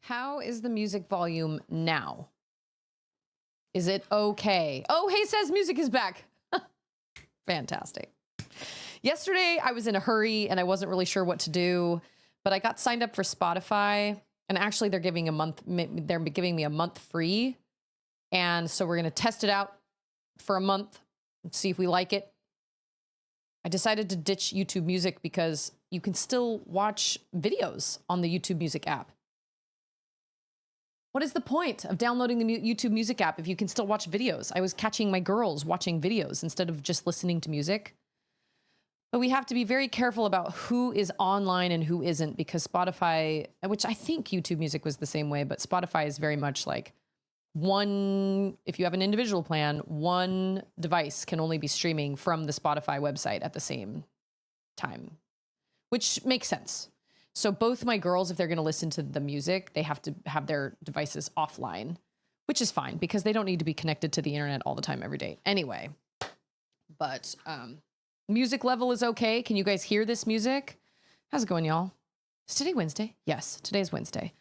How is the music volume now? Is it okay? Oh, hey, says music is back. Fantastic. Yesterday, I was in a hurry and I wasn't really sure what to do, but I got signed up for Spotify, and actually they're giving me a month free. And so we're going to test it out for a month and see if we like it. I decided to ditch YouTube Music because you can still watch videos on the YouTube Music app. What is the point of downloading the YouTube Music app if you can still watch videos? I was catching my girls watching videos instead of just listening to music. But we have to be very careful about who is online and who isn't, because Spotify, which I think YouTube Music was the same way, but Spotify is very much like if you have an individual plan, one device can only be streaming from the Spotify website at the same time, which makes sense. So both my girls, if they're going to listen to the music, they have to have their devices offline, which is fine because they don't need to be connected to the internet all the time, every day. Anyway, but music level is okay. Can you guys hear this music? How's it going, y'all? Is today Wednesday? Yes, today is Wednesday.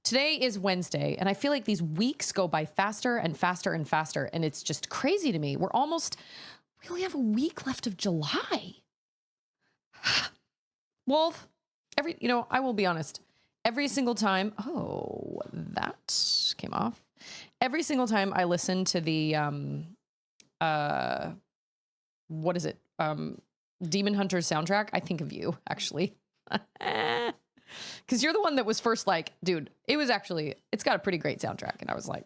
Today is Wednesday, and I feel like these weeks go by faster and faster and faster, and it's just crazy to me. We only have a week left of July. Well, I will be honest. Every single time, that came off. Every single time I listen to the, what is it? Demon Hunter soundtrack, I think of you, actually. Because you're the one that was first like, dude, it's got a pretty great soundtrack. And I was like,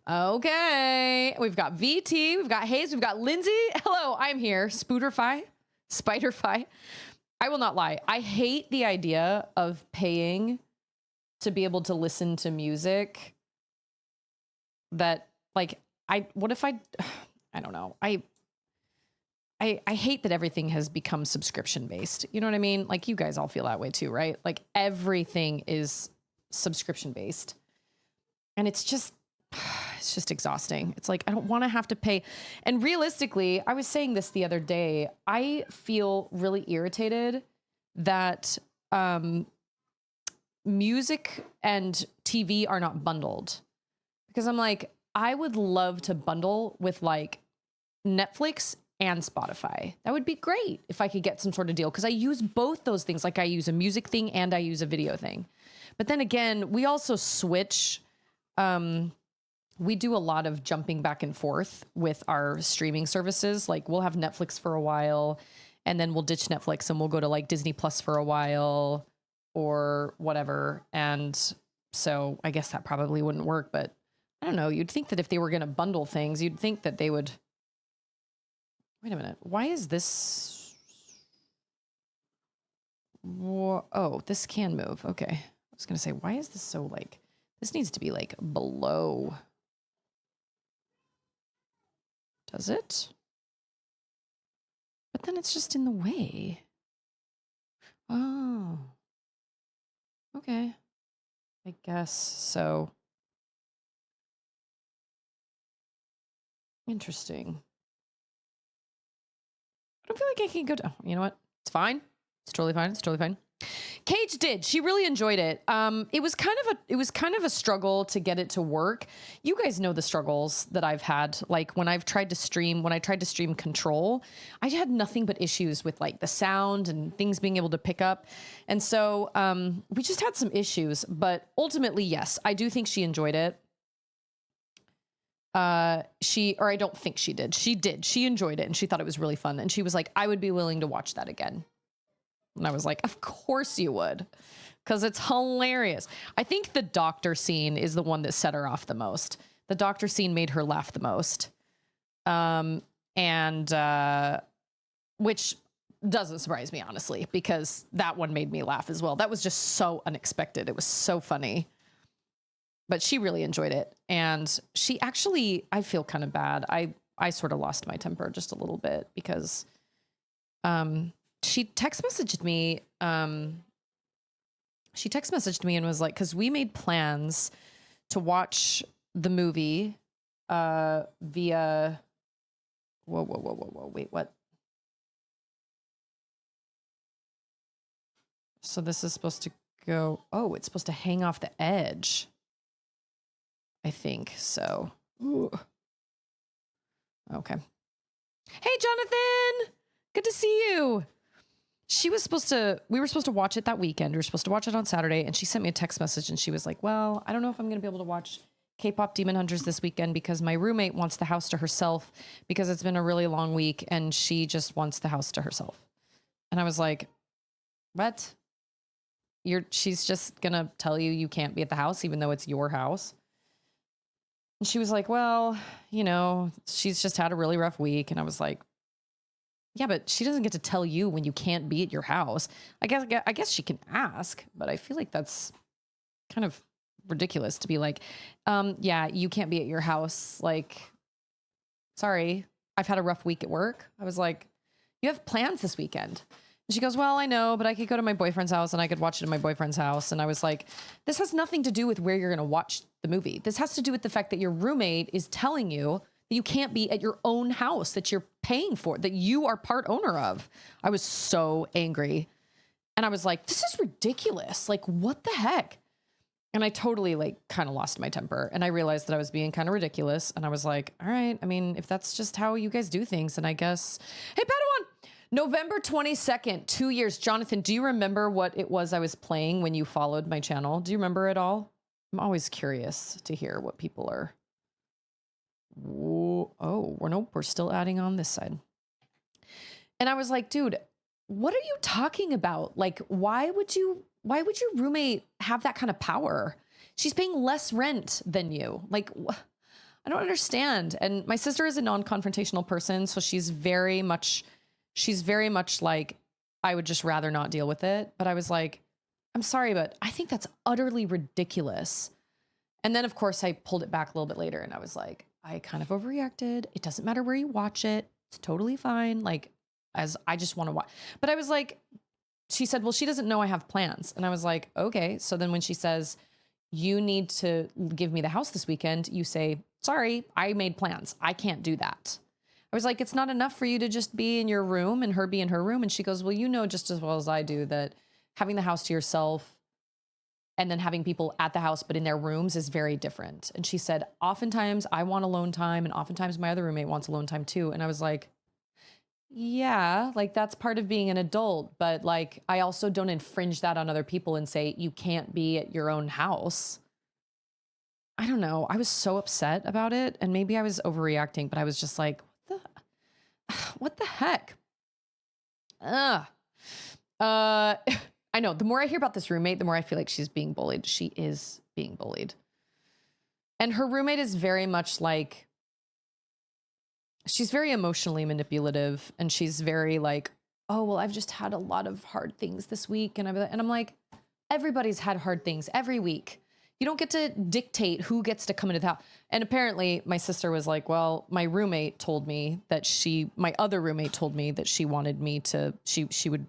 okay. We've got VT, we've got Hayes, we've got Lindsay. Hello, I'm here. Spiderfy. I will not lie. I hate the idea of paying to be able to listen to music that, like, I don't know. I hate that everything has become subscription based. You know what I mean? Like, you guys all feel that way too, right? Like, everything is subscription based. And it's just exhausting. It's like, I don't want to have to pay. And realistically, I was saying this the other day, I feel really irritated that music and TV are not bundled. Because I'm like, I would love to bundle with like Netflix and Spotify. That would be great if I could get some sort of deal, because I use both those things. Like, I use a music thing and I use a video thing. But then again, we also switch. We do a lot of jumping back and forth with our streaming services. Like, we'll have Netflix for a while, and then we'll ditch Netflix and we'll go to like Disney Plus for a while or whatever. And so I guess that probably wouldn't work, but I don't know. You'd think that if they were going to bundle things, you'd think that they would. Wait a minute. Why is this? Oh, this can move. Okay. I was going to say, why is this so like, this needs to be like below. Does it? But then it's just in the way. Oh. Okay. I guess so. Interesting. I don't feel like I can go down. You know what? It's fine. It's totally fine. It's totally fine. Cage did. She really enjoyed it. It was kind of a struggle to get it to work. You guys know the struggles that I've had. Like, when I tried to stream Control, I had nothing but issues with like the sound and things being able to pick up. And so we just had some issues, but ultimately, yes, I do think she enjoyed it. I don't think she did. She did. She enjoyed it and she thought it was really fun. And she was like, I would be willing to watch that again. And I was like, of course you would, because it's hilarious. I think the doctor scene is the one that set her off the most. The doctor scene made her laugh the most. Which doesn't surprise me, honestly, because that one made me laugh as well. That was just so unexpected. It was so funny. But she really enjoyed it. And she actually, I feel kind of bad. I sort of lost my temper just a little bit because she text messaged me. She text messaged me and was like, because we made plans to watch the movie via. Whoa. Wait, what? So this is supposed to go, oh, it's supposed to hang off the edge. I think so. Ooh. Okay. Hey, Jonathan. Good to see you. We were supposed to watch it that weekend. We were supposed to watch it on Saturday. And she sent me a text message and she was like, well, I don't know if I'm going to be able to watch K-pop Demon Hunters this weekend because my roommate wants the house to herself because it's been a really long week and she just wants the house to herself. And I was like, what? She's just going to tell you can't be at the house even though it's your house. And she was like, well, you know, she's just had a really rough week. And I was like, yeah, but she doesn't get to tell you when you can't be at your house. I guess she can ask, but I feel like that's kind of ridiculous to be like, yeah, you can't be at your house. Like, sorry, I've had a rough week at work. I was like, you have plans this weekend. And she goes, well, I know, but I could go to my boyfriend's house and I could watch it at my boyfriend's house. And I was like, this has nothing to do with where you're going to watch the movie. This has to do with the fact that your roommate is telling you that you can't be at your own house that you're paying for, that you are part owner of. I was so angry. And I was like, this is ridiculous. Like, what the heck? And I totally like kind of lost my temper and I realized that I was being kind of ridiculous. And I was like, all right, I mean, if that's just how you guys do things, then I guess, hey, Padawan, November 22nd, 2 years. Jonathan, do you remember what it was I was playing when you followed my channel? Do you remember it all? I'm always curious to hear what people are. Whoa. Oh, we're still adding on this side. And I was like, dude, what are you talking about? Like, why would your roommate have that kind of power? She's paying less rent than you. Like, I don't understand. And my sister is a non-confrontational person. So she's very much like, I would just rather not deal with it. But I was like, I'm sorry, but I think that's utterly ridiculous. And then of course I pulled it back a little bit later and I was like, I kind of overreacted. It doesn't matter where you watch it. It's totally fine. Like, as I just want to watch. But I was like, she said, well, she doesn't know I have plans. And I was like, okay. So then when she says, you need to give me the house this weekend, you say, sorry, I made plans. I can't do that. I was like, it's not enough for you to just be in your room and her be in her room. And she goes, well, you know, just as well as I do that having the house to yourself and then having people at the house, but in their rooms is very different. And she said, oftentimes I want alone time and oftentimes my other roommate wants alone time too. And I was like, yeah, like that's part of being an adult, but like, I also don't infringe that on other people and say, you can't be at your own house. I don't know. I was so upset about it and maybe I was overreacting, but I was just like, what the heck? I know the more I hear about this roommate, the more I feel like she's being bullied. She is being bullied. And her roommate is very much like, she's very emotionally manipulative and she's very like, oh, well, I've just had a lot of hard things this week. And I'm like, everybody's had hard things every week. You don't get to dictate who gets to come into the house. And apparently my sister was like, well, my other roommate told me that she wanted me to, she would,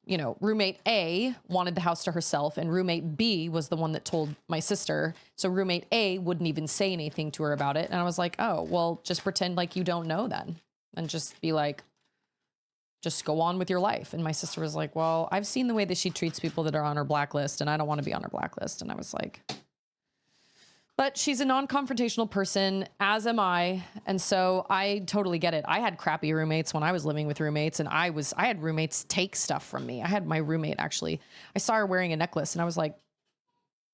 you know, roommate A wanted the house to herself and roommate B was the one that told my sister. So roommate A wouldn't even say anything to her about it. And I was like, oh, well, just pretend like you don't know then and just be like, just go on with your life. And my sister was like, well, I've seen the way that she treats people that are on her blacklist and I don't want to be on her blacklist. And I was like, but she's a non-confrontational person, as am I. And so I totally get it. I had crappy roommates when I was living with roommates and I had roommates take stuff from me. I had my roommate actually, I saw her wearing a necklace and I was like,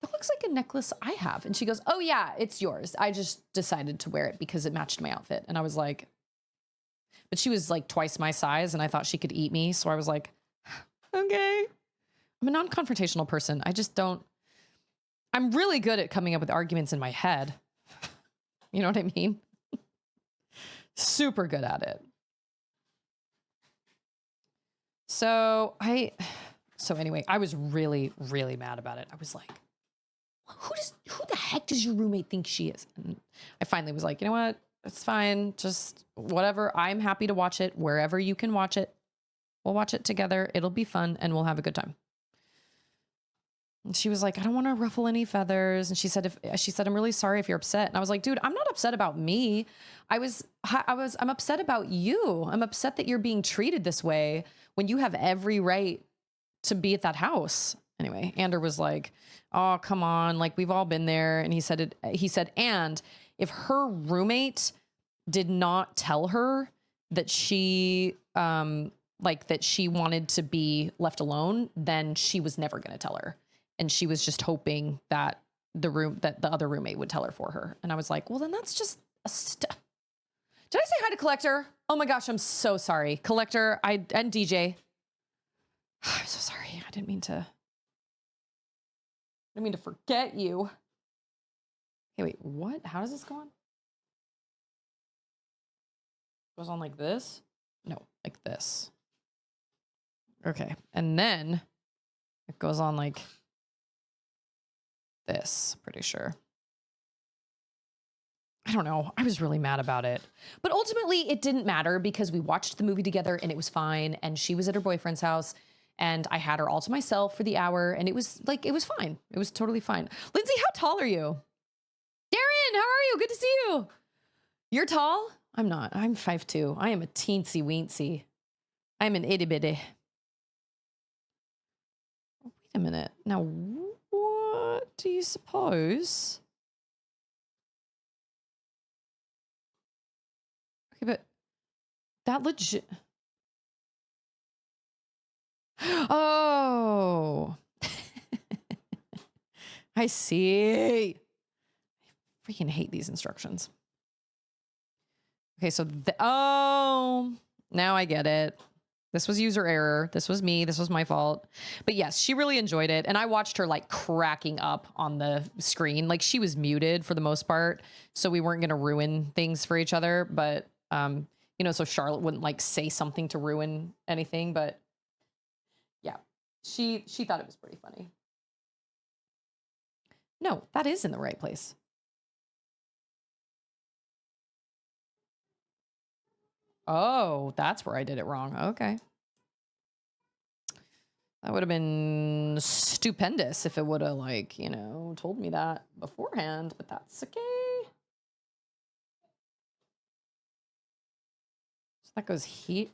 that looks like a necklace I have. And she goes, oh yeah, it's yours. I just decided to wear it because it matched my outfit. And I was like, but she was like twice my size and I thought she could eat me. So I was like, okay. I'm a non-confrontational person. I'm really good at coming up with arguments in my head. You know what I mean? Super good at it. So anyway, I was really, really mad about it. I was like, who the heck does your roommate think she is? And I finally was like, you know what? It's fine. Just whatever. I'm happy to watch it wherever you can watch it. We'll watch it together. It'll be fun and we'll have a good time. And she was like, I don't want to ruffle any feathers. And she said, I'm really sorry if you're upset. And I was like, dude, I'm not upset about me. I'm upset about you. I'm upset that you're being treated this way when you have every right to be at that house. Anyway, Ander was like, oh, come on. Like, we've all been there. And he said, and if her roommate did not tell her that she, that she wanted to be left alone, then she was never going to tell her. And she was just hoping that the other roommate would tell her for her. And I was like, well, then that's just a Did I say hi to Collector? Oh my gosh, I'm so sorry. Collector, and DJ. I'm so sorry. I didn't mean to forget you. Okay, wait, what? How does this go on? Goes on like this? No, like this. Okay, and then it goes on like this, pretty sure. I don't know. I was really mad about it. But ultimately, it didn't matter because we watched the movie together and it was fine. And she was at her boyfriend's house and I had her all to myself for the hour. And it was fine. It was totally fine. Lindsay, how tall are you? Darren, how are you? Good to see you. You're tall? I'm not. I'm 5'2". I am a teensy weensy. I'm an itty bitty. Wait a minute. Now, what do you suppose? Okay, but that legit. Oh, I see. I freaking hate these instructions. Okay, so oh, now I get it. This was user error. This was me. This was my fault. But yes, she really enjoyed it. And I watched her like cracking up on the screen. Like she was muted for the most part. So we weren't going to ruin things for each other. But, you know, so Charlotte wouldn't like say something to ruin anything. But yeah, she thought it was pretty funny. No, that is in the right place. Oh, that's where I did it wrong. Okay. That would have been stupendous if it would have, like, you know, told me that beforehand, but that's okay. So that goes here.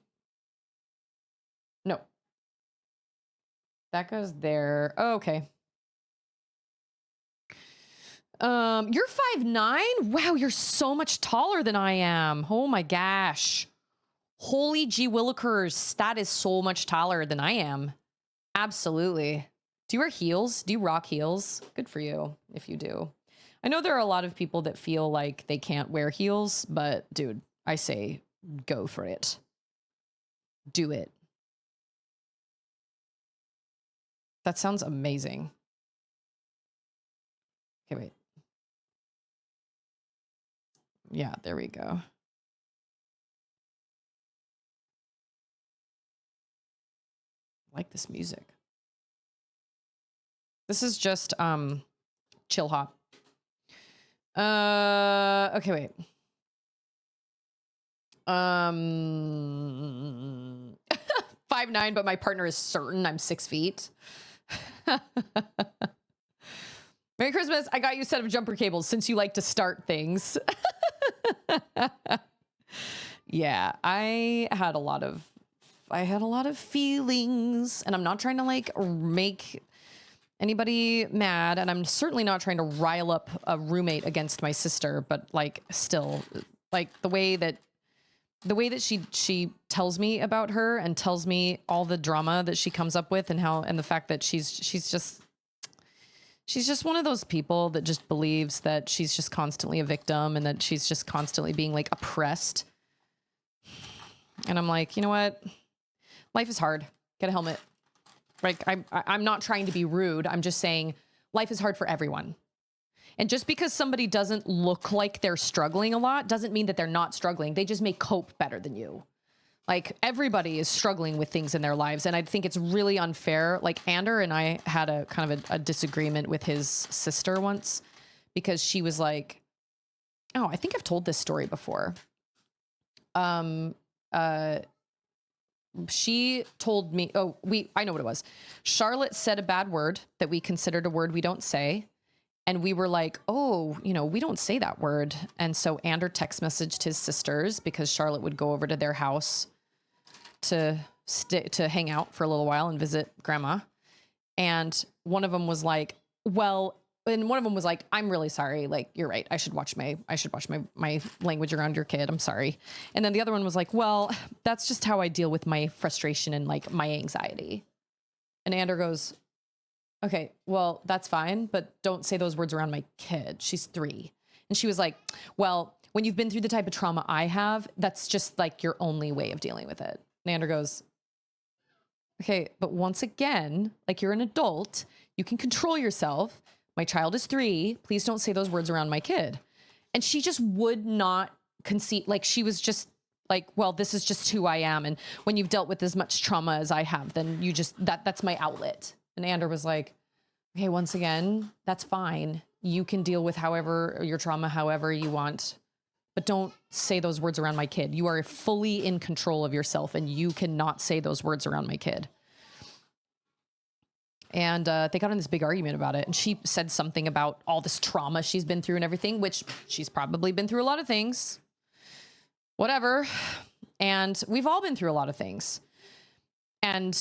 No. That goes there. Oh, okay. You're 5'9"? Wow, you're so much taller than I am. Oh my gosh. Holy gee willikers, that is so much taller than I am. Absolutely. Do you wear heels? Do you rock heels? Good for you if you do. I know there are a lot of people that feel like they can't wear heels, but dude, I say go for it. Do it. That sounds amazing. Okay, wait. Yeah, there we go. I like this music. This is just chill hop. Okay, wait. 5'9", but my partner is certain I'm 6 feet. Merry Christmas. I got you a set of jumper cables since you like to start things. Yeah, I had a lot of feelings, and I'm not trying to like make anybody mad, and I'm certainly not trying to rile up a roommate against my sister, but like still, like the way that she tells me about her and tells me all the drama that she comes up with and the fact that she's just one of those people that just believes that she's just constantly a victim and that she's just constantly being like oppressed. And I'm like, you know what? Life is hard. Get a helmet. Like I'm not trying to be rude. I'm just saying life is hard for everyone. And just because somebody doesn't look like they're struggling a lot doesn't mean that they're not struggling. They just may cope better than you. Like everybody is struggling with things in their lives. And I think it's really unfair. Like Ander and I had a kind of a disagreement with his sister once because she was like, oh, I think I've told this story before. She told me, I know what it was. Charlotte said a bad word that we considered a word we don't say. And we were like, oh, you know, we don't say that word. And so Ander text messaged his sisters because Charlotte would go over to their house to hang out for a little while and visit grandma. And one of them was like, well, and one of them was like, I'm really sorry. Like, you're right. I should watch my language around your kid. I'm sorry. And then the other one was like, well, that's just how I deal with my frustration and like my anxiety. And Andrew goes, okay, well, that's fine, but don't say those words around my kid. She's 3. And she was like, well, when you've been through the type of trauma I have, that's just like your only way of dealing with it. And Andrew goes, okay, but once again, like you're an adult, you can control yourself. My child is 3. Please don't say those words around my kid. And she just would not concede. Like she was just like, well, this is just who I am. And when you've dealt with as much trauma as I have, then you just, that's my outlet. And Andrew was like, okay, once again, that's fine. You can deal with however your trauma, however you want, but don't say those words around my kid. You are fully in control of yourself and you cannot say those words around my kid. And they got in this big argument about it. And she said something about all this trauma she's been through and everything, which she's probably been through a lot of things, whatever. And we've all been through a lot of things. And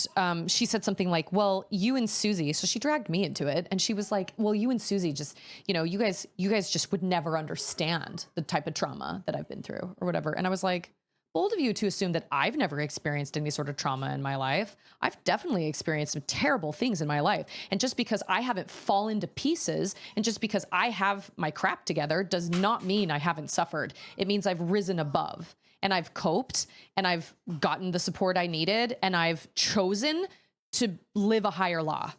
she said something like, well, you and Susie, so she dragged me into it. And she was like, well, you and Susie just, you know, you guys just would never understand the type of trauma that I've been through or whatever. And I was like, bold of you to assume that I've never experienced any sort of trauma in my life. I've definitely experienced some terrible things in my life. And just because I haven't fallen to pieces and just because I have my crap together does not mean I haven't suffered. It means I've risen above and I've coped and I've gotten the support I needed and I've chosen to live a higher law.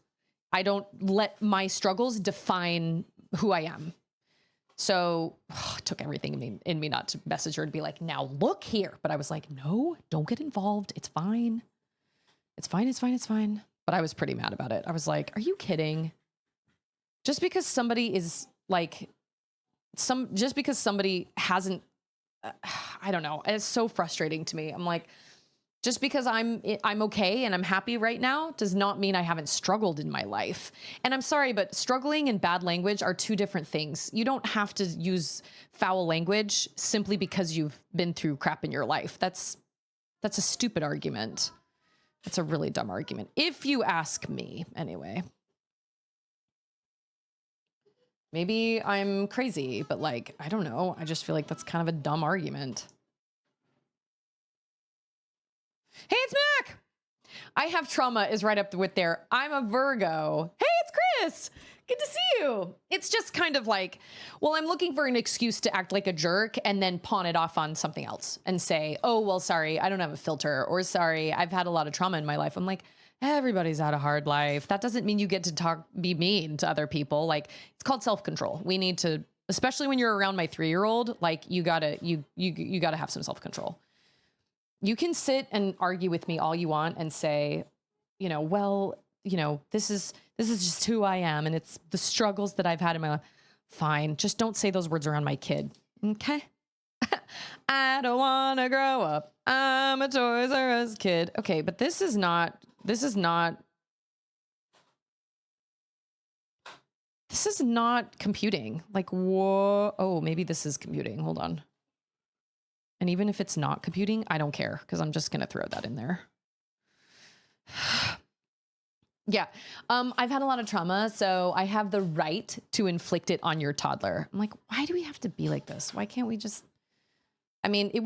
I don't let my struggles define who I am. So it took everything in me not to message her and be like, now look here. But I was like, no, don't get involved. It's fine. It's fine. It's fine. It's fine. But I was pretty mad about it. I was like, are you kidding? Just because somebody is like just because somebody hasn't, I don't know. It's so frustrating to me. I'm like, just because I'm okay and I'm happy right now does not mean I haven't struggled in my life. And I'm sorry, but struggling and bad language are 2 different things. You don't have to use foul language simply because you've been through crap in your life. That's a stupid argument. That's a really dumb argument, if you ask me, anyway. Maybe I'm crazy, but like, I don't know. I just feel like that's kind of a dumb argument. Hey, it's Mac. I have trauma is right up with there. I'm a Virgo. Hey, it's Chris. Good to see you. It's just kind of like, well, I'm looking for an excuse to act like a jerk and then pawn it off on something else and say, oh, well, sorry, I don't have a filter, or sorry, I've had a lot of trauma in my life. I'm like, everybody's had a hard life. That doesn't mean you get to be mean to other people. Like, it's called self-control. We need to, especially when you're around my 3-year-old, like you gotta have some self-control. You can sit and argue with me all you want and say, you know, well, you know, this is just who I am. And it's the struggles that I've had in my life. Fine. Just don't say those words around my kid. Okay. I don't want to grow up. I'm a Toys R Us kid. Okay. But this is not computing. Like, whoa. Oh, maybe this is computing. Hold on. And even if it's not computing, I don't care because I'm just going to throw that in there. Yeah. I've had a lot of trauma, so I have the right to inflict it on your toddler. I'm like, why do we have to be like this? Why can't we just, I mean, it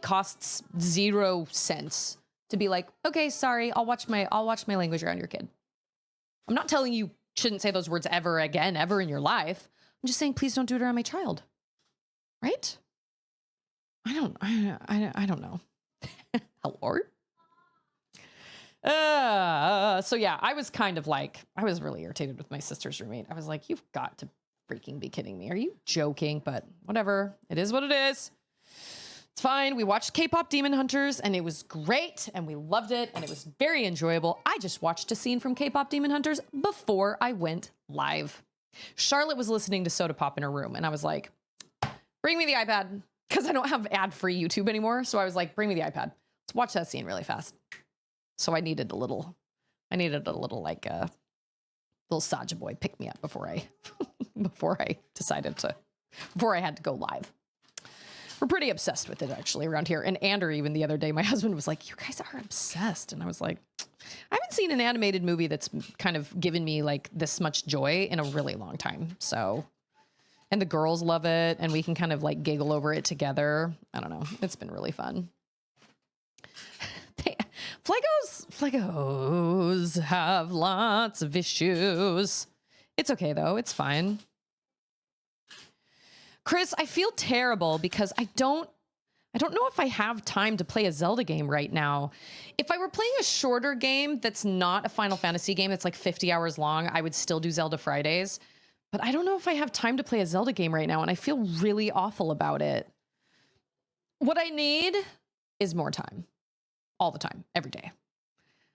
costs 0 cents to be like, okay, sorry, I'll watch my language around your kid. I'm not telling you shouldn't say those words ever again, ever in your life. I'm just saying, please don't do it around my child. Right? I don't know. Hello? So yeah, I was kind of like, I was really irritated with my sister's roommate. I was like, you've got to freaking be kidding me. Are you joking? But whatever. It is what it is. It's fine. We watched K-pop Demon Hunters and it was great and we loved it and it was very enjoyable. I just watched a scene from K-pop Demon Hunters before I went live. Charlotte was listening to Soda Pop in her room and I was like, bring me the iPad because I don't have ad-free YouTube anymore. So I was like, bring me the iPad. Let's watch that scene really fast. So I needed a little like a little Saja boy pick me up before I had to go live. We're pretty obsessed with it actually around here. And Ander, even the other day, my husband was like, you guys are obsessed. And I was like, I haven't seen an animated movie that's kind of given me like this much joy in a really long time. So, and the girls love it and we can kind of like giggle over it together. I don't know. It's been really fun. Flegos have lots of issues. It's okay though. It's fine. Chris, I feel terrible because I don't know if I have time to play a Zelda game right now. If I were playing a shorter game that's not a Final Fantasy game that's like 50 hours long, I would still do Zelda Fridays. But I don't know if I have time to play a Zelda game right now, and I feel really awful about it. What I need is more time. All the time. Every day. I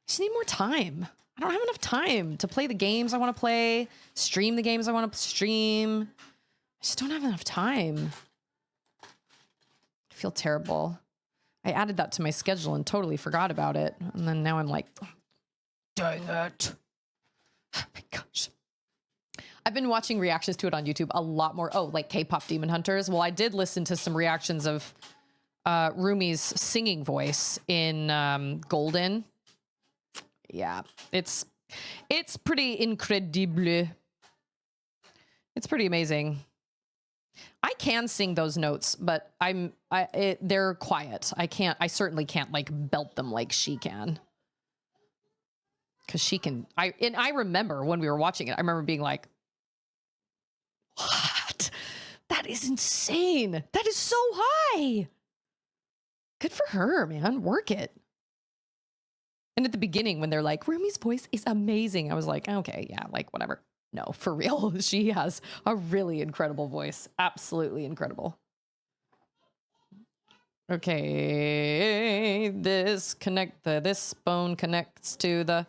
just need more time. I don't have enough time to play the games I want to play, stream the games I want to stream. I just don't have enough time. I feel terrible. I added that to my schedule and totally forgot about it. And then now I'm like, dang it. Oh my gosh. I've been watching reactions to it on YouTube a lot more. Oh, like K-pop Demon Hunters. Well, I did listen to some reactions of Rumi's singing voice in Golden. Yeah, it's pretty incredible. It's pretty amazing. I can sing those notes, but they're quiet. I certainly can't like belt them like she can. Cause she can, I remember when we were watching it, I remember being like, what? That is insane. That is so high. Good for her, man. Work it. And at the beginning when they're like, Rumi's voice is amazing. I was like, okay, yeah, like whatever. No, for real. She has a really incredible voice. Absolutely incredible. Okay. This bone connects to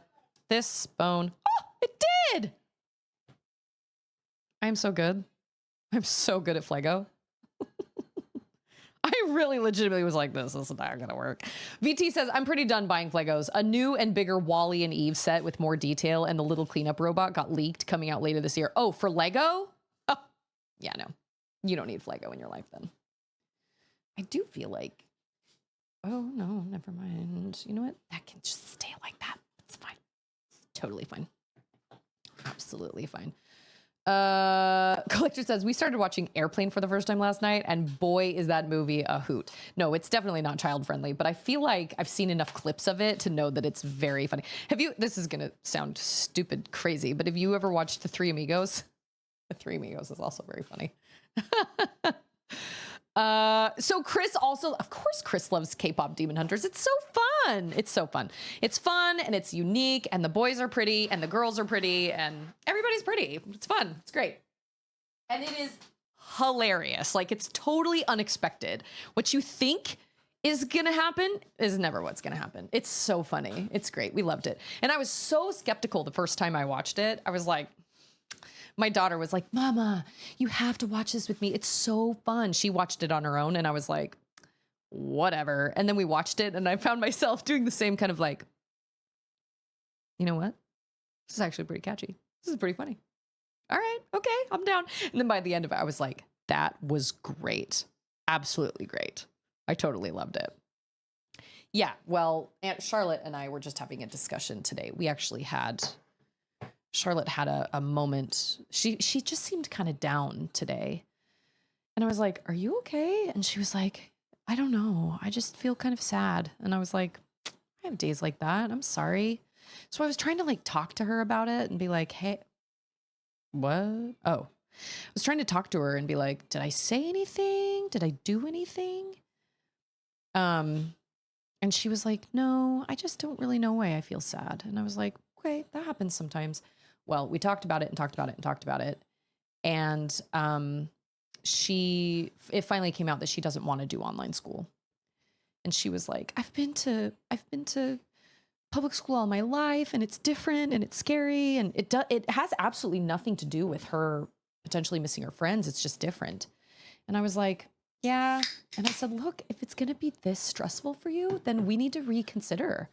this bone. Oh, it did. I'm so good. I'm so good at Flego. I really legitimately was like, this is not gonna work. VT says, I'm pretty done buying Flegos. A new and bigger Wally and Eve set with more detail and the little cleanup robot got leaked coming out later this year. Oh, for Lego? Oh, yeah, no. You don't need Flego in your life then. I do feel like, oh no, never mind. You know what? That can just stay like that. It's fine. It's totally fine. Absolutely fine. Collector says, we started watching Airplane for the first time last night, and boy, is that movie a hoot. No, it's definitely not child friendly, but I feel like I've seen enough clips of it to know that it's very funny. This is gonna sound stupid crazy, but have you ever watched The Three Amigos? The Three Amigos is also very funny. So Chris also, of course, Chris loves K-pop Demon Hunters. It's so fun. It's so fun. It's fun and it's unique and the boys are pretty and the girls are pretty and everybody's pretty. It's fun. It's great. And it is hilarious. Like it's totally unexpected. What you think is going to happen is never what's going to happen. It's so funny. It's great. We loved it. And I was so skeptical the first time I watched it. I was like, my daughter was like, Mama, you have to watch this with me. It's so fun. She watched it on her own and I was like, whatever. And then we watched it and I found myself doing the same kind of like, you know what? This is actually pretty catchy. This is pretty funny. All right, okay, I'm down. And then by the end of it, I was like, that was great. Absolutely great. I totally loved it. Yeah, well, Aunt Charlotte and I were just having a discussion today. Charlotte had a moment. She just seemed kind of down today. And I was like, are you okay? And she was like, I don't know. I just feel kind of sad. And I was like, I have days like that. I'm sorry. So I was trying to like talk to her about it and be like, hey, what? Oh, I was trying to talk to her and be like, did I say anything? Did I do anything? And she was like, no, I just don't really know why I feel sad. And I was like, okay, that happens sometimes. Well, we talked about it and talked about it and talked about it. And it finally came out that she doesn't want to do online school. And she was like, I've been to public school all my life and it's different and it's scary. And it has absolutely nothing to do with her potentially missing her friends. It's just different. And I was like, yeah. And I said, look, if it's going to be this stressful for you, then we need to reconsider.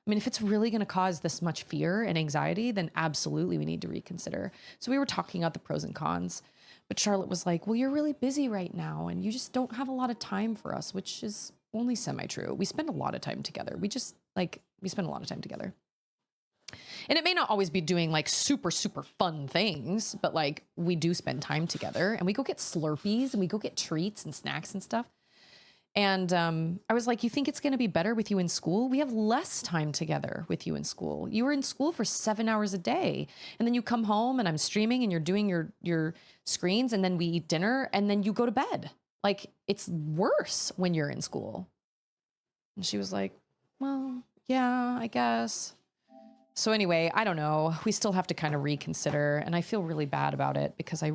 I mean, if it's really going to cause this much fear and anxiety, then absolutely we need to reconsider. So we were talking about the pros and cons, But Charlotte was like, well, you're really busy right now and you just don't have a lot of time for us, which is only semi-true. We spend a lot of time together. We spend a lot of time together. And it may not always be doing like super, super fun things, but like we do spend time together and we go get Slurpees and we go get treats and snacks and stuff. And I was like, you think it's going to be better with you in school? We have less time together with you in school. You were in school for 7 hours a day. And then you come home and I'm streaming and you're doing your screens and then we eat dinner and then you go to bed. Like, it's worse when you're in school. And she was like, well, yeah, I guess. So anyway, I don't know. We still have to kind of reconsider. And I feel really bad about it because I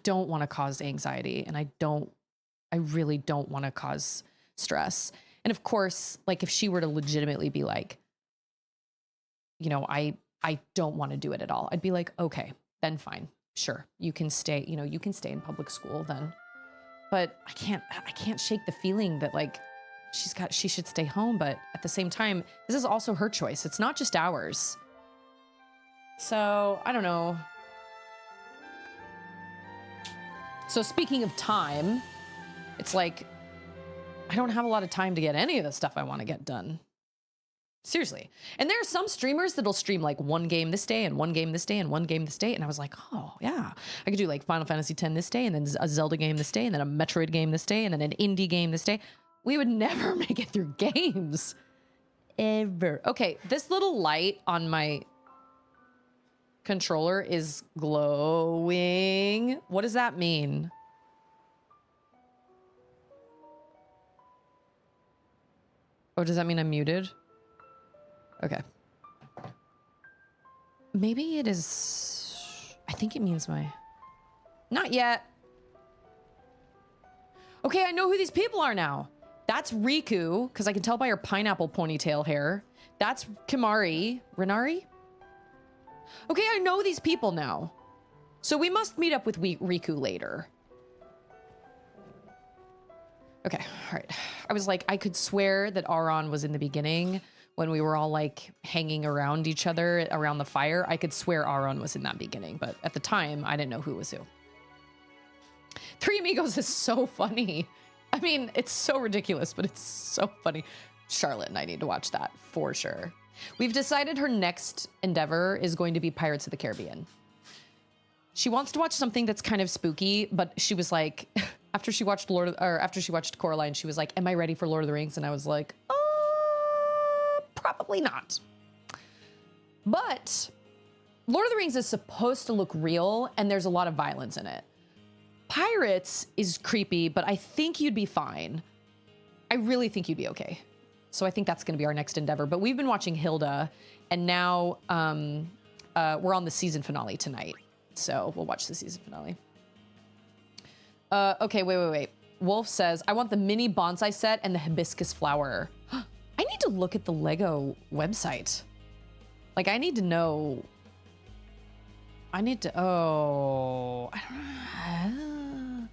don't want to cause anxiety and I really don't want to cause stress. And of course, like if she were to legitimately be like, you know, I don't want to do it at all, I'd be like, okay, then fine. Sure. You can stay, you can stay in public school then. But I can't shake the feeling that like she should stay home. But at the same time, this is also her choice. It's not just ours. So I don't know. So speaking of time, it's like, I don't have a lot of time to get any of the stuff I want to get done. Seriously. And there are some streamers that'll stream like one game this day and one game this day and one game this day. And I was like, oh yeah, I could do like Final Fantasy X this day and then a Zelda game this day and then a Metroid game this day and then an indie game this day. We would never make it through games. Ever. Okay, this little light on my controller is glowing. What does that mean? Oh, does that mean I'm muted? Okay. Maybe it is... I think it means my... Not yet. Okay, I know who these people are now. That's Riku, because I can tell by her pineapple ponytail hair. That's Kimari. Renari? Okay, I know these people now. So we must meet up with Riku later. Okay, all right. I was like, I could swear that Auron was in the beginning when we were all like hanging around each other around the fire. I could swear Auron was in that beginning, but at the time, I didn't know who was who. Three Amigos is so funny. I mean, it's so ridiculous, but it's so funny. Charlotte and I need to watch that for sure. We've decided her next endeavor is going to be Pirates of the Caribbean. She wants to watch something that's kind of spooky, but she was like, after she watched Coraline, she was like, am I ready for Lord of the Rings? And I was like, probably not. But Lord of the Rings is supposed to look real and there's a lot of violence in it. Pirates is creepy, but I think you'd be fine. I really think you'd be okay. So I think that's going to be our next endeavor. But we've been watching Hilda, and now we're on the season finale tonight. So we'll watch the season finale. Okay, wait. Wolf says, I want the mini bonsai set and the hibiscus flower. I need to look at the Lego website. Like, I need to know. Oh, I don't know.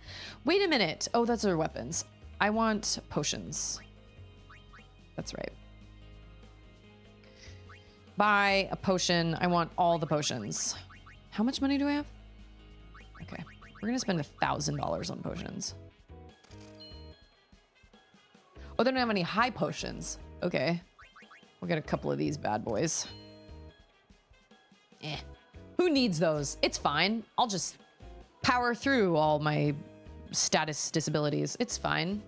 Wait a minute. Oh, that's our weapons. I want potions. That's right. Buy a potion. I want all the potions. How much money do I have? Okay. We're gonna spend $1,000 on potions. Oh, they don't have any high potions. Okay. We'll get a couple of these bad boys. Who needs those? It's fine. I'll just power through all my status disabilities. It's fine.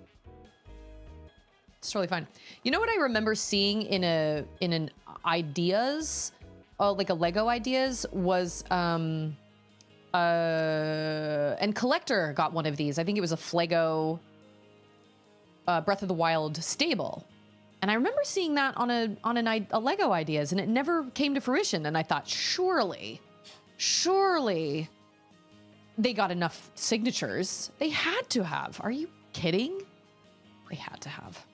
It's totally fine. You know what I remember seeing in an ideas, like a Lego ideas, was and Collector got one of these. I think it was a Flego Breath of the Wild stable. And I remember seeing that on a Lego ideas, and it never came to fruition. And I thought, surely they got enough signatures. They had to have. Are you kidding? They had to have.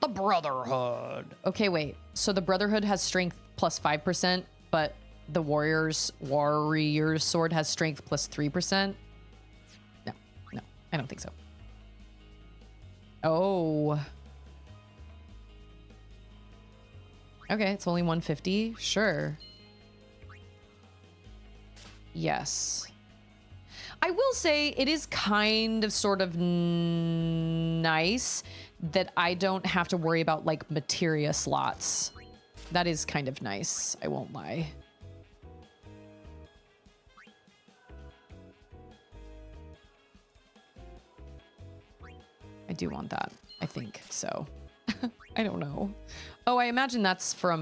The Brotherhood. Okay, wait. So the Brotherhood has strength plus 5%, but the Warrior's sword has strength plus 3%. No, I don't think so. Oh. Okay, it's only 150. Sure. Yes. I will say it is kind of sort of nice that I don't have to worry about like materia slots. That is kind of nice. I won't lie. I do want that. I think so. I don't know. Oh, I imagine that's for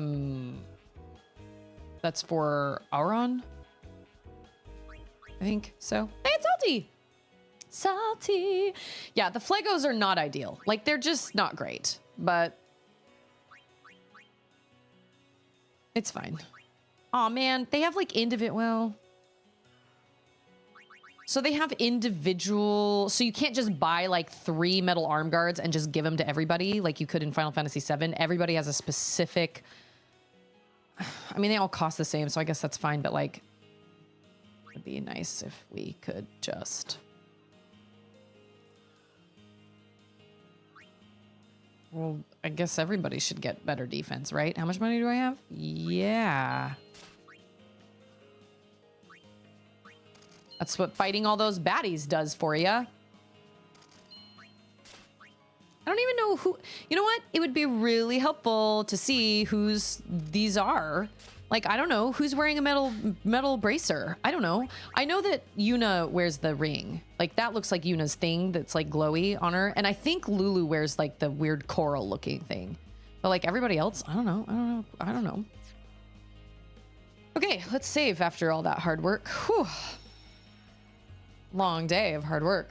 Auron. I think so. Hey, it's salty. Salty. Yeah, the Flegos are not ideal. Like, they're just not great, but it's fine. Aw, man, they have like well, so they have individual, so you can't just buy like 3 metal arm guards and just give them to everybody like you could in Final Fantasy VII. Everybody has a specific, I mean, they all cost the same, so I guess that's fine, but like, it would be nice if we could just... Well, I guess everybody should get better defense, right? How much money do I have? Yeah. That's what fighting all those baddies does for you. I don't even know who... You know what? It would be really helpful to see whose these are. Like, I don't know. Who's wearing a metal bracer? I don't know. I know that Yuna wears the ring. Like, that looks like Yuna's thing that's, like, glowy on her. And I think Lulu wears, like, the weird coral-looking thing. But, like, everybody else, I don't know. Okay, let's save after all that hard work. Whew. Long day of hard work.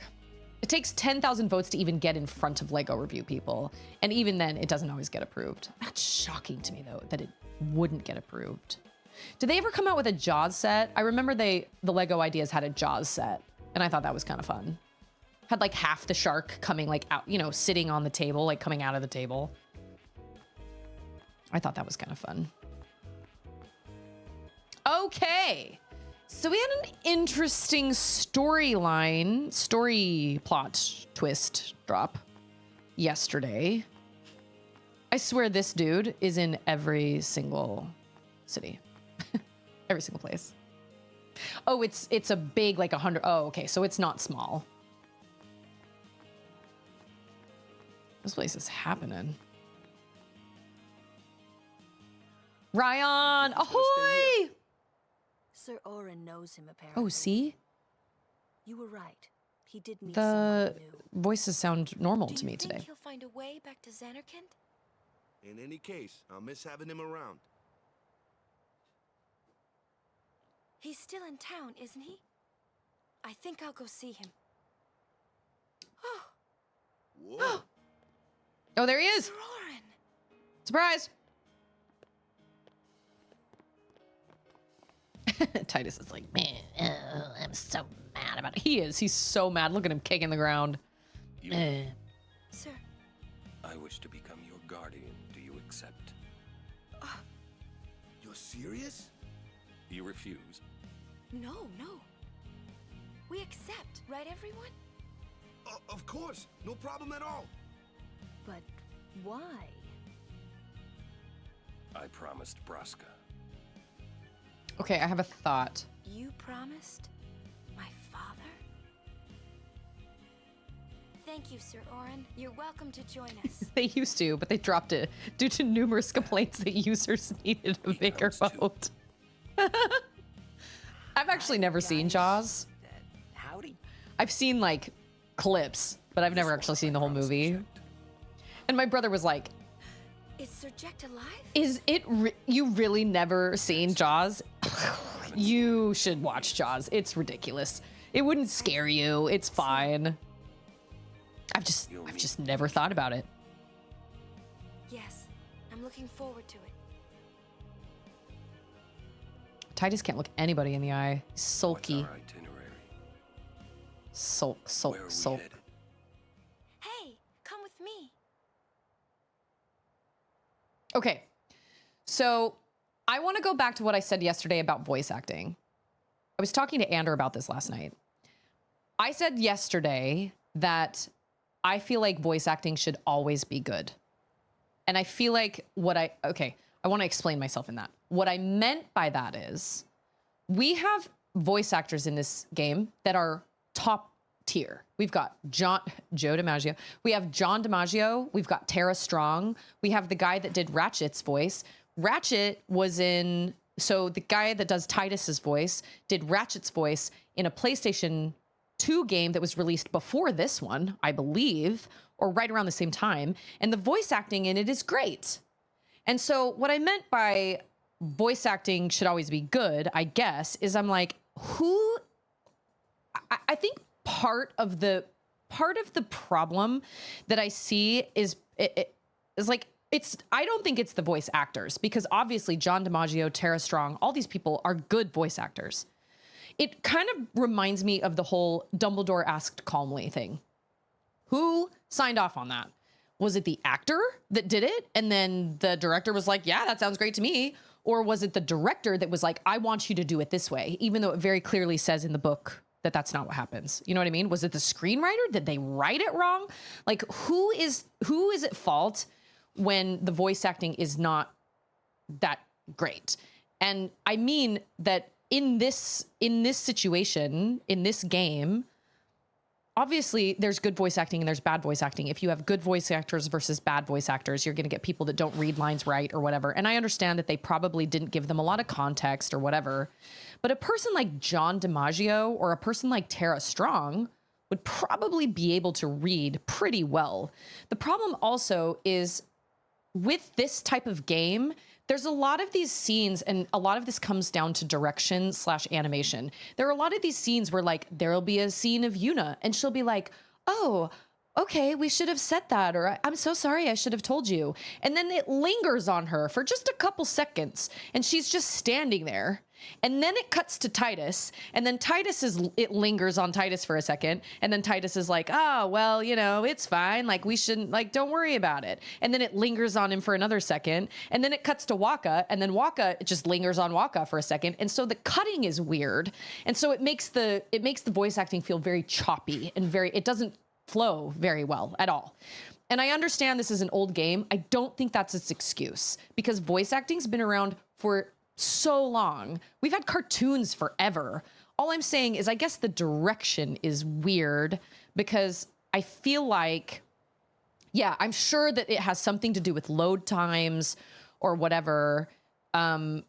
It takes 10,000 votes to even get in front of LEGO review people. And even then, it doesn't always get approved. That's shocking to me, though, that it wouldn't get approved. Did they ever come out with a Jaws set? I remember the LEGO Ideas had a Jaws set, and I thought that was kind of fun. Had like half the shark coming like out, you know, sitting on the table, like coming out of the table. I thought that was kind of fun. Okay. So we had an interesting story plot twist drop yesterday. I swear this dude is in every single city. Every single place. Oh, it's a big, like 100. Oh, okay. So it's not small. This place is happening. Ryan, ahoy! Sir Orin knows him, apparently. Oh, see? You were right. He did meet The someone new. voices sound normal to me today. Do you think he'll find a way back to Xanarkand? In any case, I'll miss having him around. He's still in town, isn't he? I think I'll go see him. Oh, Whoa. Oh, there he is. Sir Orin! Surprise. Titus is like, man, I'm so mad about it. He is. He's so mad. Look at him kicking the ground. Sir. I wish to become your guardian. Do you accept? You're serious? You refuse? No. We accept, right, everyone? Of course. No problem at all. But why? I promised Braska. Okay, I have a thought. You promised? My father? Thank you, Sir Orin. You're welcome to join us. They used to, but they dropped it due to numerous complaints that users needed a bigger boat. I've actually never seen Jaws. Howdy. I've seen like clips, but I've never actually seen the whole movie. And my brother was like, Is Sir Jekt alive? is it you really never seen Jaws? You should watch Jaws. It's ridiculous. It wouldn't scare you. It's fine. I've just never thought about it. Yes, I'm looking forward to it. Titus can't look anybody in the eye. He's sulky. What's our itinerary? Sulk. Where are we headed? Hey, come with me. Okay. So I want to go back to what I said yesterday about voice acting. I was talking to Ander about this last night. I said yesterday that I feel like voice acting should always be good. And I feel like I want to explain myself in that. What I meant by that is we have voice actors in this game that are top tier. We've got Joe DiMaggio. We have John DiMaggio. We've got Tara Strong. We have the guy that did Ratchet's voice. Ratchet was in, so the guy that does Titus's voice did Ratchet's voice in a PlayStation 2 game that was released before this one, I believe, or right around the same time. And the voice acting in it is great. And so what I meant by voice acting should always be good, I guess, is I'm like, I think part of the problem that I see is like, I don't think it's the voice actors, because obviously John DiMaggio, Tara Strong, all these people are good voice actors. It kind of reminds me of the whole Dumbledore asked calmly thing. Who signed off on that? Was it the actor that did it? And then the director was like, yeah, that sounds great to me. Or was it the director that was like, I want you to do it this way, even though it very clearly says in the book that that's not what happens. You know what I mean? Was it the screenwriter? Did they write it wrong? Like, who is at fault when the voice acting is not that great? And I mean that in this situation, in this game, obviously there's good voice acting and there's bad voice acting. If you have good voice actors versus bad voice actors, you're going to get people that don't read lines right or whatever. And I understand that they probably didn't give them a lot of context or whatever. But a person like John DiMaggio or a person like Tara Strong would probably be able to read pretty well. The problem also is with this type of game, there's a lot of these scenes, and a lot of this comes down to direction / animation. There are a lot of these scenes where, like, there'll be a scene of Yuna and she'll be like, oh, okay, we should have said that, or I'm so sorry, I should have told you. And then it lingers on her for just a couple seconds and she's just standing there. And then it cuts to Titus, and then it lingers on Titus for a second. And then Titus is like, oh, well, you know, it's fine. Like, we shouldn't, like, don't worry about it. And then it lingers on him for another second. And then it cuts to Waka, and then Waka just lingers on Waka for a second. And so the cutting is weird. And so it makes the voice acting feel very choppy and it doesn't flow very well at all. And I understand this is an old game. I don't think that's its excuse, because voice acting's been around for so long. We've had cartoons forever. All I'm saying is I guess the direction is weird, because I feel like, yeah, I'm sure that it has something to do with load times or whatever. And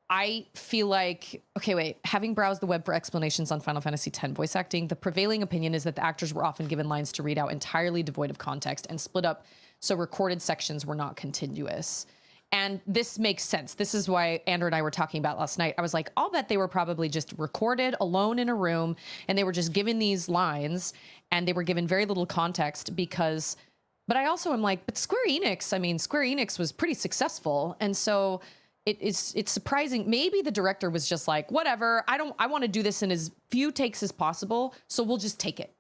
I feel like, okay, wait, having browsed the web for explanations on Final Fantasy X voice acting, the prevailing opinion is that the actors were often given lines to read out entirely devoid of context and split up so recorded sections were not contiguous. And this makes sense. This is why Andrew and I were talking about last night. I was like, I'll bet they were probably just recorded alone in a room and they were just given these lines and they were given very little context but I also am like, but Square Enix was pretty successful. And so it's surprising. Maybe the director was just like, whatever, I want to do this in as few takes as possible, so we'll just take it.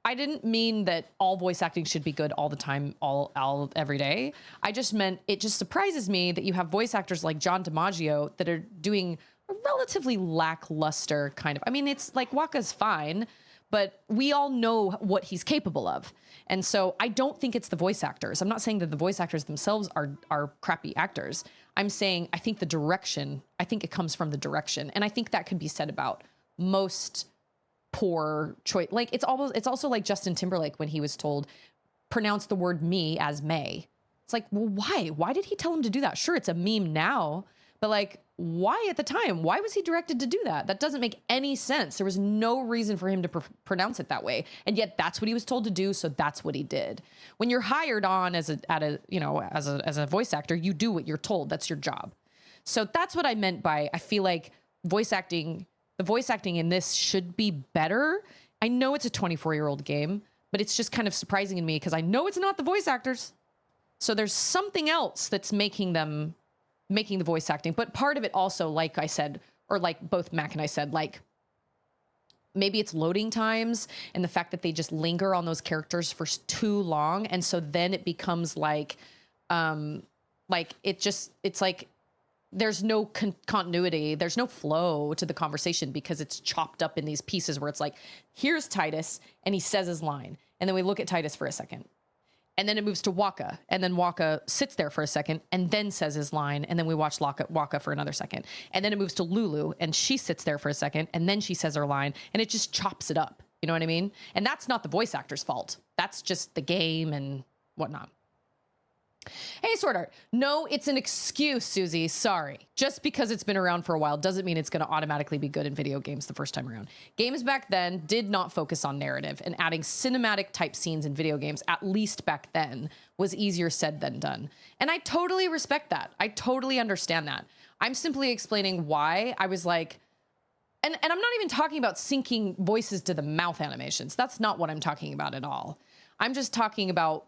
I didn't mean that all voice acting should be good all the time, every day. I just meant it just surprises me that you have voice actors like John DiMaggio that are doing a relatively lackluster kind of, I mean, it's like Waka's fine, but we all know what he's capable of. And so I don't think it's the voice actors. I'm not saying that the voice actors themselves are crappy actors. I'm saying I think it comes from the direction. And I think that could be said about most poor choice. Like, it's also like Justin Timberlake when he was told, pronounce the word me as May. It's like, well, why did he tell him to do that? Sure, it's a meme now, but like, why at the time? Why was he directed to do that? That doesn't make any sense. There was no reason for him to pronounce it that way, and yet that's what he was told to do, so that's what he did. When you're hired on as a voice actor, you do what you're told. That's your job. So that's what I meant by, I feel like the voice acting in this should be better. I know it's a 24-year-old game, but it's just kind of surprising to me because I know it's not the voice actors. So there's something else that's making the voice acting. But part of it also, like I said, or like both Mac and I said, like, maybe it's loading times and the fact that they just linger on those characters for too long. And so then it becomes like it's like, there's no continuity. There's no flow to the conversation because it's chopped up in these pieces where it's like, here's Titus and he says his line. And then we look at Titus for a second. And then it moves to Waka, and then Waka sits there for a second and then says his line, and then we watch Waka for another second. And then it moves to Lulu, and she sits there for a second, and then she says her line, and it just chops it up. You know what I mean? And that's not the voice actor's fault. That's just the game and whatnot. Hey, Sword Art. No, it's an excuse, Susie. Sorry. Just because it's been around for a while doesn't mean it's going to automatically be good in video games the first time around. Games back then did not focus on narrative, and adding cinematic type scenes in video games, at least back then, was easier said than done. And I totally respect that. I totally understand that. I'm simply explaining why I was like, and I'm not even talking about syncing voices to the mouth animations. That's not what I'm talking about at all. I'm just talking about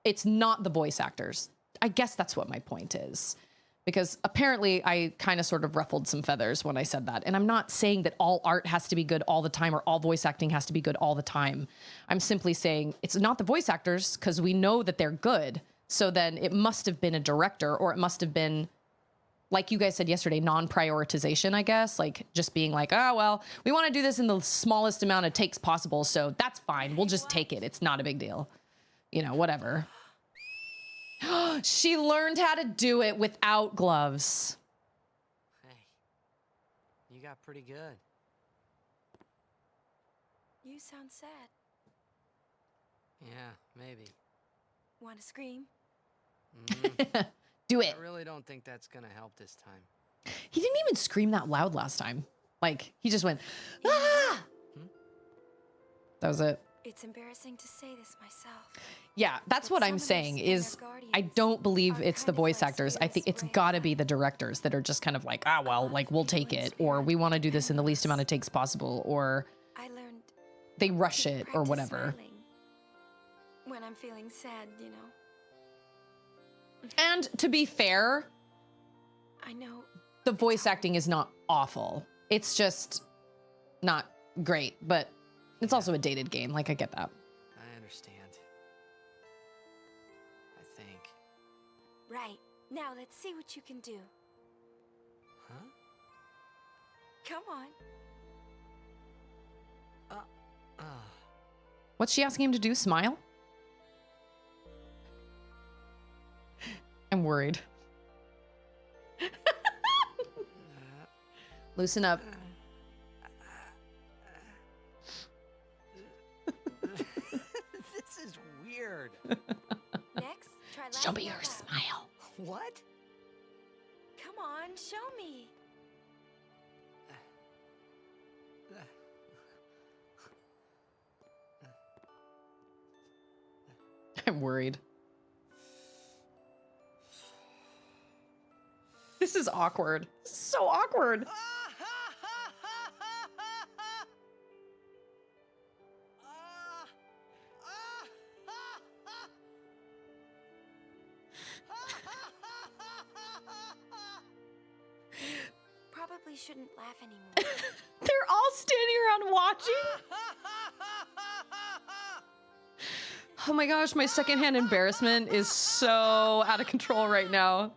it's not the voice actors. I guess that's what my point is. Because apparently I kind of sort of ruffled some feathers when I said that. And I'm not saying that all art has to be good all the time or all voice acting has to be good all the time. I'm simply saying it's not the voice actors because we know that they're good. So then it must have been a director, or it must have been, like you guys said yesterday, non-prioritization, I guess. Like just being like, oh, well, we want to do this in the smallest amount of takes possible. So that's fine. We'll just take it. It's not a big deal. You know, whatever. She learned how to do it without gloves. Hey, you got pretty good. You sound sad. Yeah, maybe. Want to scream? Do it. I really don't think that's gonna help this time. He didn't even scream that loud last time. Like, he just went, ah! That was it. It's embarrassing to say this myself. Yeah, that's what I'm saying is I don't believe it's the voice actors. I think it's gotta be the directors that are just kind of like, ah, well, like we'll take it, or we want to do this in the least amount of takes possible, or I learned they rush to it or practice whatever. smiling when I'm feeling sad, you know. And to be fair, I know the voice acting is not awful. It's just not great, but it's also a dated game. Like, I get that. I understand. I think. right. Now let's see what you can do. Huh? Come on. What's she asking him to do? Smile? I'm worried. Loosen up. This is weird. Next, try laughing Show me out your loud. smile. What? Come on, show me. I'm worried. This is awkward. This is so awkward. Probably shouldn't laugh anymore. They're all standing around watching. Oh my gosh, my secondhand embarrassment is so out of control right now.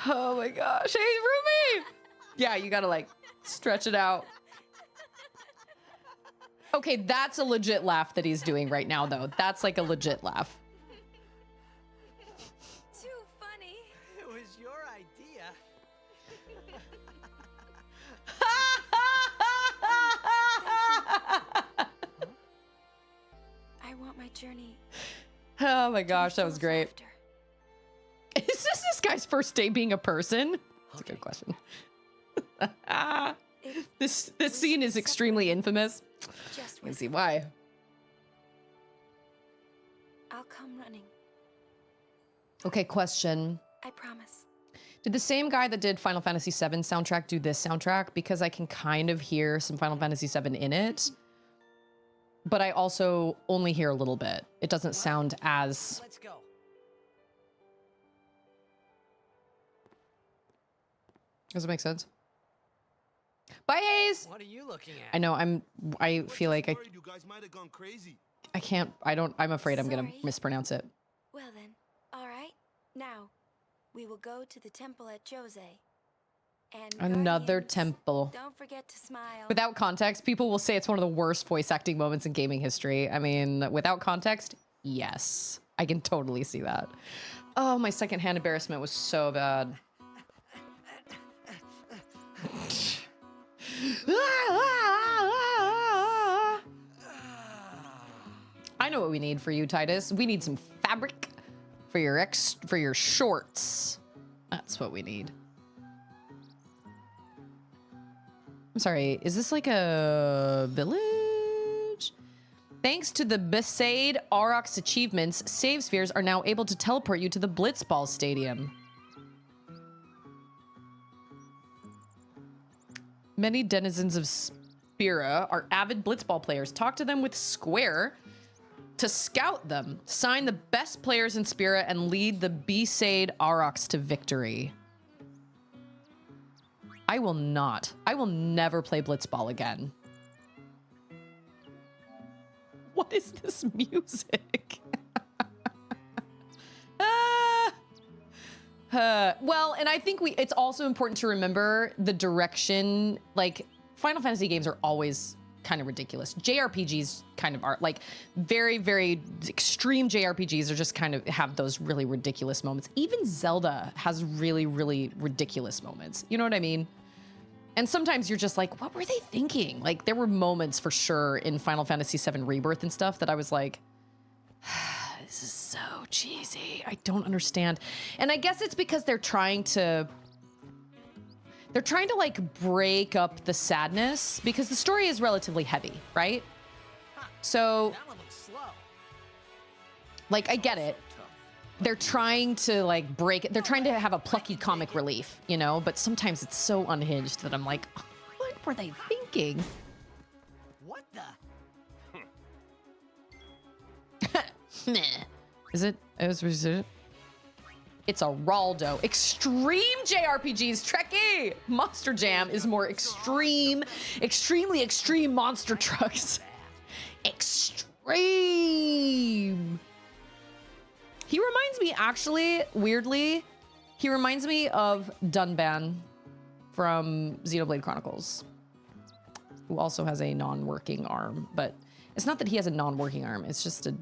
Oh my gosh. Hey, Rumi! Yeah, you gotta like stretch it out. Okay, that's a legit laugh that he's doing right now, though. That's like a legit laugh. Too funny. It was your idea. I want my journey. Oh my to be gosh, that full was of great. laughter. Is this guy's first day being a person? That's a good question. This scene is extremely infamous. Just You can with see why. I'll come running. Okay, question. I promise. Did the same guy that did Final Fantasy VII soundtrack do this soundtrack? Because I can kind of hear some Final Fantasy VII in it, but I also only hear a little bit. It doesn't sound as... Let's go. Does it make sense? Bye, Hayes! What are you looking at? I know, I feel like you guys might have gone crazy. I can't, I'm afraid I'm gonna Sorry. mispronounce it. Well then, all right. Now, we will go to the temple at Jose. And Another Guardians, temple. don't forget to smile. Without context, people will say it's one of the worst voice acting moments in gaming history. I mean, without context, yes. I can totally see that. Oh, my secondhand embarrassment was so bad. I know what we need for you, Titus. We need some fabric for your shorts. That's what we need. I'm sorry, is this like a village? Thanks to the Besaid Aurochs achievements, save spheres are now able to teleport you to the Blitzball Stadium. Many denizens of Spira are avid Blitzball players. Talk to them with Square to scout them. Sign the best players in Spira and lead the Besaid Aurochs to victory. I will never play Blitzball again. What is this music? Well, and I think it's also important to remember the direction. Like, Final Fantasy games are always kind of ridiculous. JRPGs kind of are, like, very, very extreme JRPGs are just kind of have those really ridiculous moments. Even Zelda has really, really ridiculous moments. You know what I mean? And sometimes you're just like, what were they thinking? Like, there were moments for sure in Final Fantasy VII Rebirth and stuff that I was like, this is so cheesy. I don't understand. And I guess it's because they're trying to like break up the sadness because the story is relatively heavy, right? So, That one looks slow. like, I get it. They're trying to like break it. They're trying to have a plucky comic relief, you know, but sometimes it's so unhinged that I'm like, what were they thinking? What the? Is it? Is it? It's a Raldo. Extreme JRPGs, Trekkie! Monster Jam is more extreme, extremely extreme monster trucks. Extreme! He reminds me, actually, weirdly, he reminds me of Dunban from Xenoblade Chronicles, who also has a non-working arm, but it's not that he has a non-working arm, it's just a Do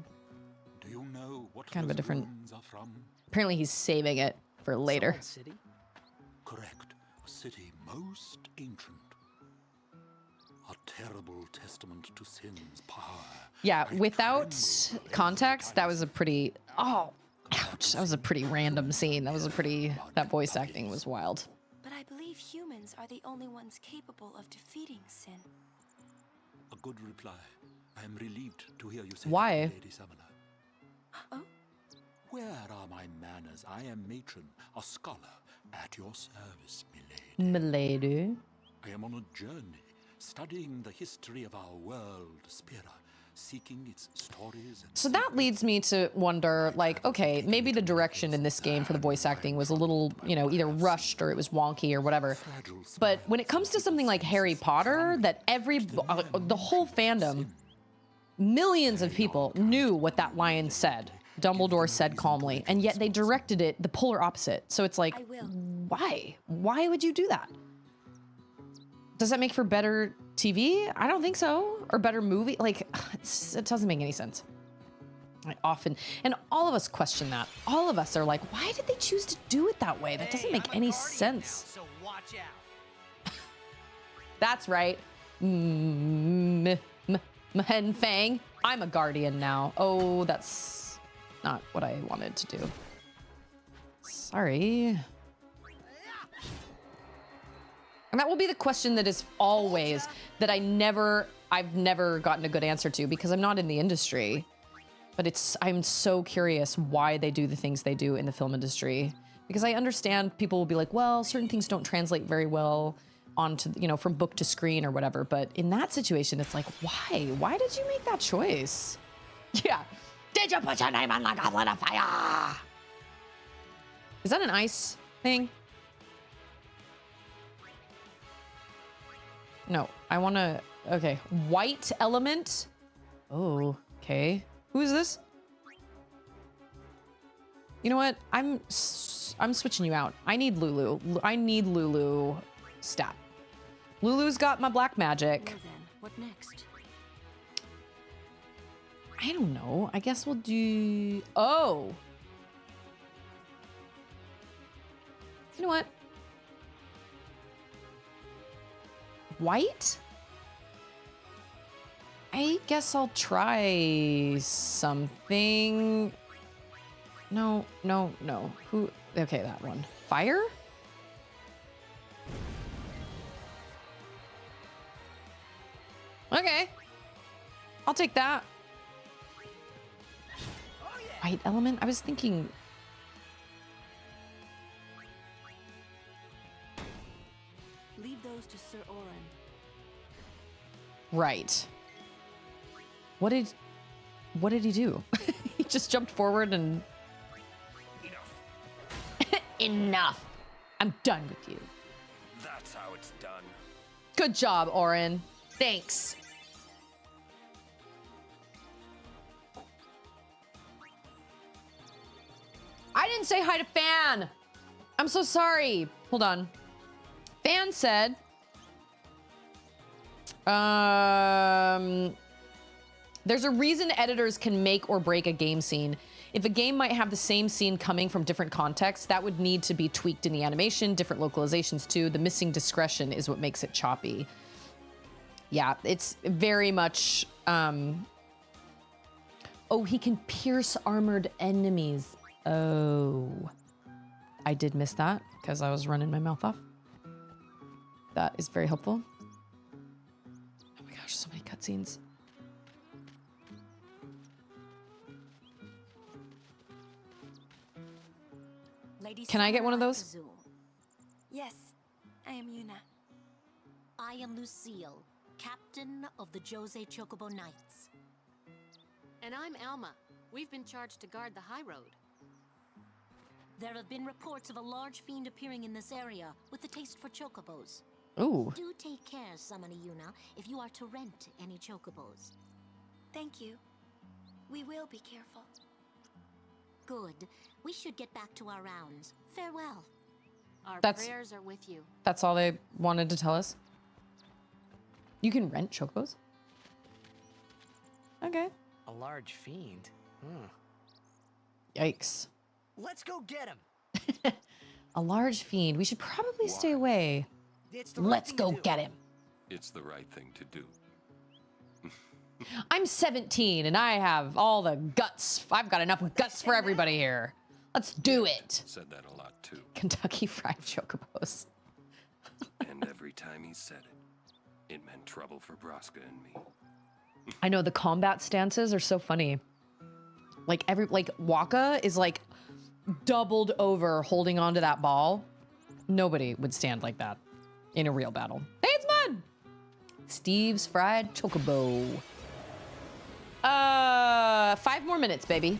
you know what kind of a those different... ruins are from? Apparently he's saving it for later. Solid City? Correct. A city most ancient. A terrible testament to sin's power. Yeah, I without tremble context, that every was a pretty... Oh, ouch. That was a pretty random scene. That was a pretty... That voice acting was wild. But I believe humans are the only ones capable of defeating sin. A good reply. I am relieved to hear you say Why? that, Lady Summoner. Oh? Where are my manners? I am matron, a scholar, at your service, milady. Milady. I am on a journey, studying the history of our world, Spira, seeking its stories and So that leads me to wonder, like, okay, maybe the direction in this game for the voice acting was a little, you know, either rushed or it was wonky or whatever. But when it comes to something like Harry Potter, that the whole fandom, millions of people knew what that line said. Dumbledore said calmly, and yet they directed it the polar opposite. So it's like, I will. why? Why would you do that? Does that make for better TV? I don't think so. Or better movie? Like, it doesn't make any sense. I often, and all of us question that. All of us are like, why did they choose to do it that way? That doesn't make any sense. Now, so watch out. That's right. Hen Fang. I'm a guardian now. Oh, that's not what I wanted to do. Sorry. And that will be the question that is always, that I've never gotten a good answer to because I'm not in the industry. But I'm so curious why they do the things they do in the film industry. Because I understand people will be like, well, certain things don't translate very well onto, you know, from book to screen or whatever. But in that situation, it's like, why? Why did you make that choice? Yeah. Did you put your name on the goblet of fire? Is that an ice thing? No, I want to... Okay, white element. Oh, okay. Who is this? You know what? I'm switching you out. I need Lulu. I need Lulu stat. Lulu's got my black magic. Well then, what next? I don't know. I guess we'll do... Oh! You know what? White? I guess I'll try something. No. Who? Okay, that one. Fire? Okay. I'll take that. White element? I was thinking... Leave those to Sir Oren. Right. What did he do? He just jumped forward and... Enough. Enough. I'm done with you. That's how it's done. Good job, Oren. Thanks. I didn't say hi to Fan. I'm so sorry. Hold on. Fan said... There's a reason editors can make or break a game scene. If a game might have the same scene coming from different contexts, that would need to be tweaked in the animation, different localizations too. The missing discretion is what makes it choppy. Yeah, it's very much... Oh, he can pierce armored enemies. Oh. I did miss that because I was running my mouth off. That is very helpful. Oh my gosh, so many cutscenes. Can I get one of those? Yes, I am Yuna. I am Lucille, captain of the Jose Chocobo Knights. And I'm Alma. We've been charged to guard the Highroad. There have been reports of a large fiend appearing in this area with a taste for chocobos. Ooh. Do take care, Summoner Yuna, if you are to rent any chocobos. Thank you. We will be careful. Good. We should get back to our rounds. Farewell. Our That's- prayers are with you. That's all they wanted to tell us. You can rent chocobos? Okay. A large fiend. Yikes. Let's go get him. A large fiend. We should probably stay away. It's the right Let's thing to go do. get him. It's the right thing to do. I'm 17 and I have all the guts. I've got enough guts for everybody here. Let's do it. Said that a lot too. Kentucky Fried Chocobos. And every time he said it, it meant trouble for Braska and me. I know the combat stances are so funny. Like Waka is like doubled over holding onto that ball. Nobody would stand like that in a real battle. Hey, it's Mud! Steve's Fried Chocobo. 5 more minutes, baby.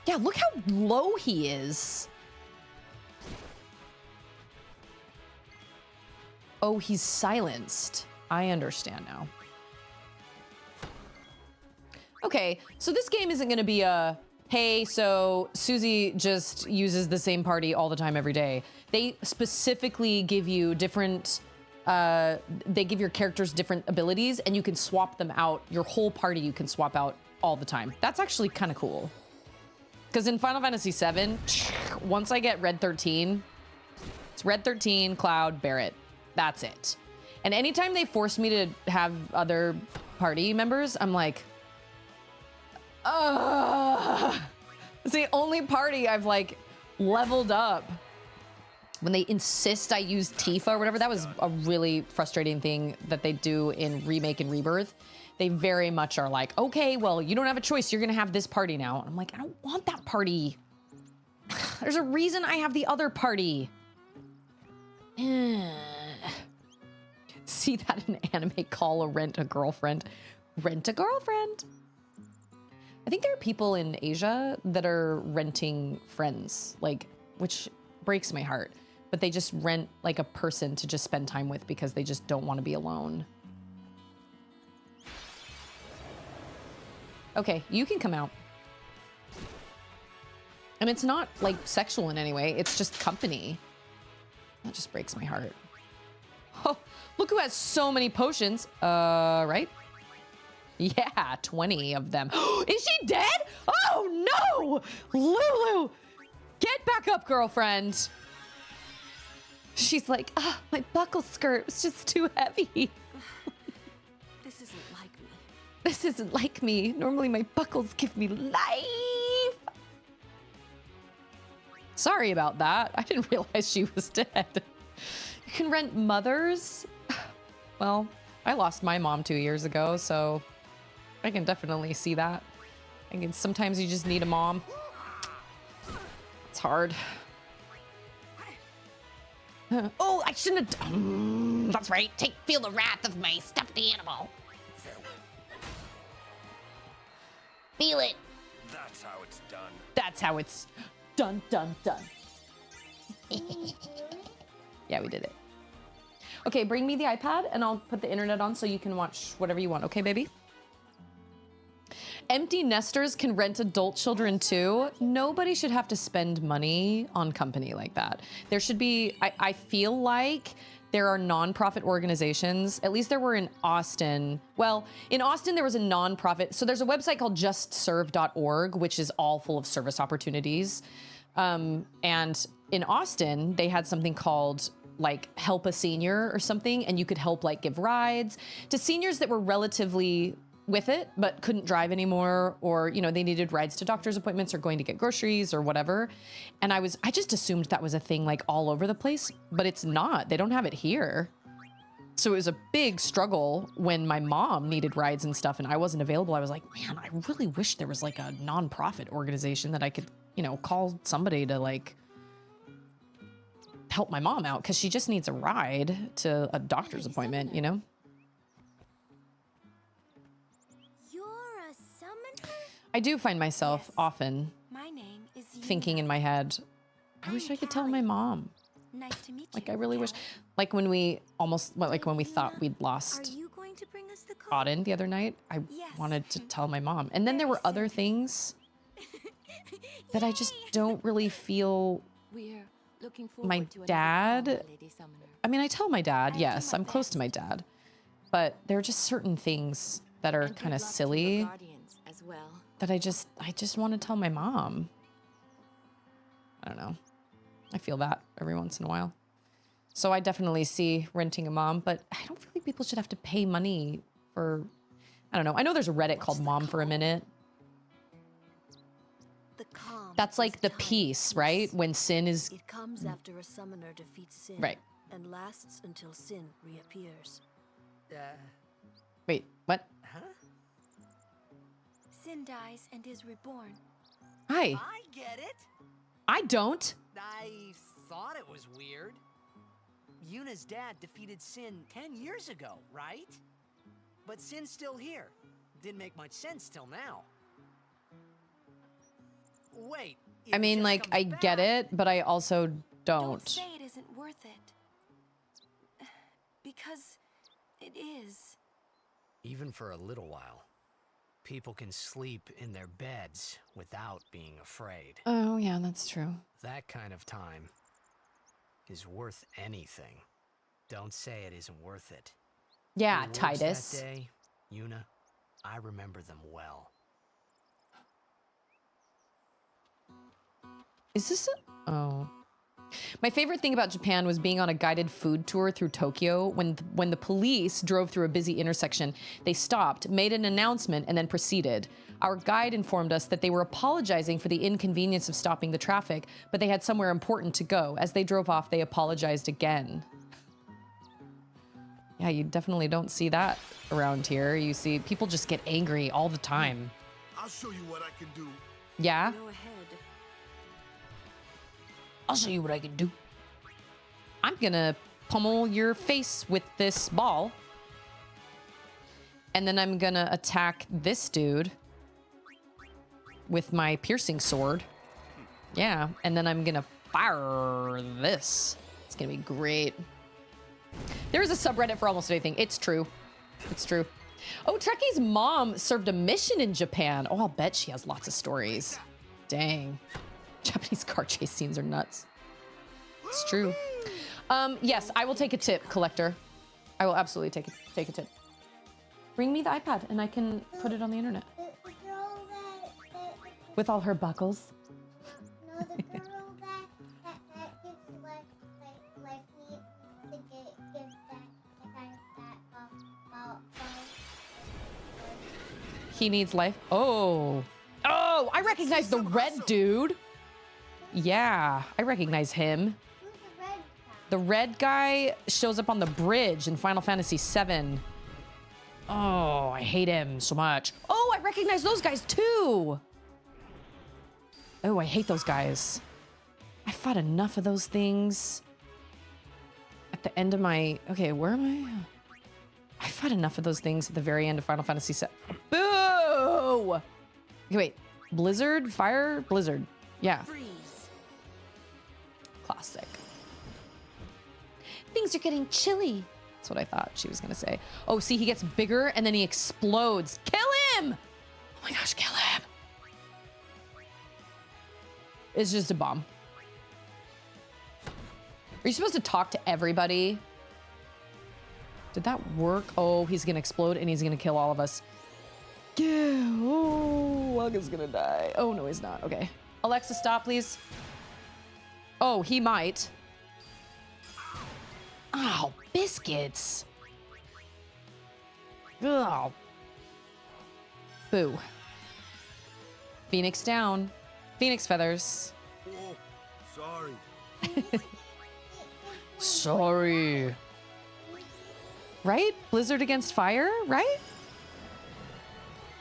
Yeah, look how low he is. Oh, he's silenced. I understand now. Okay, so this game isn't gonna be a, hey, so Susie just uses the same party all the time every day. They specifically give you different, they give your characters different abilities and you can swap them out. Your whole party you can swap out all the time. That's actually kind of cool. Because in Final Fantasy VII, once I get Red 13, it's Red 13, Cloud, Barret. That's it. And anytime they force me to have other party members, I'm like, it's the only party I've like leveled up. When they insist I use Tifa or whatever, that was a really frustrating thing that they do in Remake and Rebirth. They very much are like, okay, well, you don't have a choice. You're gonna have this party now. And I'm like, I don't want that party. There's a reason I have the other party. See that in anime, call a rent a girlfriend. Rent a girlfriend. I think there are people in Asia that are renting friends, like, which breaks my heart. But they just rent like a person to just spend time with because they just don't want to be alone. Okay, you can come out. And it's not like sexual in any way, it's just company. That just breaks my heart. Oh, look who has so many potions. Right? Yeah, 20 of them. Is she dead? Oh no! Lulu! Get back up, girlfriend. She's like, my buckle skirt is just too heavy. This isn't like me. This isn't like me. Normally my buckles give me life. Sorry about that. I didn't realize she was dead. You can rent mothers? Well, I lost my mom 2 years ago, so I can definitely see that. I mean, sometimes you just need a mom. It's hard. Oh, I shouldn't have. That's right. Feel the wrath of my stuffed animal. Feel it. That's how it's done. That's how it's done. Yeah, we did it. Okay, bring me the iPad and I'll put the internet on so you can watch whatever you want. Okay, baby? Empty nesters can rent adult children too. Nobody should have to spend money on company like that. There should be, I feel like there are nonprofit organizations, at least there were in Austin. Well, in Austin, there was a nonprofit. So there's a website called justserve.org, which is all full of service opportunities. And in Austin, they had something called like Help a Senior or something. And you could help like give rides to seniors that were relatively with it, but couldn't drive anymore, or, you know, they needed rides to doctor's appointments or going to get groceries or whatever. And I just assumed that was a thing like all over the place, but it's not. They don't have it here. So it was a big struggle when my mom needed rides and stuff and I wasn't available. I was like, man, I really wish there was like a nonprofit organization that I could, you know, call somebody to like help my mom out because she just needs a ride to a doctor's appointment, you know? I do find myself often My name is thinking in my head, I wish I could tell my mom. Nice to meet Like, you. I really wish, like when we when we thought we'd Are lost you going to bring us the call? Auden the other night, I Yes. wanted to tell my mom. And then there were other things that I just don't really feel. We're looking forward My to another dad- call, my Lady Summoner. I mean, I tell my dad, I do yes, my I'm close to my dad. But there are just certain things that are And good kind of luck to the silly Guardians as well. that I just want to tell my mom. I don't know. I feel that every once in a while. So I definitely see renting a mom, but I don't feel like people should have to pay money for, I don't know. I know there's a Reddit called Mom for a Minute. The calm That's like is the time peace, peace. right? When sin is, It comes after a summoner defeats sin. Right. And lasts until sin reappears. wait, what? Huh? Sin dies and is reborn. Hi. I get it. I don't. I thought it was weird. Yuna's dad defeated Sin 10 years ago, right? But Sin's still here. Didn't make much sense till now. Wait. if I it mean, just like, comes I get back- it, but I also Don't don't. say it isn't worth it. Because it is. Even for a little while, people can sleep in their beds without being afraid. Oh, yeah, that's true. That kind of time is worth anything. Don't say it isn't worth it. Yeah, Your words Titus. That day, Yuna, I remember them well. Is this a... Oh. My favorite thing about Japan was being on a guided food tour through Tokyo. When the police drove through a busy intersection, they stopped, made an announcement, and then proceeded. Our guide informed us that they were apologizing for the inconvenience of stopping the traffic, but they had somewhere important to go. As they drove off, they apologized again. Yeah, you definitely don't see that around here. You see people just get angry all the time. I'll show you what I can do. Yeah? Go ahead. I'll show you what I can do. I'm gonna pummel your face with this ball. And then I'm gonna attack this dude with my piercing sword. Yeah, and then I'm gonna fire this. It's gonna be great. There's a subreddit for almost anything. It's true. It's true. Oh, Trekkie's mom served a mission in Japan. Oh, I'll bet she has lots of stories. Dang. Japanese car chase scenes are nuts. It's true. Yes, I will take a tip, collector. I will absolutely take a tip. Bring me the iPad and I can put it on the internet. The girl that With all her buckles. no, the girl that gives life needs to give that He needs life. Oh. Oh, I recognize the red dude. Yeah, I recognize him. Who's the red guy? The red guy shows up on the bridge in Final Fantasy VII. Oh, I hate him so much. Oh, I recognize those guys too. Oh, I hate those guys. I fought enough of those things. At the end of my... Okay, where am I? I fought enough of those things at the very end of Final Fantasy VII. Boo! Okay, wait. Blizzard? Fire? Blizzard. Yeah. Freeze. Classic. Things are getting chilly. That's what I thought she was gonna say. Oh, see, he gets bigger and then he explodes. Kill him! Oh my gosh, kill him. It's just a bomb. Are you supposed to talk to everybody? Did that work? Oh, he's gonna explode and he's gonna kill all of us. Yeah. Oh, Waga's gonna die. Oh, no, he's not. Okay. Alexa, stop, please. Oh, he might. Oh, biscuits. Ugh. Boo. Phoenix down. Phoenix feathers. Oh, sorry. Sorry. Right? Blizzard against fire, right?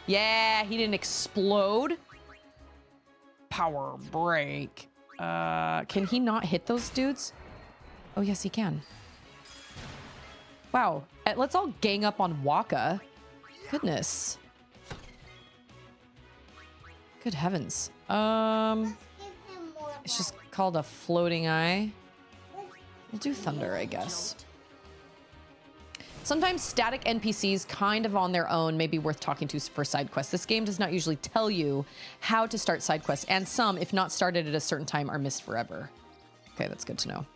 Yeah, he didn't explode. Power break. Can he not hit those dudes? Oh, yes, he can. Wow. Let's all gang up on Waka. Goodness. Good heavens. Let's give him more It's just called a floating eye. We'll do thunder, I guess. Sometimes static NPCs kind of on their own may be worth talking to for side quests. This game does not usually tell you how to start side quests, and some, if not started at a certain time, are missed forever. Okay, that's good to know.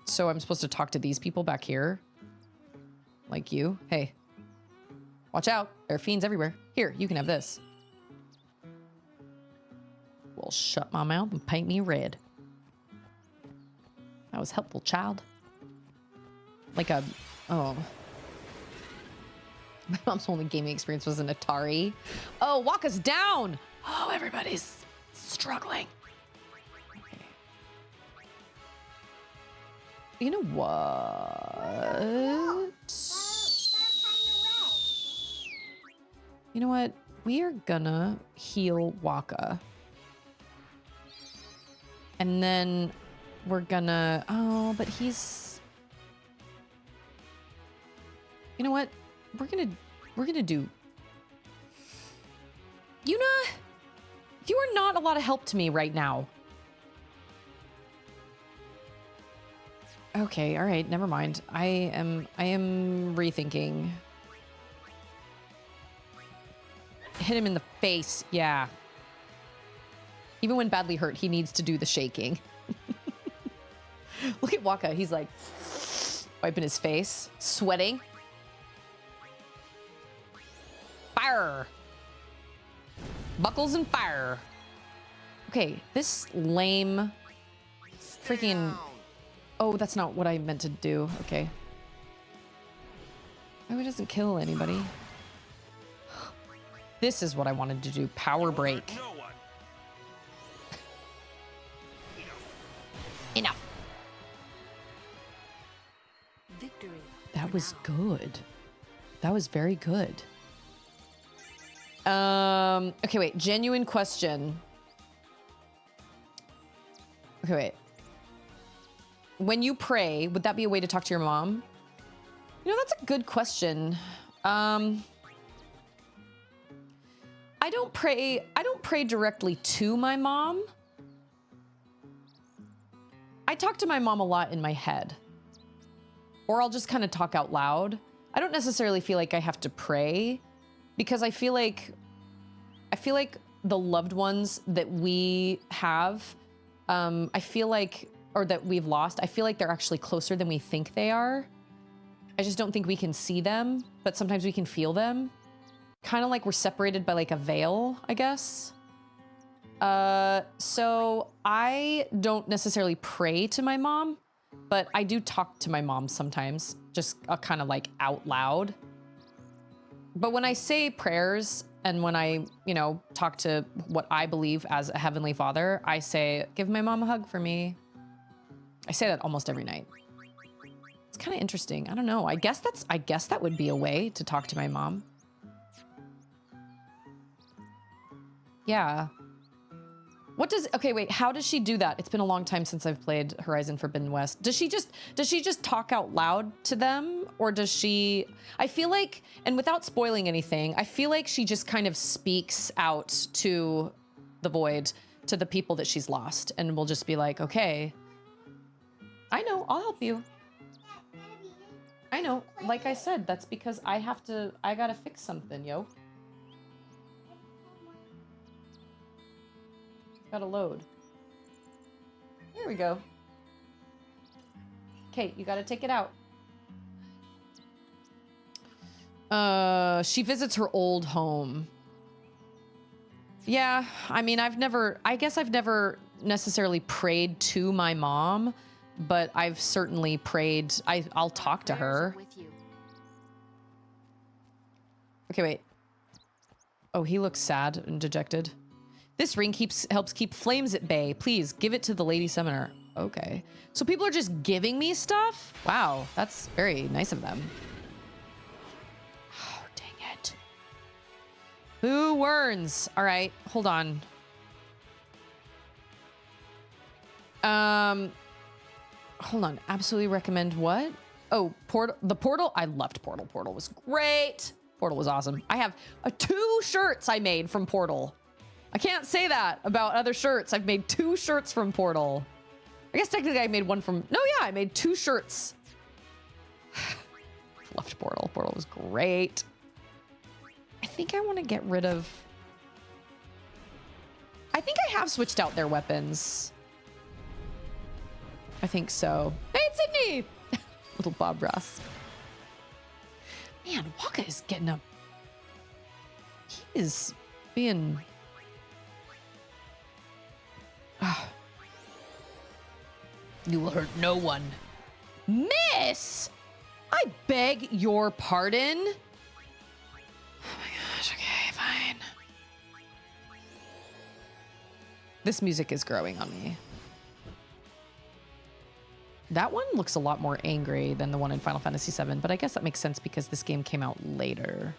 So I'm supposed to talk to these people back here? Like you? Hey. Watch out. There are fiends everywhere. Here, you can have this. Well, shut my mouth and paint me red. That was helpful, child. Like a... Oh. My mom's only gaming experience was an Atari. Oh, Waka's down! Oh, everybody's struggling. Okay. You know what? You know what? We are gonna heal Waka. And then we're gonna... Oh, but he's... You know what? We're gonna do... Yuna, you are not a lot of help to me right now. Okay, all right, never mind. I am rethinking. Hit him in the face, yeah. Even when badly hurt, he needs to do the shaking. Look at Waka, he's like wiping his face, sweating. Fire! Buckles and fire. Okay, this lame freaking... Oh, that's not what I meant to do. Okay. Oh, he doesn't kill anybody. This is what I wanted to do. Power break. No one. Enough. Victory. That was good. That was very good. Okay, wait. Genuine question. Okay, wait. When you pray, would that be a way to talk to your mom? You know, that's a good question. I don't pray directly to my mom. I talk to my mom a lot in my head. Or I'll just kind of talk out loud. I don't necessarily feel like I have to pray because I feel like the loved ones that we have, I feel like or that we've lost, I feel like they're actually closer than we think they are. I just don't think we can see them, but sometimes we can feel them. Kind of like we're separated by like a veil, I guess. So I don't necessarily pray to my mom, but I do talk to my mom sometimes, just kind of like out loud. But when I say prayers and when I, you know, talk to what I believe as a heavenly father, I say, give my mom a hug for me. I say that almost every night. It's kind of interesting. I don't know. I guess that would be a way to talk to my mom. Yeah. Okay, wait, how does she do that? It's been a long time since I've played Horizon Forbidden West. Does she just talk out loud to them? Or does she, I feel like, and without spoiling anything, I feel like she just kind of speaks out to the void, to the people that she's lost, and will just be like, okay, I know, I'll help you. I know, like I said, that's because I gotta fix something, yo. Gotta load. Here we go. Okay, you gotta take it out. She visits her old home. Yeah, I mean, I guess I've never necessarily prayed to my mom, but I've certainly prayed. I'll talk to her. Okay, wait. Oh, he looks sad and dejected. This ring helps keep flames at bay. Please give it to the Lady Summoner. Okay. So people are just giving me stuff? Wow, that's very nice of them. Oh, dang it. Boo Werns. All right, hold on. Hold on. Absolutely recommend what? Oh, the Portal. I loved Portal. Portal was great. Portal was awesome. I have 2 shirts I made from Portal. I can't say that about other shirts. I've made 2 shirts from Portal. I guess technically I made one from... No, yeah, I made 2 shirts. Loved Portal. Portal was great. I think I want to get rid of... I think I have switched out their weapons. I think so. Hey, it's Sydney! Little Bob Ross. Man, Waka is getting a... He is being... You will hurt no one. Miss! I beg your pardon? Oh my gosh, okay, fine. This music is growing on me. That one looks a lot more angry than the one in Final Fantasy VII, but I guess that makes sense because this game came out later.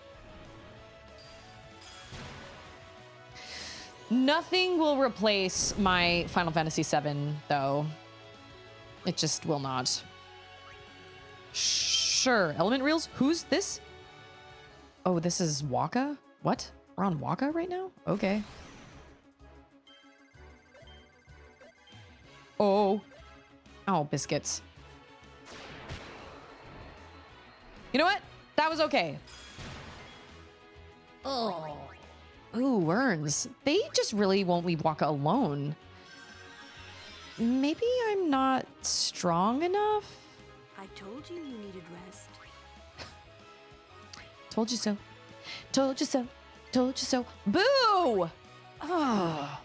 Nothing will replace my Final Fantasy VII, though. It just will not. Sure. Element Reels? Who's this? Oh, this is Waka? What? We're on Waka right now? Okay. Oh. Oh, biscuits. You know what? That was okay. Oh. Ooh, Werns. They just really won't leave Waka alone. Maybe I'm not strong enough? I told you you needed rest. Told you so. Told you so. Told you so. Boo! Oh.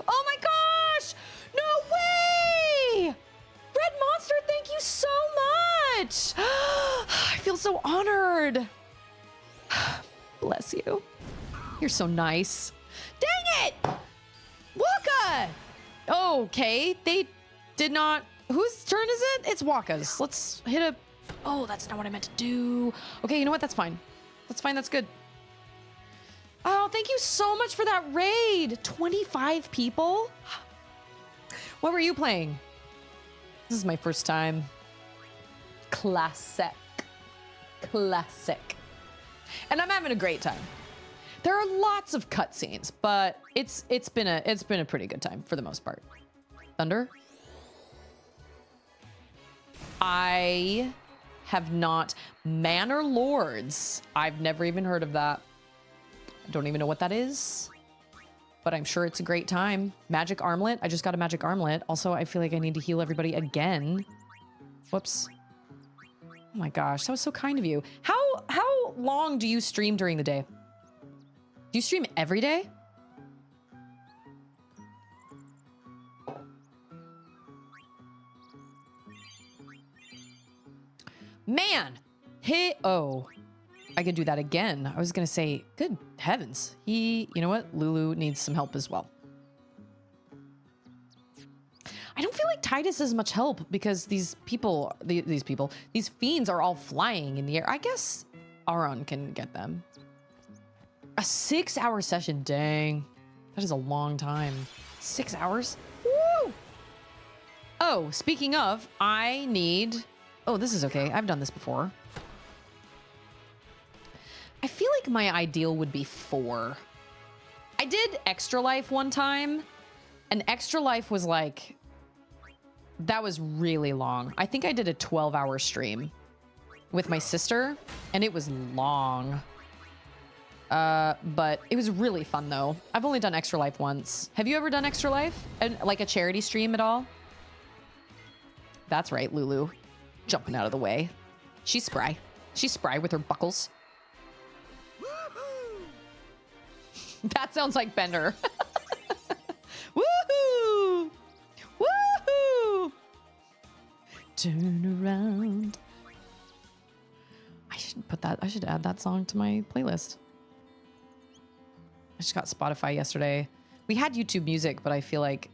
Oh my gosh! No way! Red Monster, thank you so much! I feel so honored. Bless you. You're so nice. Dang it! Waka! Okay, they did not... Whose turn is it? It's Waka's. Let's hit a... Oh, that's not what I meant to do. Okay, you know what? That's fine. That's fine. That's good. Oh, thank you so much for that raid. 25 people? What were you playing? This is my first time. Classic. Classic. And I'm having a great time. There are lots of cutscenes, but it's been a pretty good time for the most part. Thunder? I have not... Manor Lords. I've never even heard of that. I don't even know what that is. but I'm sure it's a great time. Magic armlet. I just got a magic armlet. Also, I feel like I need to heal everybody again. Whoops. Oh my gosh, that was so kind of you. How long do you stream during the day? Do you stream every day? Man, hey, oh, I could do that again. I was gonna say, good heavens. You know what? Lulu needs some help as well. I don't feel like Titus is much help because these fiends are all flying in the air. I guess Auron can get them. A 6-hour session, dang. That is a long time. 6 hours? Woo! Oh, speaking of, I need... Oh, this is okay. I've done this before. I feel like my ideal would be 4. I did Extra Life one time, and Extra Life was like... That was really long. I think I did a 12-hour stream with my sister, and it was long. But it was really fun, though. I've only done Extra Life once. Have you ever done Extra Life? And like a charity stream at all? That's right, Lulu. Jumping out of the way. She's spry. She's spry with her buckles. That sounds like Bender. Woohoo! Woohoo! Turn around. I should add that song to my playlist. I just got Spotify yesterday. We had YouTube Music, but I feel like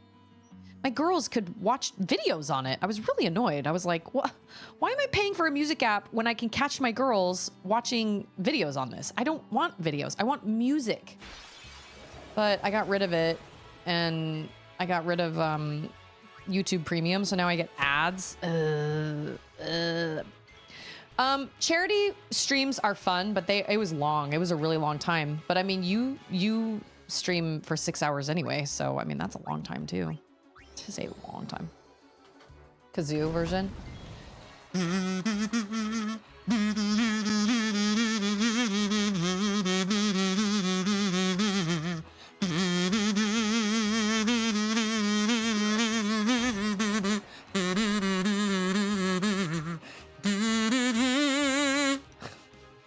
my girls could watch videos on it. I was really annoyed. I was like, what? Why am I paying for a music app when I can catch my girls watching videos on this? I don't want videos. I want music. But I got rid of it, and I got rid of YouTube Premium, so now I get ads. Charity streams are fun, but it was long. It was a really long time. But I mean, you stream for 6 hours anyway, so I mean that's a long time too. To say a long time. Kazoo version.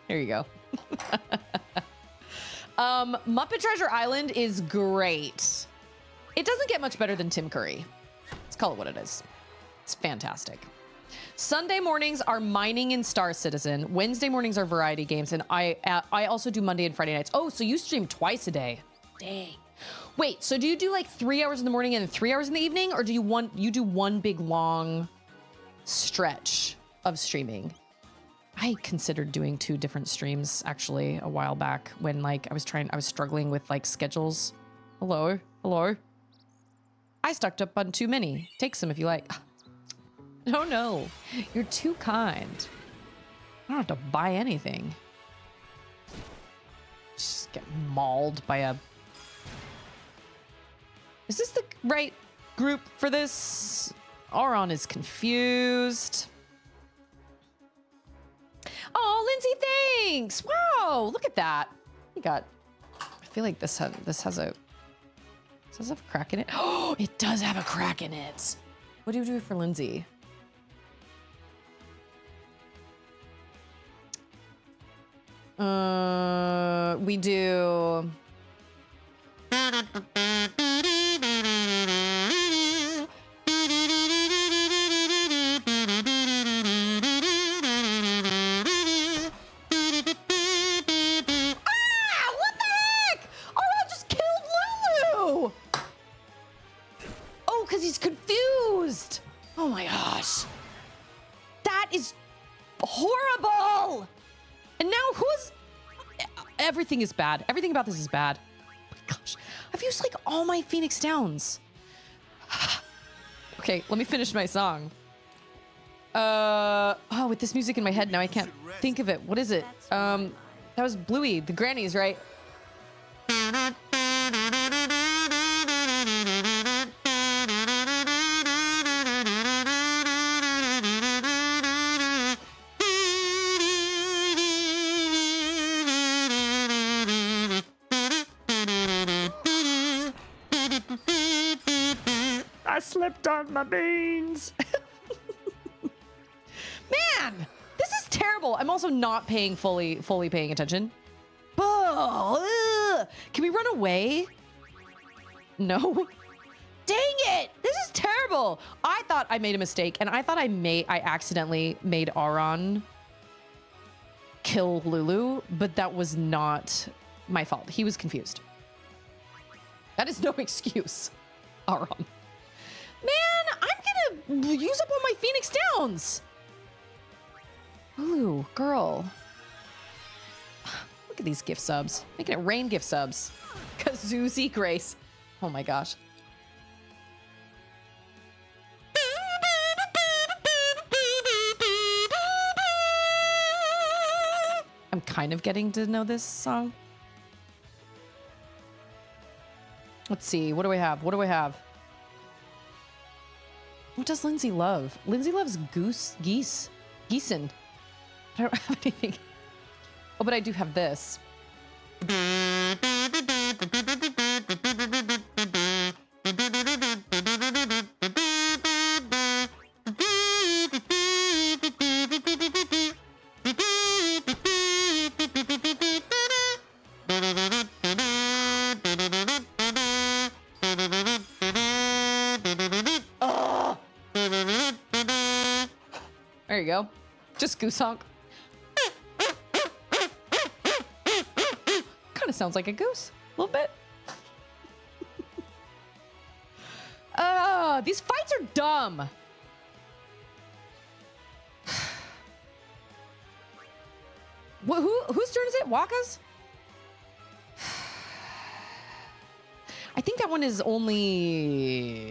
Here you go. Muppet Treasure Island is great. It doesn't get much better than Tim Curry. Let's call it what it is. It's fantastic. Sunday mornings are mining in Star Citizen. Wednesday mornings are variety games, and I also do Monday and Friday nights. Oh, so you stream twice a day? Dang. Wait, so do you do like 3 hours in the morning and then 3 hours in the evening, or do you do one big long stretch of streaming? I considered doing 2 different streams actually a while back when like I was struggling with like schedules. Hello. I stocked up on too many. Take some if you like. Oh no, you're too kind. I don't have to buy anything. Just get mauled by a... Is this the right group for this? Auron is confused. Oh, Lindsay, thanks. Wow, look at that. You got... I feel like this has a... Does it have a crack in it? Oh, it does have a crack in it. What do you do for Lindsay? We do... He's confused. Oh my gosh. That is horrible. And now who's... Everything is bad. Everything about this is bad. Oh my gosh. I've used like all my Phoenix Downs. Okay, let me finish my song. Oh, with this music in my head now, I can't think of it. What is it? That was Bluey, the grannies, right? slipped on my beans. Man, this is terrible. I'm also not fully paying attention. Oh, can we run away? No. Dang it! This is terrible. I thought I made a mistake, and I thought I accidentally made Aaron kill Lulu, but that was not my fault. He was confused. That is no excuse, Aaron. Man, I'm gonna use up all my Phoenix Downs. Lulu, girl. Look at these gift subs. Making it rain gift subs. Kazuzi Grace. Oh my gosh. I'm kind of getting to know this song. Let's see. What do I have? What do I have? What does Lindsay love? Lindsay loves geese. Geeson. I don't have anything. Oh, but I do have this. There you go. Just goose honk. Kind of sounds like a goose. A little bit. These fights are dumb. Whose turn is it? Waka's? I think that one is only...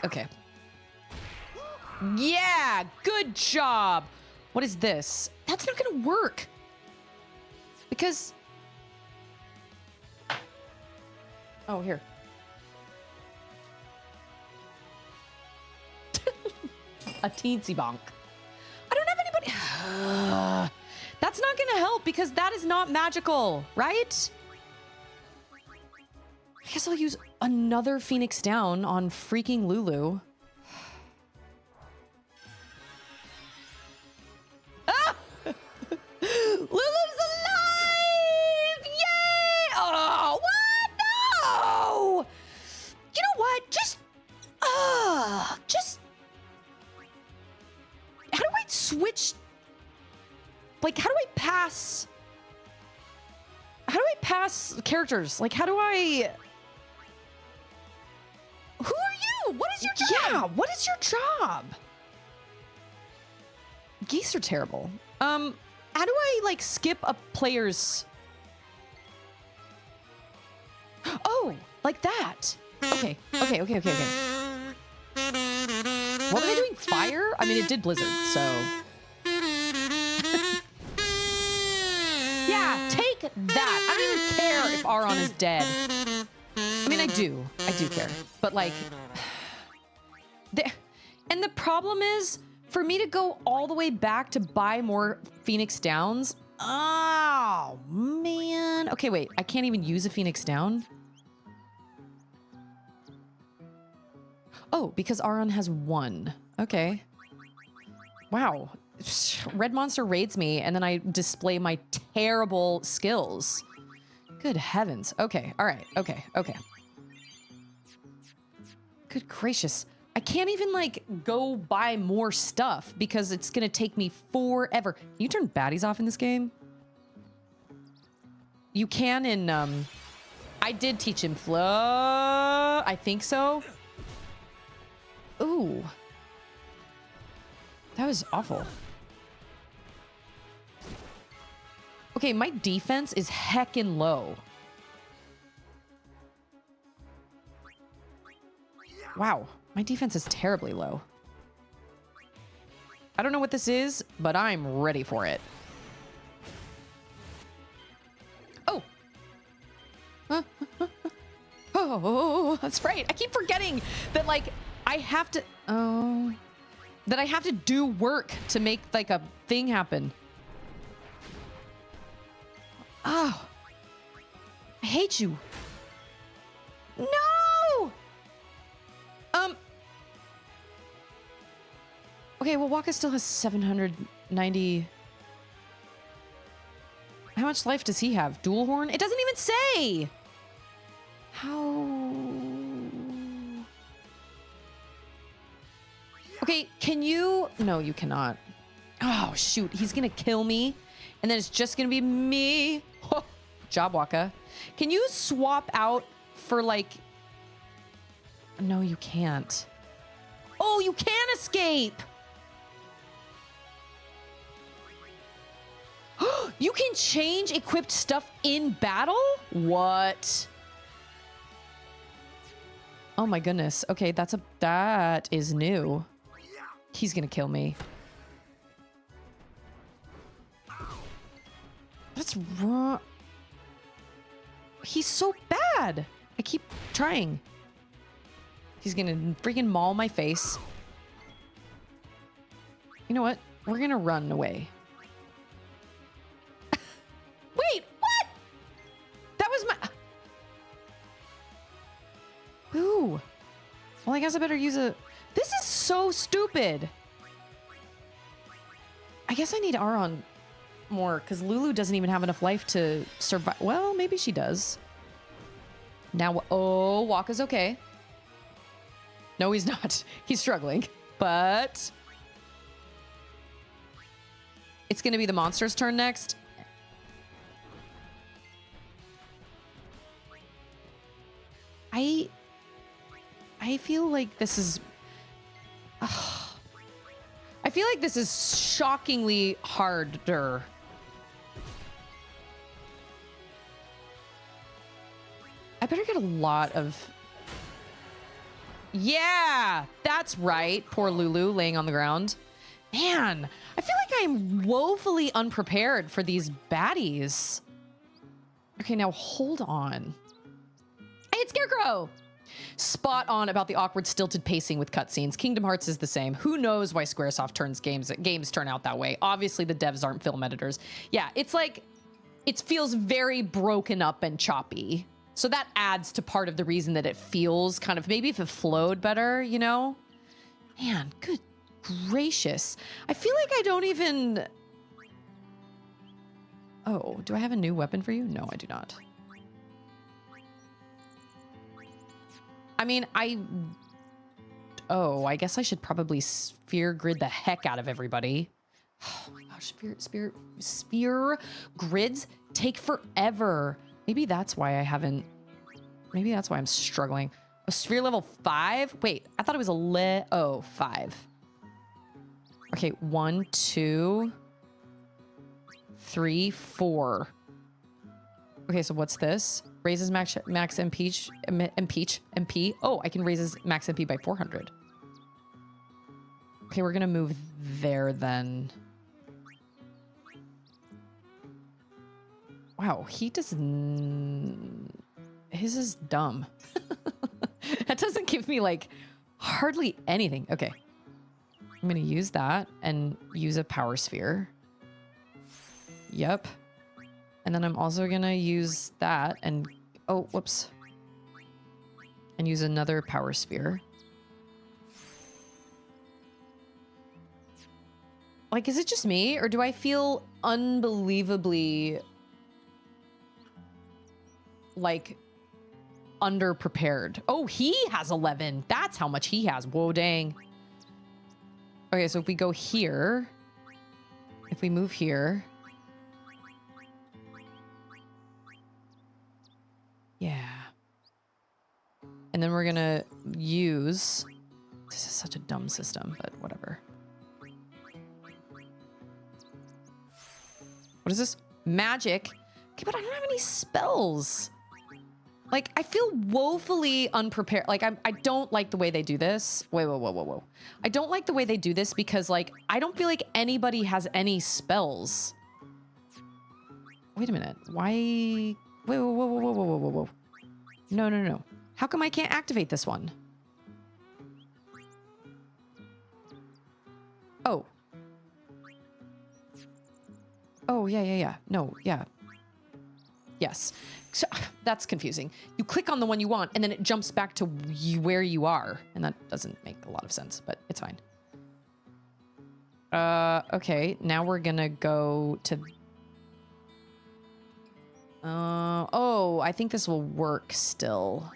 Okay. Yeah, good job. What is this? That's not gonna work. Because... Oh, here. A teensy bonk. I don't have anybody... That's not gonna help because that is not magical, right? I guess I'll use another Phoenix Down on freaking Lulu. Ah! Lulu's alive! Yay! Oh, what? No! You know what? Just... How do I switch... Like, how do I pass... How do I pass characters? Like, how do I... Who are you? What is your job? Yeah, what is your job? Geese are terrible. How do I, like, skip a player's... Oh, like that. Okay. What were they doing? Fire? I mean, it did blizzard, so... Yeah, take that. I don't even care if Aaron is dead. I mean, I do care. But like, and the problem is for me to go all the way back to buy more Phoenix Downs. Oh man. Okay, wait, I can't even use a Phoenix Down. Oh, because Aaron has one. Okay. Wow. Red Monster raids me, and then I display my terrible skills. Good heavens. Okay, all right, okay. Good gracious. I can't even, like, go buy more stuff because it's gonna take me forever. Can you turn baddies off in this game? You can in, I did teach him flow. I think so. Ooh. That was awful. Okay, my defense is heckin' low. Wow, my defense is terribly low. I don't know what this is, but I'm ready for it. Oh. Oh, that's right. I keep forgetting that, like, I have to... Oh. That I have to do work to make, like, a thing happen. Oh. I hate you. No! Okay, well, Waka still has 790. How much life does he have? Dual horn? It doesn't even say! How... Okay, can you... No, you cannot. Oh, shoot. He's gonna kill me. And then it's just gonna be me. Oh, job, Waka. Can you swap out for, like... No, you can't. Oh, you can escape! You can change equipped stuff in battle? What? Oh my goodness. Okay, that is new. He's gonna kill me. What's wrong? He's so bad. I keep trying. He's gonna freaking maul my face. You know what? We're gonna run away. Wait, what? That was my... Ooh. Well, I guess I better use a... This is so stupid. I guess I need Aron more, because Lulu doesn't even have enough life to survive. Well, maybe she does. Now, oh, Waka's okay. No, he's not. He's struggling, but... It's going to be the monster's turn next. I feel like this is... I feel like this is shockingly harder. I better get a lot of... Yeah, that's right. Poor Lulu laying on the ground. Man, I feel like I'm woefully unprepared for these baddies. Okay, now hold on. Hey, it's Scarecrow! Spot on about the awkward stilted pacing with cutscenes. Kingdom Hearts is the same. Who knows why Squaresoft turns games turn out that way? Obviously, the devs aren't film editors. Yeah, it's like, it feels very broken up and choppy. So that adds to part of the reason that it feels kind of, maybe if it flowed better, you know? Man, good gracious. I feel like I don't even... Oh, do I have a new weapon for you? No, I do not. I mean, Oh, I guess I should probably sphere grid the heck out of everybody. Oh my gosh, sphere grids take forever. Maybe that's why I haven't... Maybe that's why I'm struggling. A sphere level 5? Wait, I thought it was 5. Okay, 1, 2, 3, 4. Okay, so what's this? Raises max MP. Oh, I can raise his max MP by 400. Okay, we're gonna move there then. Wow, he does... His is dumb. That doesn't give me, like, hardly anything. Okay. I'm gonna use that and use a power sphere. Yep. And then I'm also gonna use that and... Oh, whoops. And use another power sphere. Like, is it just me? Or do I feel unbelievably... like... underprepared? Oh, he has 11. That's how much he has. Whoa, dang. Okay, so if we go here... If we move here... Yeah. And then we're gonna use... This is such a dumb system, but whatever. What is this? Magic? Okay, but I don't have any spells. Like, I feel woefully unprepared. Like, I don't like the way they do this. Wait, whoa. I don't like the way they do this because, like, I don't feel like anybody has any spells. Wait a minute. Why... Wait, whoa. No. How come I can't activate this one? Oh. Oh, yeah. No, yeah. Yes. So, that's confusing. You click on the one you want, and then it jumps back to where you are. And that doesn't make a lot of sense, but it's fine. Okay. Now we're gonna go to... oh, I think this will work still.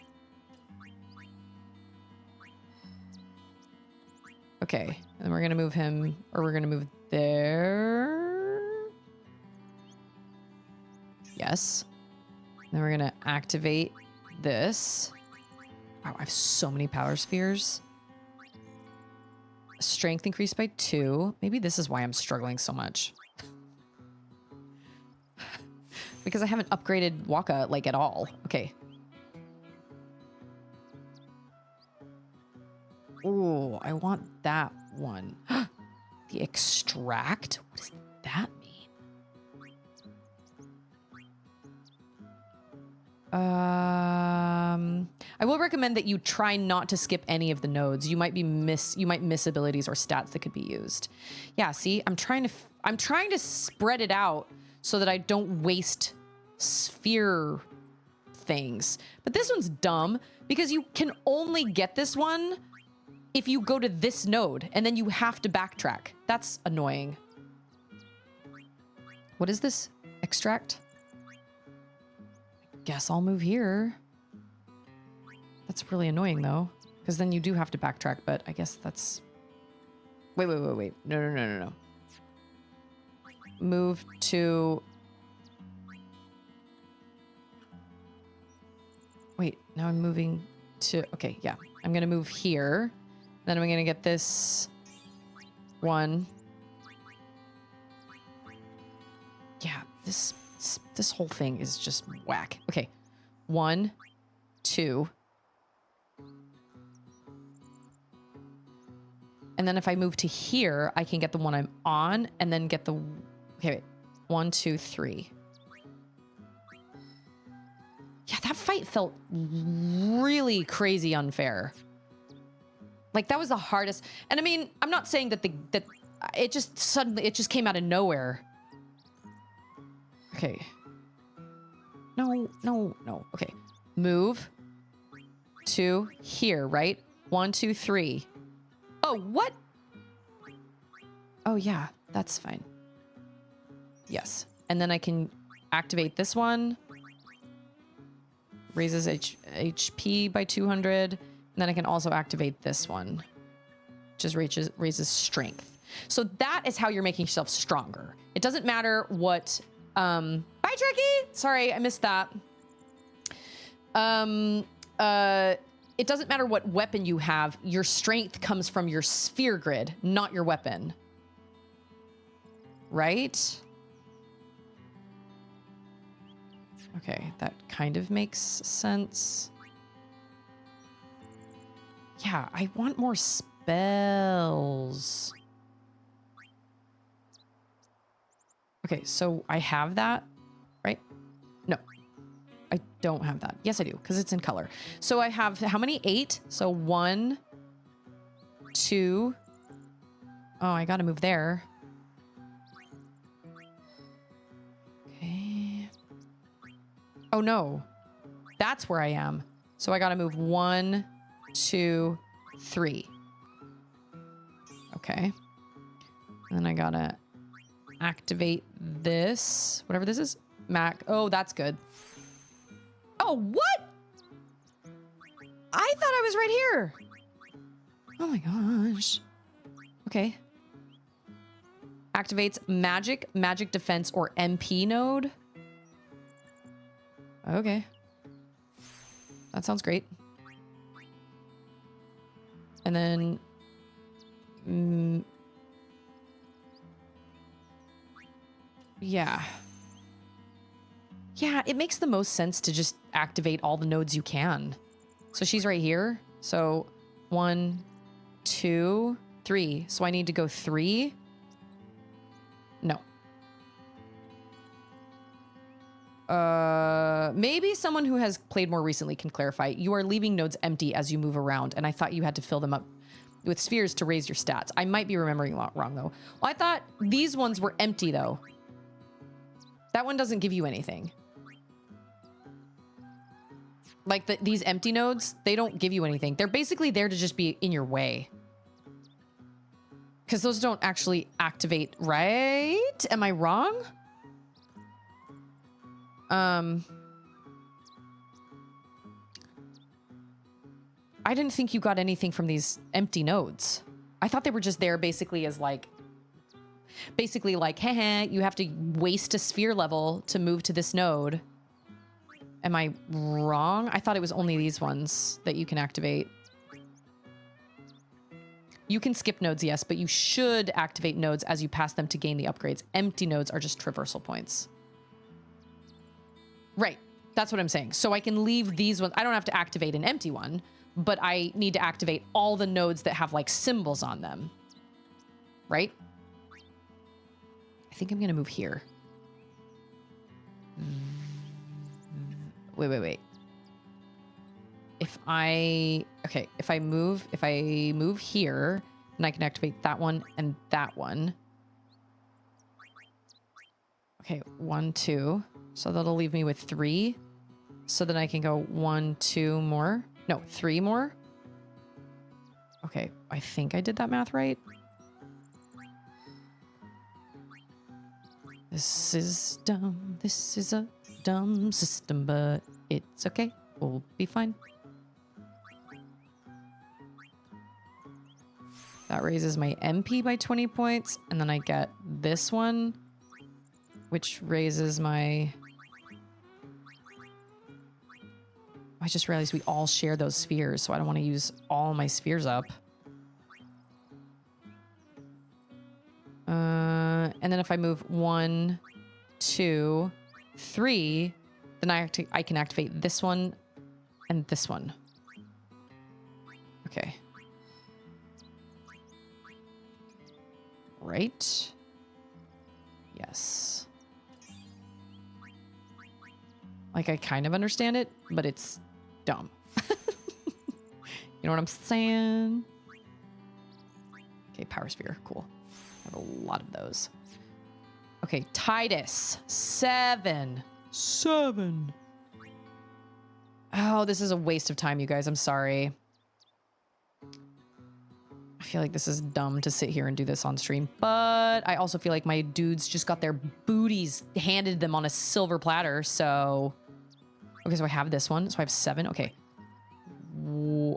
Okay. And we're gonna move him, or we're gonna move there. Yes. Then we're gonna activate this. Wow, I have so many power spheres. Strength increased by 2. Maybe this is why I'm struggling so much. Because I haven't upgraded Waka, like, at all. Okay. Oh, I want that one. The extract? What does that mean? I will recommend that you try not to skip any of the nodes. You might miss abilities or stats that could be used. Yeah, see, I'm trying to spread it out so that I don't waste sphere things. But this one's dumb because you can only get this one if you go to this node and then you have to backtrack. That's annoying. What is this? Extract? Guess I'll move here. That's really annoying though, because then you do have to backtrack, but I guess that's... Wait. No. Move to... Wait, now I'm moving to... Okay, yeah. I'm going to move here. Then I'm going to get this one. Yeah, this whole thing is just whack. Okay. 1, 2. And then if I move to here, I can get the one I'm on and then get the... Okay, wait. 1, 2, 3. Yeah, that fight felt really crazy unfair. Like, that was the hardest. And I mean, I'm not saying that it just came out of nowhere. Okay. No. Okay. Move to here, right? 1, 2, 3. Oh, what? Oh, yeah, that's fine. Yes. And then I can activate this one. Raises HP by 200. And then I can also activate this one. Just raises strength. So that is how you're making yourself stronger. It doesn't matter what... Bye, Tricky! Sorry, I missed that. It doesn't matter what weapon you have. Your strength comes from your sphere grid, not your weapon. Right? Okay, that kind of makes sense. Yeah, I want more spells. Okay, so I have that, right? No, I don't have that. Yes, I do, because it's in color. So I have how many? 8. So 1, 2. Oh, I gotta move there. Okay. Oh no, that's where I am. So I gotta move 1, 2, 3. Okay. And then I gotta activate this, whatever this is. Mac. Oh, that's good. Oh, what? I thought I was right here. Oh my gosh. Okay. Activates magic defense, or MP node. Okay. That sounds great. And then... yeah. Yeah, it makes the most sense to just activate all the nodes you can. So she's right here. So 1, 2, 3. So I need to go 3. No. Maybe someone who has played more recently can clarify. You are leaving nodes empty as you move around, and I thought you had to fill them up with spheres to raise your stats. I might be remembering wrong, though. Well, I thought these ones were empty, though. That one doesn't give you anything. Like these empty nodes, they don't give you anything. They're basically there to just be in your way. Because those don't actually activate, right? Am I wrong? I didn't think you got anything from these empty nodes. I thought they were just there basically as like, heh, you have to waste a sphere level to move to this node. Am I wrong? I thought it was only these ones that you can activate. You can skip nodes, yes, but you should activate nodes as you pass them to gain the upgrades. Empty nodes are just traversal points. Right. That's what I'm saying. So I can leave these ones. I don't have to activate an empty one, but I need to activate all the nodes that have like symbols on them. Right? I think I'm going to move here. Wait. If I move here, then I can activate that one and that one. Okay, 1, 2. So that'll leave me with 3. So then I can go 1, 2 more. No, 3 more. Okay, I think I did that math right. This is dumb. This is a dumb system, but it's okay. We'll be fine. That raises my MP by 20 points, and then I get this one, which raises my... I just realized we all share those spheres, so I don't want to use all my spheres up. And then if I move 1, 2, 3, then I can activate this one and this one. Okay. Right? Yes. Like, I kind of understand it, but it's dumb. You know what I'm saying? Okay, power sphere. Cool. I have a lot of those. Okay, Titus. 7. 7. Oh, this is a waste of time, you guys. I'm sorry. I feel like this is dumb to sit here and do this on stream, but I also feel like my dudes just got their booties handed them on a silver platter, so... Okay, so I have this one, so I have 7. Okay.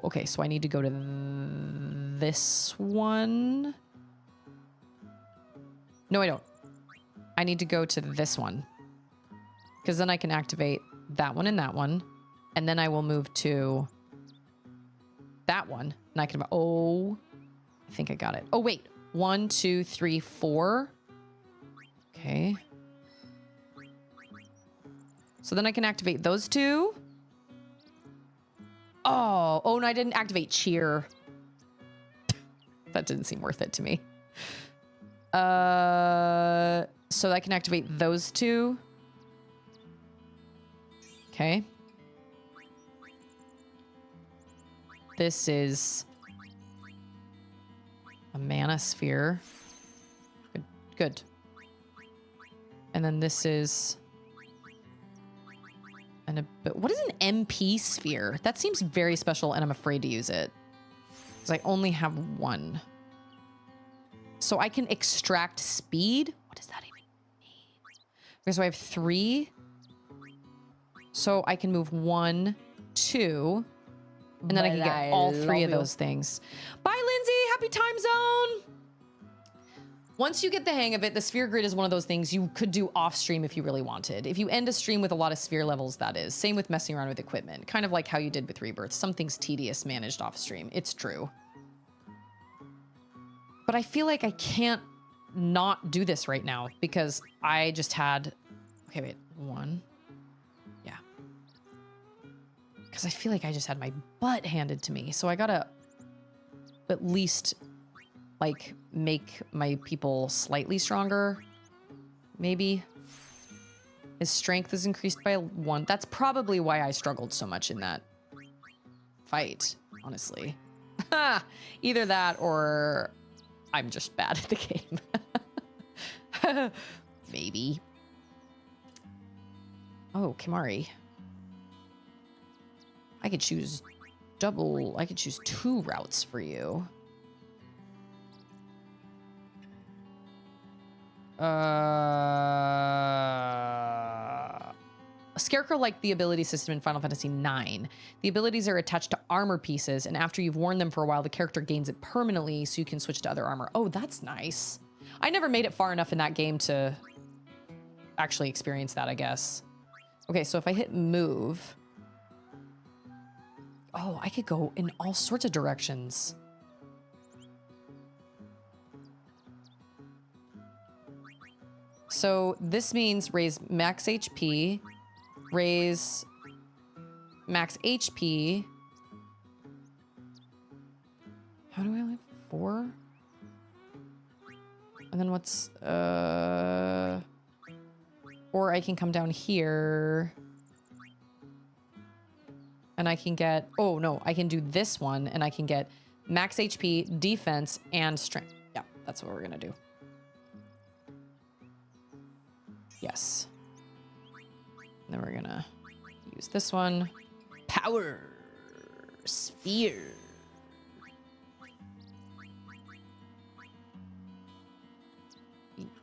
Okay, so I need to go to this one. No, I don't. I need to go to this one. Because then I can activate that one, and then I will move to that one, and I can... Oh... I think I got it. Oh, wait. 1, 2, 3, 4. Okay. So then I can activate those 2. Oh, no, I didn't activate cheer. That didn't seem worth it to me. So I can activate those 2. Okay. This is a mana sphere. Good. And then this is what is an MP sphere? That seems very special, and I'm afraid to use it because I only have 1. So I can extract speed. What does that even mean? Okay, so I have 3. So I can move 1, 2. And then I can get all 3 of those things. Bye, Lindsay. Happy time zone. Once you get the hang of it, the sphere grid is one of those things you could do off stream if you really wanted. If you end a stream with a lot of sphere levels, that is. Same with messing around with equipment. Kind of like how you did with Rebirth. Something's tedious managed off stream. It's true. But I feel like I can't not do this right now because I just had... Okay, wait. 1... Because I feel like I just had my butt handed to me. So I gotta at least, like, make my people slightly stronger. Maybe. His strength is increased by 1. That's probably why I struggled so much in that fight, honestly. Either that or I'm just bad at the game. Maybe. Oh, Kimari. I could choose I could choose 2 routes for you. Scarecrow liked the ability system in Final Fantasy IX. The abilities are attached to armor pieces, and after you've worn them for a while, the character gains it permanently, so you can switch to other armor. Oh, that's nice. I never made it far enough in that game to actually experience that, I guess. Okay, so if I hit move... Oh, I could go in all sorts of directions. So this means raise max HP, raise max HP. How do I live? 4? And then what's, or I can come down here and I can get, oh no, I can do this one and I can get max HP, defense, and strength. Yeah, that's what we're gonna do. Yes. And then we're gonna use this one. Power sphere.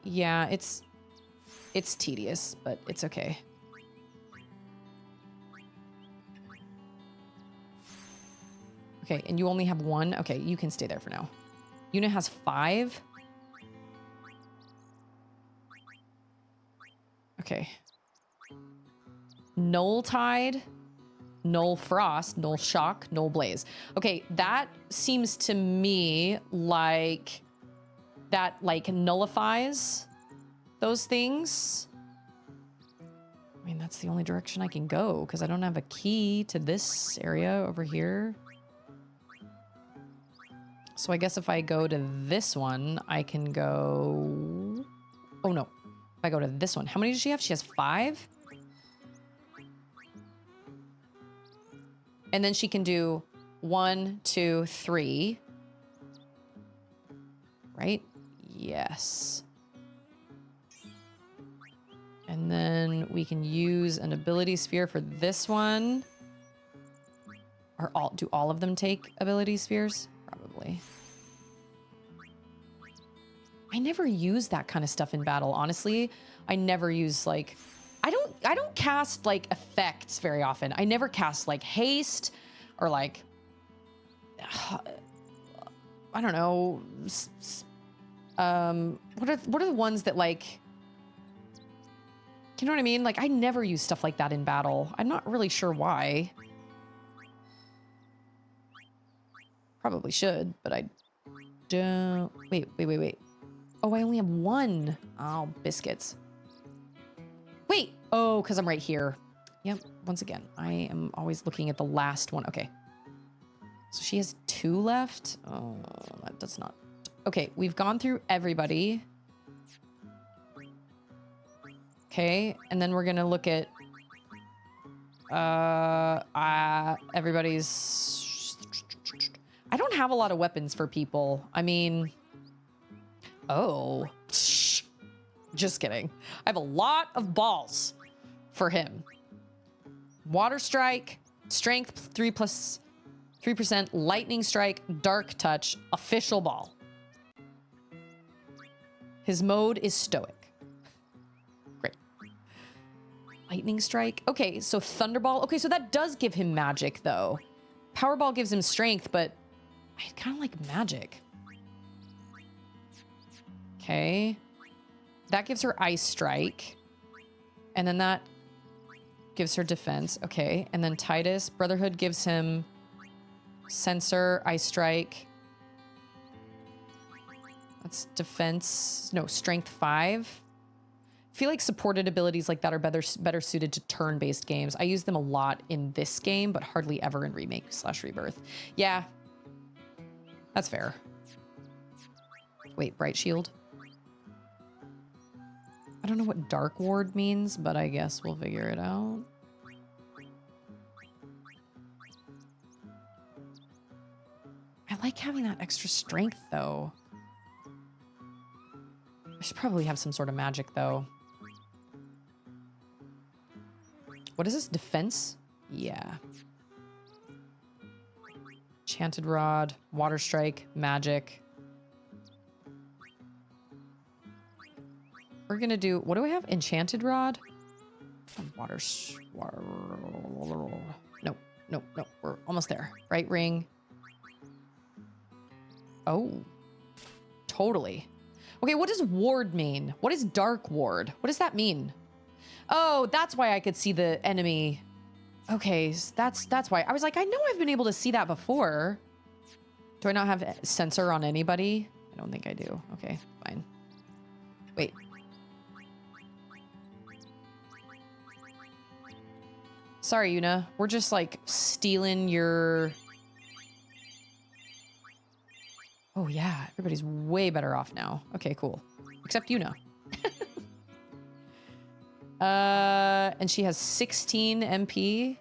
Yeah, it's tedious, but it's okay. Okay, and you only have 1? Okay, you can stay there for now. Unit has 5. Okay. Null Tide, Null Frost, Null Shock, Null Blaze. Okay, that seems to me like that like nullifies those things. I mean, that's the only direction I can go because I don't have a key to this area over here. So I guess if I go to this one, I can go... Oh no. If I go to this one, how many does she have? She has 5? And then she can do 1, 2, 3. Right? Yes. And then we can use an ability sphere for this one. Or do all of them take ability spheres? Probably. I never use that kind of stuff in battle, honestly. I never use like I don't cast like effects very often. I never cast like haste or like I don't know. What are the ones that like, you know what I mean? Like I never use stuff like that in battle. I'm not really sure why. Probably should, but I don't. Wait. Oh, I only have 1. Oh, biscuits. Wait. Oh, because I'm right here. Yep. Once again, I am always looking at the last one. Okay. So she has 2 left. Oh, that does not. Okay, we've gone through everybody. Okay, and then we're gonna look at everybody's. I don't have a lot of weapons for people. I mean, oh, just kidding. I have a lot of balls for him. Water Strike, Strength 3%, Lightning Strike, Dark Touch, Official Ball. His mode is Stoic. Great. Lightning Strike. Okay, so Thunderball. Okay, so that does give him magic, though. Powerball gives him strength, but I kind of like magic. Okay. That gives her Ice Strike. And then that gives her defense. Okay, and then Titus. Brotherhood gives him Sensor, Ice Strike. That's defense. No, strength 5. I feel like supported abilities like that are better suited to turn-based games. I use them a lot in this game, but hardly ever in Remake/Rebirth. Yeah, that's fair. Wait, Bright Shield? I don't know what Dark Ward means, but I guess we'll figure it out. I like having that extra strength, though. I should probably have some sort of magic, though. What is this? Defense? Yeah. Enchanted Rod, Water Strike, Magic. We're gonna do, what do we have? Enchanted Rod? Nope, nope, nope. We're almost there. Right ring. Oh, totally. Okay, what does ward mean? What is dark ward? What does that mean? Oh, that's why I could see the enemy. Okay, that's why. I was like, I know I've been able to see that before. Do I not have a sensor on anybody? I don't think I do. Okay, fine. Wait. Sorry, Una. We're just like stealing your... Oh yeah, everybody's way better off now. Okay, cool. Except Una. And she has 16 MP.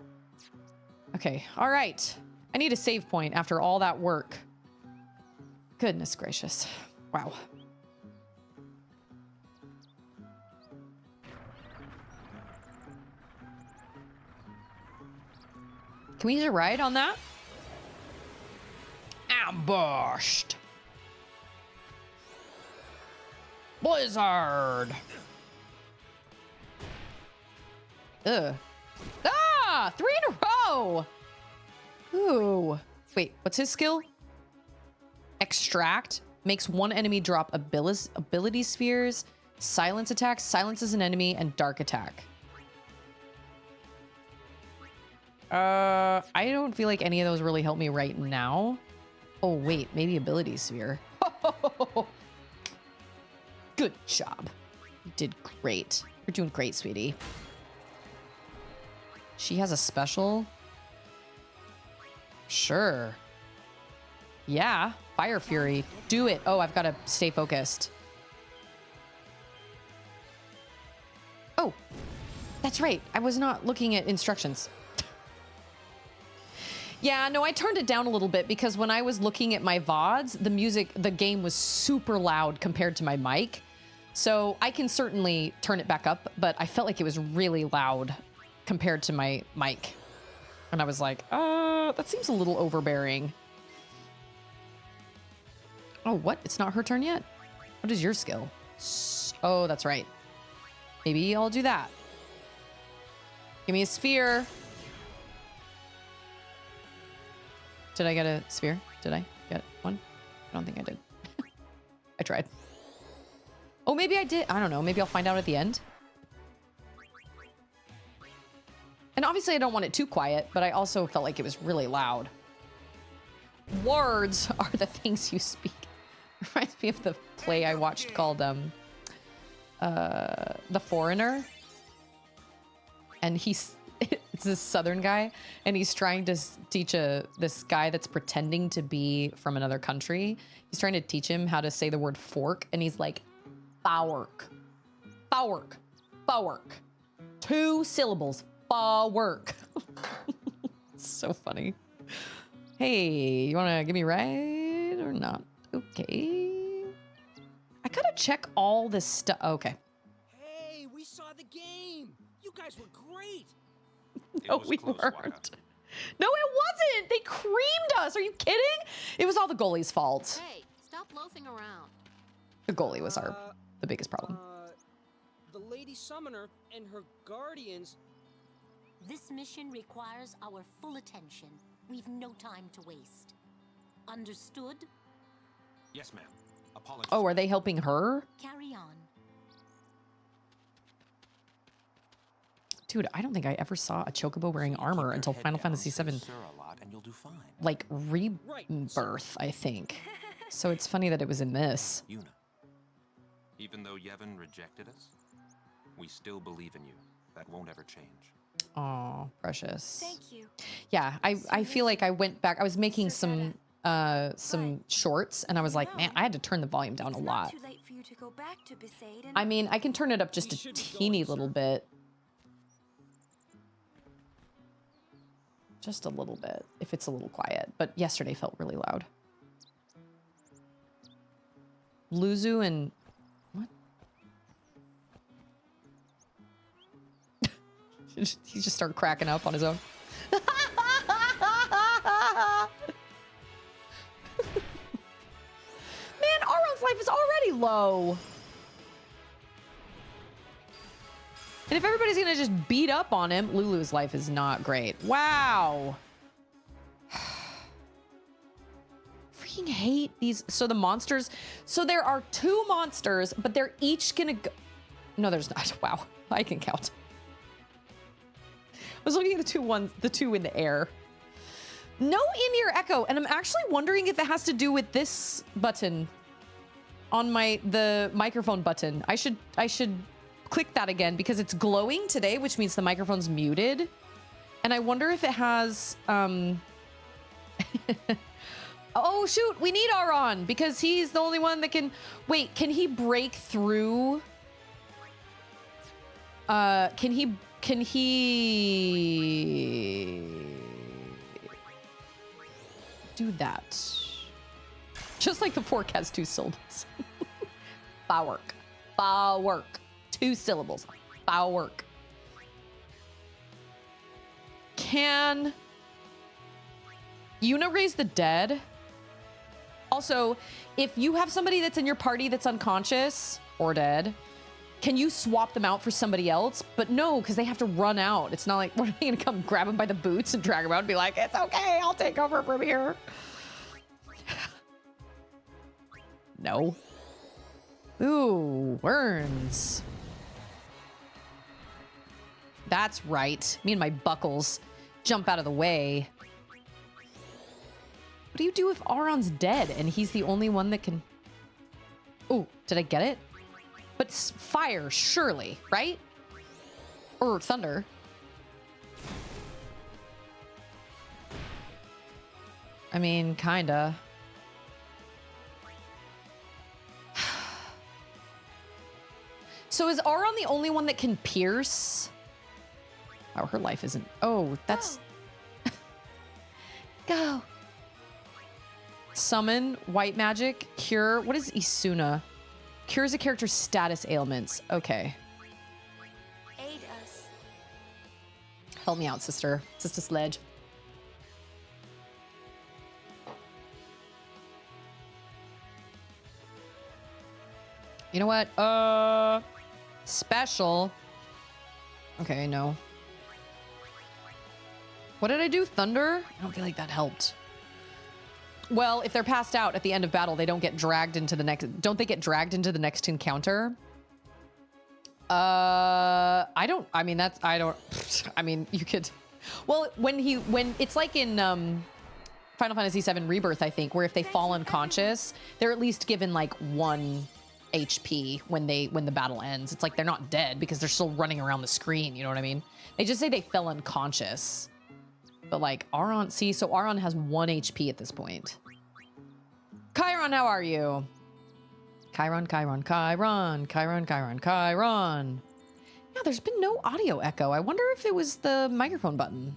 Okay, all right. I need a save point after all that work. Goodness gracious. Wow. Can we use a ride on that? Ambushed. Blizzard. Ugh. Ah! 3 in a row! Ooh. Wait, what's his skill? Extract. Makes one enemy drop ability spheres. Silence attack. Silences an enemy. And dark attack. I don't feel like any of those really help me right now. Oh, wait. Maybe ability sphere. Good job. You did great. You're doing great, sweetie. She has a special? Sure. Yeah. Fire Fury. Do it. Oh, I've got to stay focused. Oh, that's right. I was not looking at instructions. Yeah, no, I turned it down a little bit because when I was looking at my VODs, the game was super loud compared to my mic. So I can certainly turn it back up, but I felt like it was really loud compared to my mic. And I was like, that seems a little overbearing. Oh, what? It's not her turn yet? What is your skill? Oh, that's right. Maybe I'll do that. Give me a sphere. Did I get a sphere? Did I get one? I don't think I did. I tried. Oh, maybe I did. I don't know. Maybe I'll find out at the end. And obviously I don't want it too quiet, but I also felt like it was really loud. Words are the things you speak. Reminds me of the play I watched called The Foreigner. And it's this Southern guy, and he's trying to teach this guy that's pretending to be from another country. He's trying to teach him how to say the word fork, and he's like, "Fawork, fawork, fawork." 2 syllables, fawork. So funny. Hey, you want to give me a ride or not? Okay. I gotta check all this stuff. Okay. Hey, we saw the game. You guys were great. No, we weren't. No, it wasn't. They creamed us. Are you kidding? It was all the goalie's fault. Hey, stop loafing around. The goalie was the biggest problem. The Lady Summoner and her guardians. This mission requires our full attention. We've no time to waste. Understood? Yes, ma'am. Apologies. Oh, are they helping her? Carry on. Dude, I don't think I ever saw a Chocobo wearing armor until Final Fantasy VII, like, Rebirth, I think. So it's funny that it was in this. Yuna, even though Yevon rejected us, we still believe in you. That won't ever change. Aw, precious. Thank you. Yeah, I feel like I went back. I was making some shorts, and I was like, man, I had to turn the volume down a lot. Too late for you to go back to Besaid and... I mean, I can turn it up just a teeny little bit. Just a little bit, if it's a little quiet. But yesterday felt really loud. Luzu and... What? He just started cracking up on his own. pretty low. And if everybody's gonna just beat up on him, Lulu's life is not great. Wow. Freaking hate these. So the monsters. So there are 2 monsters, but they're each gonna go. No, there's not. Wow. I can count. I was looking at the two in the air. No in-ear echo, and I'm actually wondering if it has to do with this button on the microphone button. I should click that again because it's glowing today, which means the microphone's muted. And I wonder if it has oh shoot, we need Aron because he's the only one that can. Wait, can he break through? Can he do that? Just like the fork has 2 syllables. Firework. Firework. 2 syllables. Firework. Can Yuna raise the dead? Also, if you have somebody that's in your party that's unconscious or dead, can you swap them out for somebody else? But no, because they have to run out. It's not like, what are we gonna come grab them by the boots and drag them out and be like, it's okay, I'll take over from here. No. Ooh, Burns. That's right. Me and my buckles jump out of the way. What do you do if Aron's dead and he's the only one that can... Ooh, did I get it? But fire, surely, right? Or thunder. I mean, kinda. So is Aron the only one that can pierce? Oh, her life isn't... Oh, that's... Go. Summon, white magic, cure. What is Isuna? Cures a character's status ailments. Okay. Aid us. Help me out, sister. Sister Sledge. You know what? Special. Okay, no. What did I do? Thunder? I don't feel like that helped. Well, if they're passed out at the end of battle, they don't get dragged into the next... Don't they get dragged into the next encounter? I don't... I mean, that's... I don't... I mean, you could... Well, when it's like in Final Fantasy VII Rebirth, I think, where if they fall unconscious, they're at least given like 1 HP when the battle ends. It's like they're not dead because they're still running around the screen. You know what I mean? They just say they fell unconscious. But like Aron, see, so Aron has 1 HP at this point. Chiron, how are you? Chiron. Yeah, there's been no audio echo. I wonder if it was the microphone button.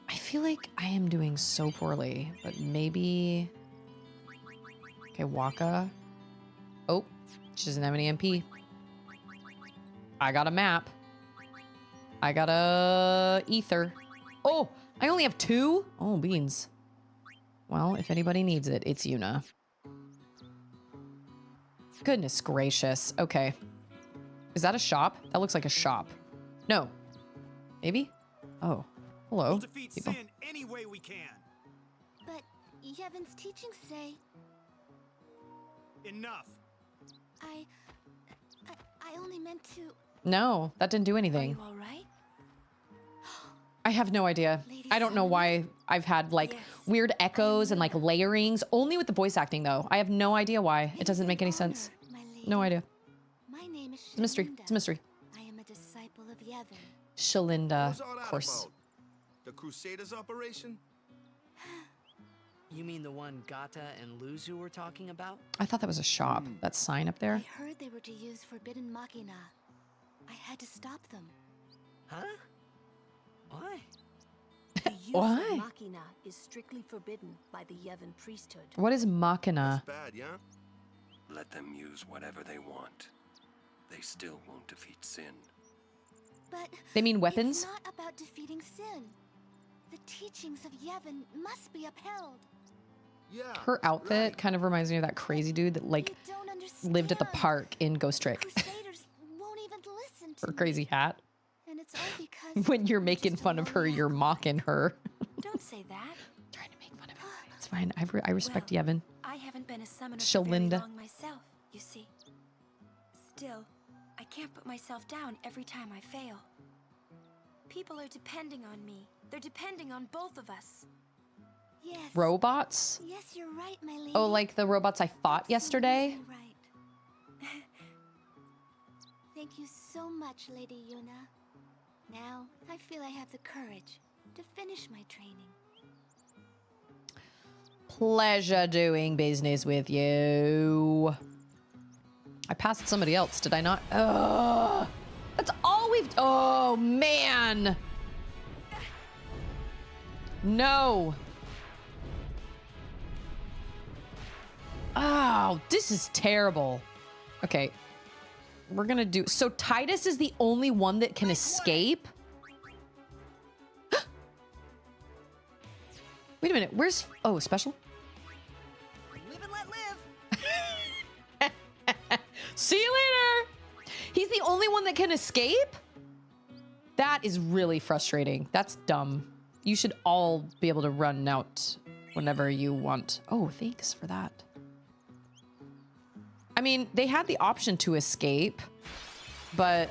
I feel like I am doing so poorly, but maybe... Okay, Waka. Oh, she doesn't have any MP. I got a map. I got a ether. Oh, I only have 2? Oh, beans. Well, if anybody needs it, it's Yuna. Goodness gracious. Okay. Is that a shop? That looks like a shop. No. Maybe? Oh. Hello, We'll defeat people. sin any way we can. But Yevon's teachings say... Enough. I only meant to... No, that didn't do Are anything. you all right? I have no idea. Lady I don't know why I've had like Yes. weird echoes and like layerings. Only with the voice acting though. I have no idea why. It doesn't make any sense. My lady. No idea. My name is It's a mystery. Shalinda. It's a mystery. I am a disciple of Yevon. Shalinda, What's all of that course. about? The Crusaders operation? You mean the one Gata and Luzu were talking about? I thought that was a shop. That sign up there. I heard they were to use forbidden machina. I had to stop them. Huh? Why? The use Why? of machina is strictly forbidden by the Yevon priesthood. What is Machina? That's bad, yeah? Let them use whatever they want. They still won't defeat sin. But They mean weapons? it's not about defeating sin. The teachings of Yevon must be upheld. Her outfit kind of reminds me of that crazy dude that like lived at the park in Ghost Trick. Crusaders won't even listen to Her me. crazy hat. And it's all because When you're I'm making just a fun of her, lonely you're outlaw. mocking her. Don't say that. Trying to make fun of her. It's fine. I respect Well, Yevon. I haven't been a summoner for very Shalinda. long myself, you see. Still, I can't put myself down every time I fail. People are depending on me. They're depending on both of us. Yes. Robots? Yes, you're right, my lady. Oh, like the robots I fought yesterday? Absolutely right. Thank you so much, Lady Yuna. Now, I feel I have the courage to finish my training. Pleasure doing business with you. I passed somebody else, did I not? Ugh. That's all we've... Oh, man. No. Oh, this is terrible. Okay. We're gonna do... So Titus is the only one that can escape? Wait a minute. Where's... Oh, special? Live and let live. See you later. He's the only one that can escape? That is really frustrating. That's dumb. You should all be able to run out whenever you want. Oh, thanks for that. I mean, they had the option to escape, but...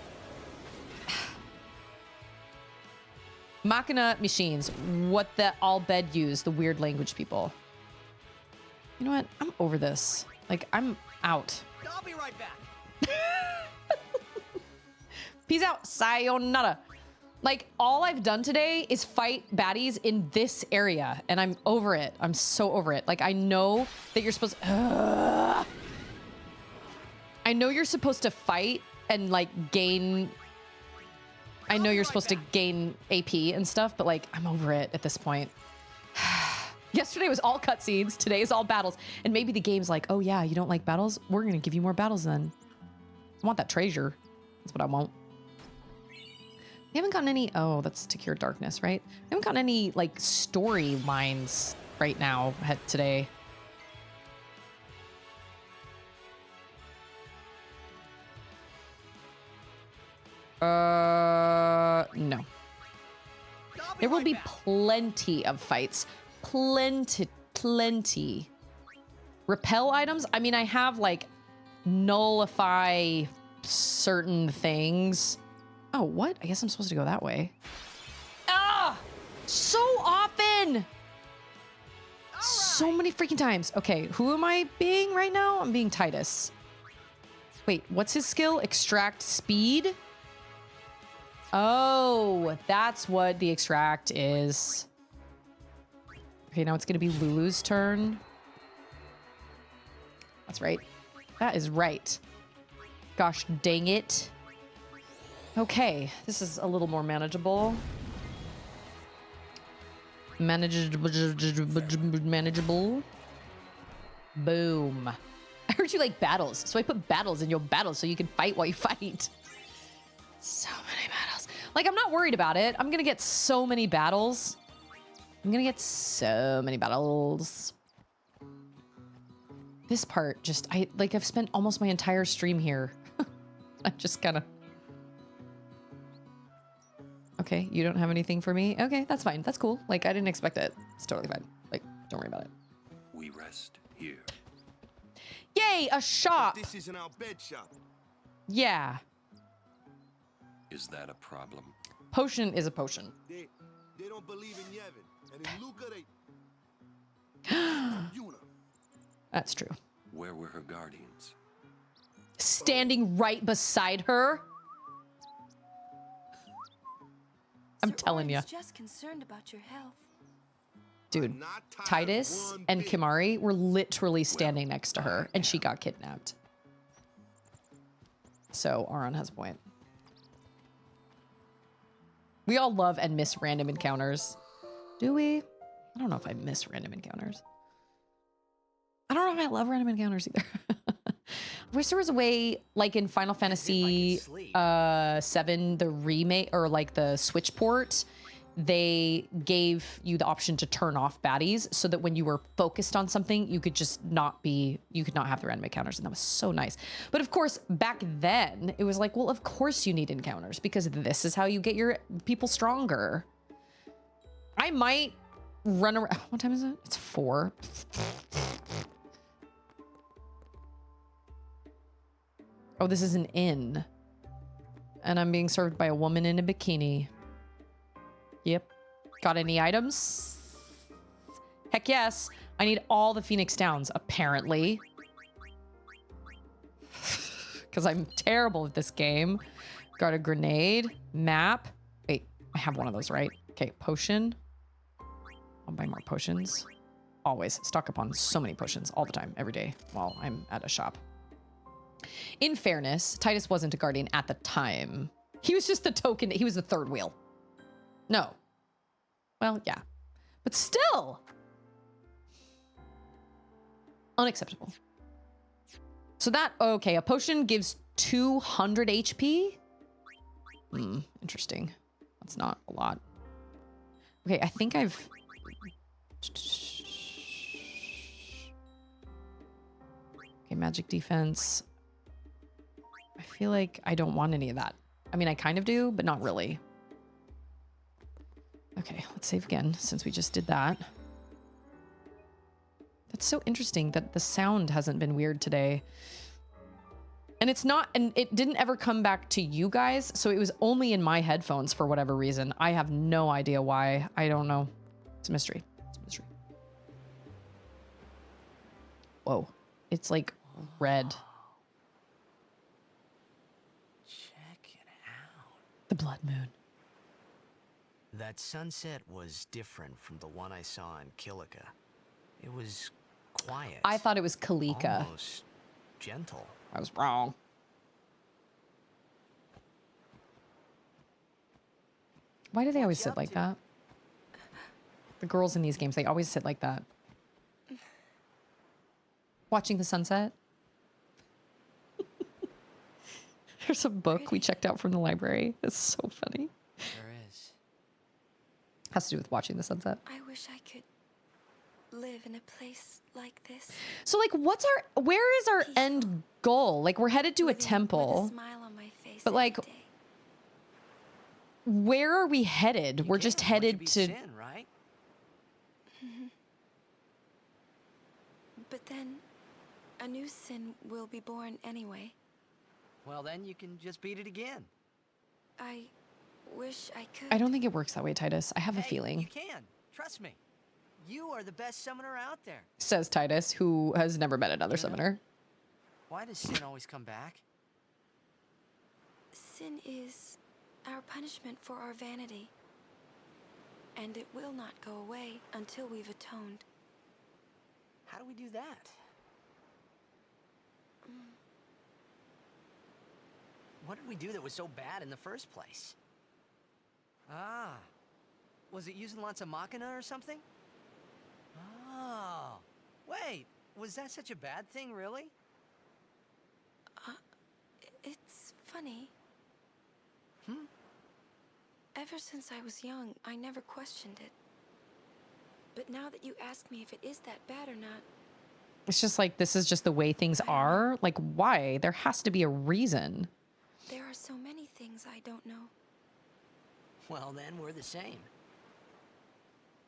Machina machines, what the all bed use, the weird language people. You know what? I'm over this. Like, I'm out. I'll be right back. Peace out. Sayonara. Like, all I've done today is fight baddies in this area, and I'm over it. I'm so over it. Like, I know that you're supposed to... I know you're supposed to fight and, like, gain... I know you're supposed to gain AP and stuff, but, like, I'm over it at this point. Yesterday was all cutscenes. Today is all battles. And maybe the game's like, oh, yeah, you don't like battles? We're going to give you more battles then. I want that treasure. That's what I want. We haven't gotten any... Oh, that's to cure darkness, right? We haven't gotten any, like, storylines right now today. No. There will be plenty of fights. Plenty. Repel items? I mean, I have, like, nullify certain things. Oh, what? I guess I'm supposed to go that way. Ah! So often! So many freaking times. Okay, who am I being right now? I'm being Titus. Wait, what's his skill? Extract speed? Oh, that's what the extract is. Okay, now it's going to be Lulu's turn. That's right. That is right. Gosh dang it. Okay, this is a little more manageable. Manageable. Boom. I heard you like battles, so I put battles in your battles so you can fight while you fight. So many battles. Like, I'm not worried about it. I'm gonna get so many battles. This part just, I've spent almost my entire stream here. I just kind of... Okay, you don't have anything for me? Okay, that's fine. That's cool. Like, I didn't expect it. It's totally fine. Like, don't worry about it. We rest here. Yay, a shop! This isn't our bed shop. Yeah. Is that a problem? Potion is a potion. They don't believe in Yevon. And in Luca, they... That's true. Where were her guardians? Standing right beside her? I'm Sir telling you. Orin's just concerned about your health. Dude, Titus and Kimari were literally standing next to her, and she got kidnapped. So, Auron has a point. We all love and miss random encounters. Do we? I don't know if I miss random encounters. I don't know if I love random encounters either. I wish there was a way, like in Final Fantasy 7, the remake, or like the Switch port, they gave you the option to turn off baddies so that when you were focused on something, you could just you could not have the random encounters. And that was so nice. But of course, back then it was like, well, of course you need encounters because this is how you get your people stronger. I might run around. What time is it? It's 4. Oh, this is an inn. And I'm being served by a woman in a bikini. Yep. Got any items? Heck yes. I need all the Phoenix Downs, apparently. Because I'm terrible at this game. Got a grenade. Map. Wait, I have one of those, right? Okay, potion. I'll buy more potions. Always stock up on so many potions all the time, every day while I'm at a shop. In fairness, Titus wasn't a guardian at the time. He was just the token. He was the third wheel. No. Well, yeah. But still. Unacceptable. So that, okay, a potion gives 200 HP? Interesting. That's not a lot. Okay, I think I've... Okay, magic defense. I feel like I don't want any of that. I mean, I kind of do, but not really. Okay, let's save again since we just did that. That's so interesting that the sound hasn't been weird today. And it's not, and it didn't ever come back to you guys, so it was only in my headphones for whatever reason. I have no idea why. I don't know. It's a mystery. It's a mystery. Whoa. It's like red. The blood moon. That sunset was different from the one I saw in Kilika. It was quiet. I thought it was Kalika. Almost gentle. I was wrong. Why do they always sit like that? The girls in these games, they always sit like that. Watching the sunset. There's a book we checked out from the library. It's so funny. There is. Has to do with watching the sunset. I wish I could live in a place like this. So like, where is our end goal? Like, we're headed to a temple. With a smile on my face but like, every day. where are we headed? We're just headed to... Sin, right? But then, a new sin will be born anyway. Well, then you can just beat it again. I wish I could. I don't think it works that way, Titus. I have a feeling. You can. Trust me. You are the best summoner out there. Says Titus, who has never met another summoner. Why does sin always come back? Sin is our punishment for our vanity. And it will not go away until we've atoned. How do we do that? What did we do that was so bad in the first place? Ah. Was it using lots of Machina or something? Oh. Wait, was that such a bad thing, really? It's funny. Ever since I was young, I never questioned it. But now that you ask me if it is that bad or not... It's just like, this is just the way things are. Like, why? There has to be a reason. There are so many things I don't know. Well, then we're the same.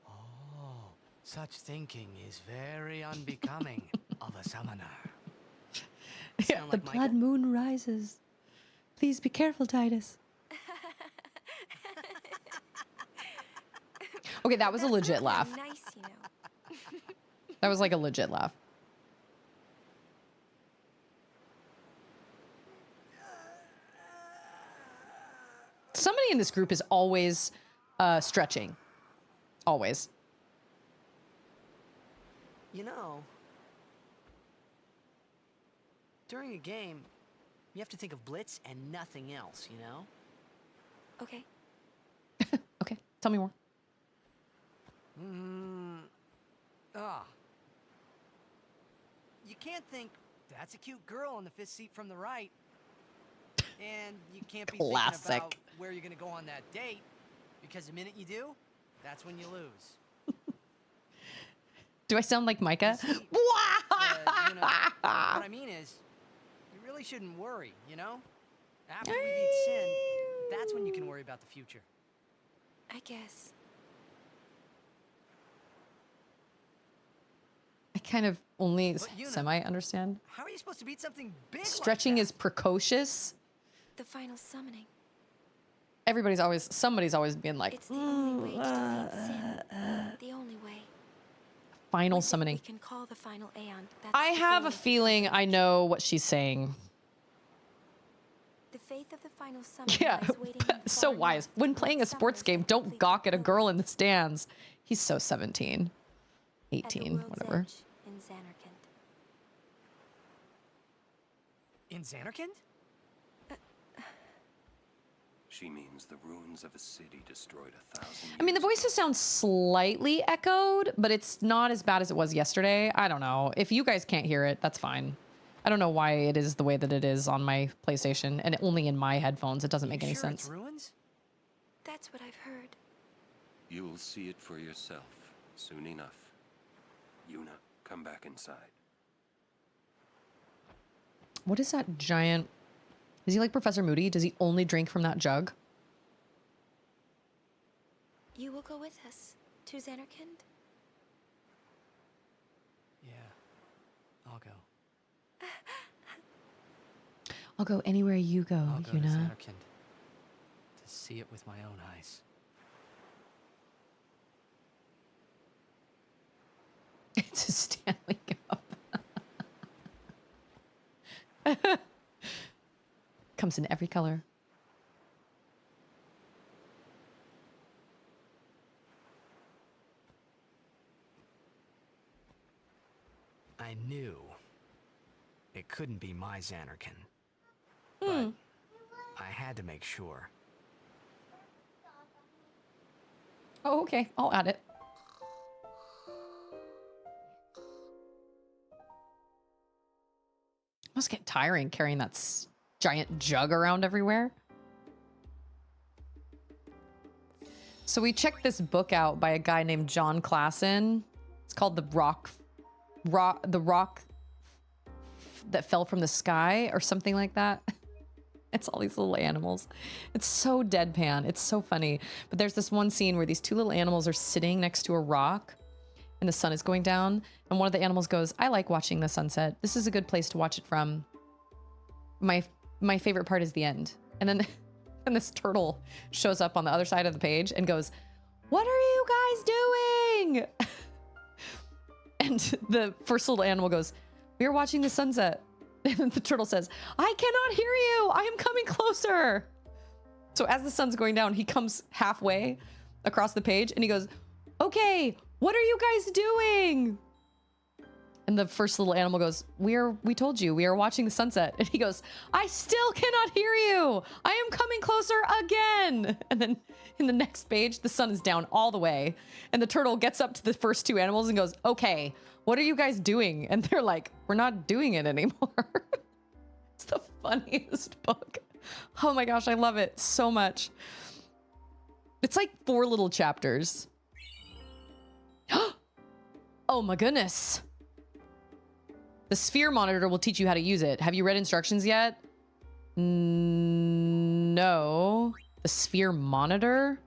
Oh, such thinking is very unbecoming of a summoner. Yeah, the blood moon rises. Please be careful, Titus. Okay, that was a legit laugh. Nice, you know. That was like a legit laugh. Somebody in this group is always stretching. Always. You know, during a game, you have to think of Blitz and nothing else, you know? Okay. Okay, tell me more. You can't think, that's a cute girl on the 5th seat from the right. And you can't be thinking about where you're going to go on that date, Because the minute you do, that's when you lose. Do I sound like Micah? You know, what I mean is, you really shouldn't worry, you know? After we beat Sin, that's when you can worry about the future. I guess. I kind of only But, Yuna, semi-understand. How are you supposed to beat something big Stretching like is precocious. The final summoning. Somebody's always been like, It's the only way to defeat Sin. The only way. final With it, summoning. we can call the final Aeon. That's I the have goal a of the feeling I pilgrimage. know what she's saying. The faith of the final summoning Yeah, lies waiting in the so far wise. north When for playing a summoners sports game, to don't complete gawk the at a girl in pilgrimage. the stands. He's so 17, At the 18, world's whatever. edge in Xanarkand. In Xanarkand? She means the ruins of a city destroyed 1,000 years I mean, the voices sound slightly echoed, but it's not as bad as it was yesterday. I don't know. If you guys can't hear it, that's fine. I don't know why it is the way that it is on my PlayStation and only in my headphones. It doesn't make any sense. It's ruins? That's what I've heard. You'll see it for yourself soon enough. Yuna, come back inside. What is that giant? Is he like Professor Moody? Does he only drink from that jug? You will go with us to Xanarkand? Yeah, I'll go. I'll go anywhere you go, I'll go to Yuna. Xanarkand to see it with my own eyes. It's a Stanley Cup. Comes in every color. I knew it couldn't be my Xanarkand, Hmm. but I had to make sure. Oh, okay. I'll add it. Must get tiring carrying that giant jug around everywhere. So we checked this book out by a guy named John Klassen. It's called The Rock That Fell from the Sky or something like that. It's all these little animals. It's so deadpan. It's so funny. But there's this one scene where these two little animals are sitting next to a rock and the sun is going down. And one of the animals goes, I like watching the sunset. This is a good place to watch it from. My favorite part is the end. And then and this turtle shows up on the other side of the page and goes, what are you guys doing? And the first little animal goes, we are watching the sunset. And the turtle says, I cannot hear you. I am coming closer. So as the sun's going down, he comes halfway across the page and he goes, okay, what are you guys doing? And the first little animal goes, we told you, we are watching the sunset. And he goes, I still cannot hear you. I am coming closer again. And then in the next page, the sun is down all the way. And the turtle gets up to the first two animals and goes, okay, what are you guys doing? And they're like, we're not doing it anymore. It's the funniest book. Oh my gosh, I love it so much. It's like 4 little chapters. Oh my goodness. The sphere monitor will teach you how to use it. Have you read instructions yet? No. The sphere monitor?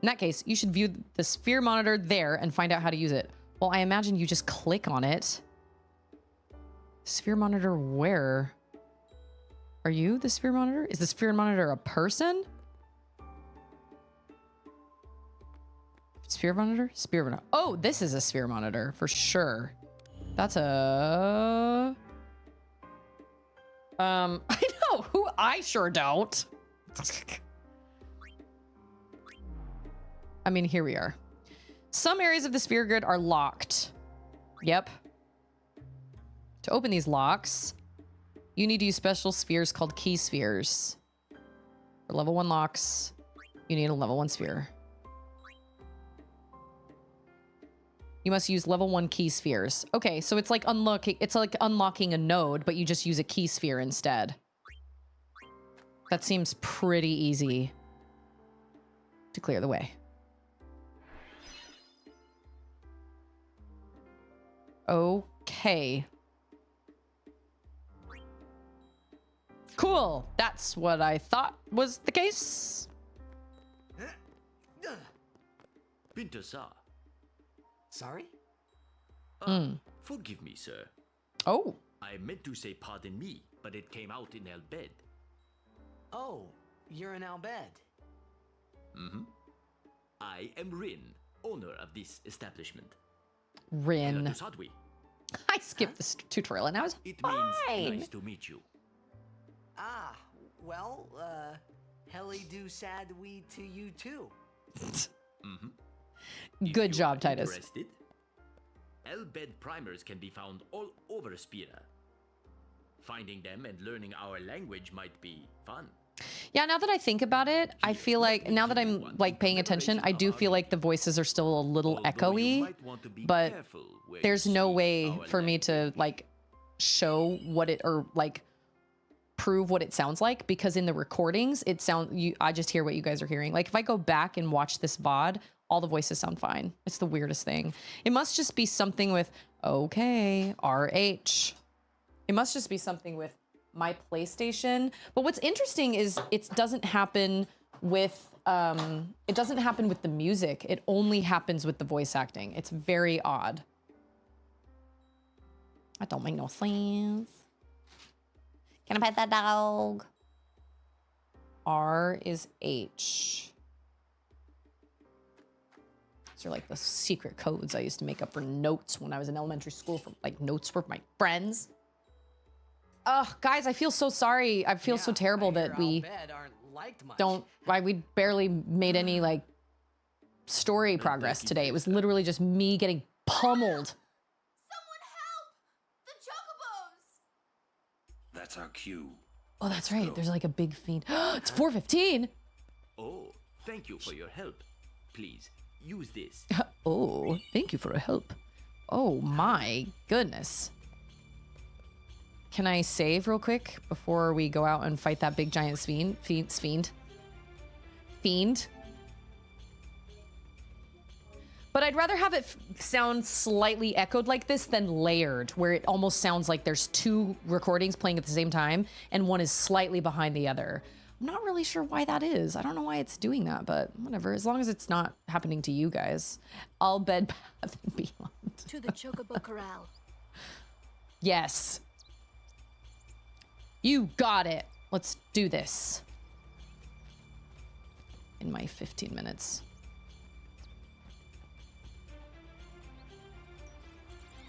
In that case, you should view the sphere monitor there and find out how to use it. Well, I imagine you just click on it. Sphere monitor where? Are you the sphere monitor? Is the sphere monitor a person? Sphere monitor? Sphere monitor. Oh, this is a sphere monitor for sure. That's a... I know who I sure don't. I mean, here we are. Some areas of the sphere grid are locked. Yep. To open these locks, you need to use special spheres called key spheres. For level 1 locks, you need a level 1 sphere. You must use level 1 key spheres. Okay, so it's like unlocking a node, but you just use a key sphere instead. That seems pretty easy. to clear the way. Okay. Cool. That's what I thought was the case. Pinto-sa. Sorry? Forgive me, sir. Oh. I meant to say pardon me, but it came out in El Bed. Oh, you're in Al Bed. I am Rin, owner of this establishment. Rin. Hello to Sadwi. I skipped this tutorial and I was It fine. means nice to meet you. Ah, well, helly do sad we to you too. Good If you job, are Titus. Interested? El Bed primers can be found all over Spira. Finding them and learning our language might be fun. Yeah, now that I think about it, I feel like now that I'm like paying attention, I do feel like the voices are still a little Although you echoey, might want to be but careful where there's you no speak way our for me to like show what it or like prove what it sounds like because in the recordings I just hear what you guys are hearing. Like if I go back and watch this VOD, all the voices sound fine. It's the weirdest thing. It must just be something with okay, RH. It must just be something with my PlayStation. But what's interesting is it doesn't happen with the music. It only happens with the voice acting. It's very odd. That don't make no sense. Can I pet that dog? R is H. These are like the secret codes I used to make up for notes when I was in elementary school for like notes for my friends. Ugh, guys, I feel so sorry. I feel so terrible that we we barely made any like story progress today. It was literally just me getting pummeled. That's our cue. Oh, that's right. There's like a big fiend. It's 4:15. Oh, thank you for your help. Please, use this. Oh, thank you for a help. Oh my goodness. Can I save real quick before we go out and fight that big giant fiend? But I'd rather have it sound slightly echoed like this than layered, where it almost sounds like there's two recordings playing at the same time and one is slightly behind the other. I'm not really sure why that is. I don't know why it's doing that, but whatever. As long as it's not happening to you guys. I'll bed Bath and Beyond. To the Chocobo Corral. Yes. You got it. Let's do this. In my 15 minutes.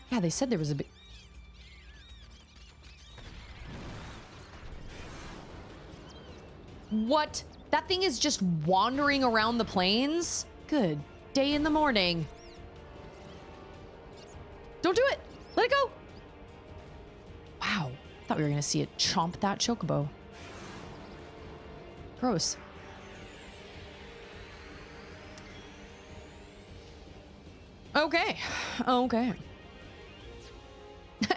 Yeah, they said there was a big... What? That thing is just wandering around the plains? Good day in the morning. Don't do it. Let it go. Wow. I thought we were going to see it chomp that chocobo. Gross. Okay. Okay.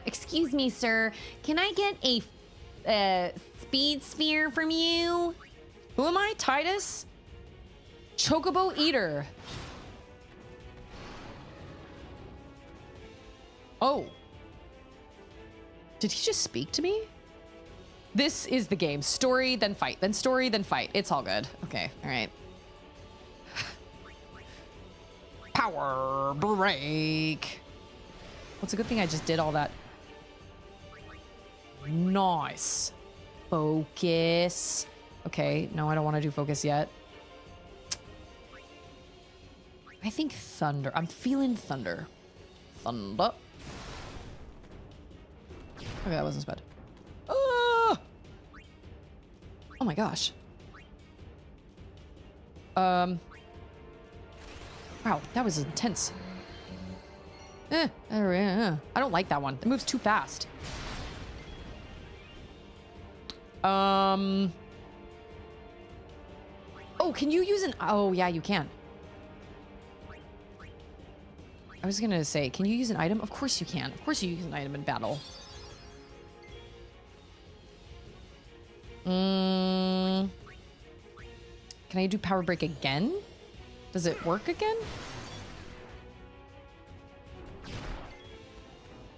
Excuse me, sir. Can I get a speed sphere from you? Who am I? Titus? Chocobo Eater. Oh. Did he just speak to me? This is the game. Story, then fight. Then story, then fight. It's all good. Okay. All right. Power break. Well, it's a good thing I just did all that. Nice. Focus. Okay. No, I don't want to do focus yet. I think thunder. I'm feeling thunder. Thunder. Okay, that wasn't as bad. Oh my gosh. Wow, that was intense. I don't like that one. It moves too fast. Oh, can you use an... Oh, yeah, you can. I was gonna say, can you use an item? Of course you can. Of course you use an item in battle. Can I do power break again? Does it work again?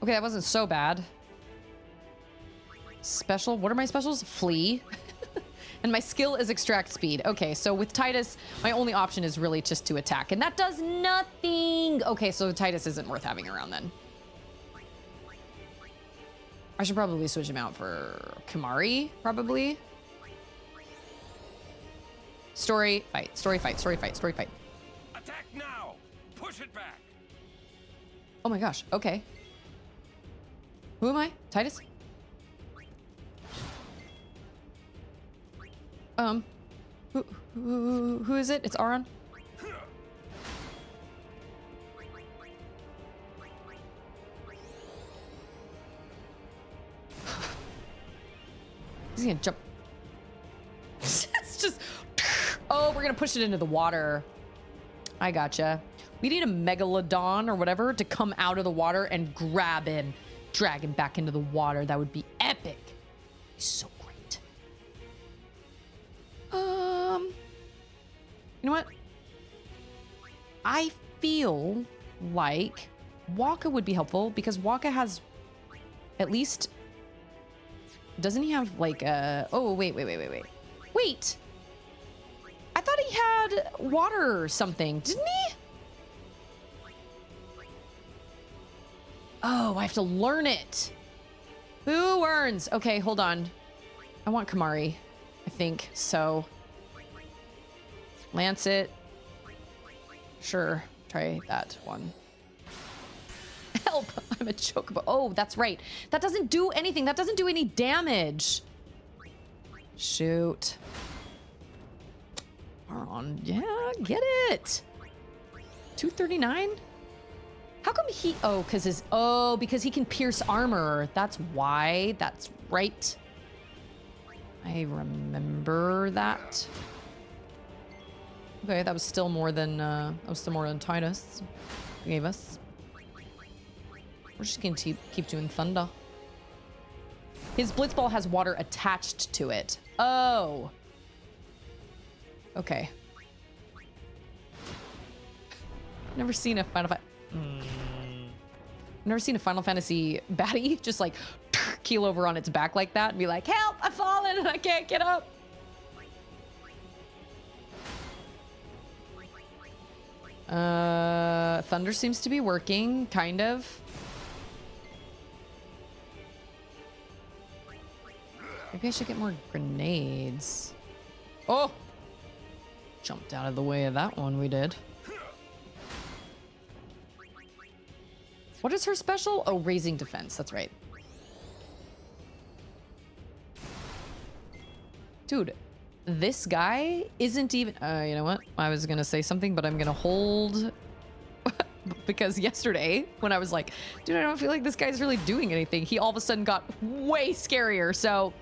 Okay, that wasn't so bad. Special. What are my specials? Flee. And my skill is extract speed. Okay, so with Titus, my only option is really just to attack. And that does nothing. Okay, so Titus isn't worth having around then. I should probably switch him out for Kimahri, probably. Story, fight, story, fight, story, fight, story, fight. Attack now! Push it back! Oh my gosh, okay. Who am I? Titus? Who is it? It's Aron. He's gonna jump. It's just. Oh, we're gonna push it into the water. I gotcha. We need a megalodon or whatever to come out of the water and grab him, drag him back into the water. That would be epic. He's so great. You know what? I feel like Waka would be helpful because Waka has at least. Doesn't he have like a? Oh wait. Wait. I thought he had water or something, didn't he? Oh, I have to learn it. Who earns? Okay, hold on. I want Kimahri, I think. So, lance it. Sure, try that one. Help, I'm a chocobo. Oh, that's right. That doesn't do anything. That doesn't do any damage. Shoot. Aron, yeah, get it. 239? How come he, because he can pierce armor. That's why, that's right. I remember that. Okay, that was still more than, Titus gave us. We're just gonna keep doing thunder. His blitzball has water attached to it. Oh. Okay. Never seen a Final Fantasy baddie just like keel over on its back like that and be like, help, I've fallen and I can't get up. Thunder seems to be working, kind of. Maybe I should get more grenades. Oh! Jumped out of the way of that one we did. What is her special? Oh, raising defense. That's right. Dude, this guy isn't even... you know what? I was going to say something, but I'm going to hold... because yesterday, when I was like, dude, I don't feel like this guy's really doing anything, he all of a sudden got way scarier. So,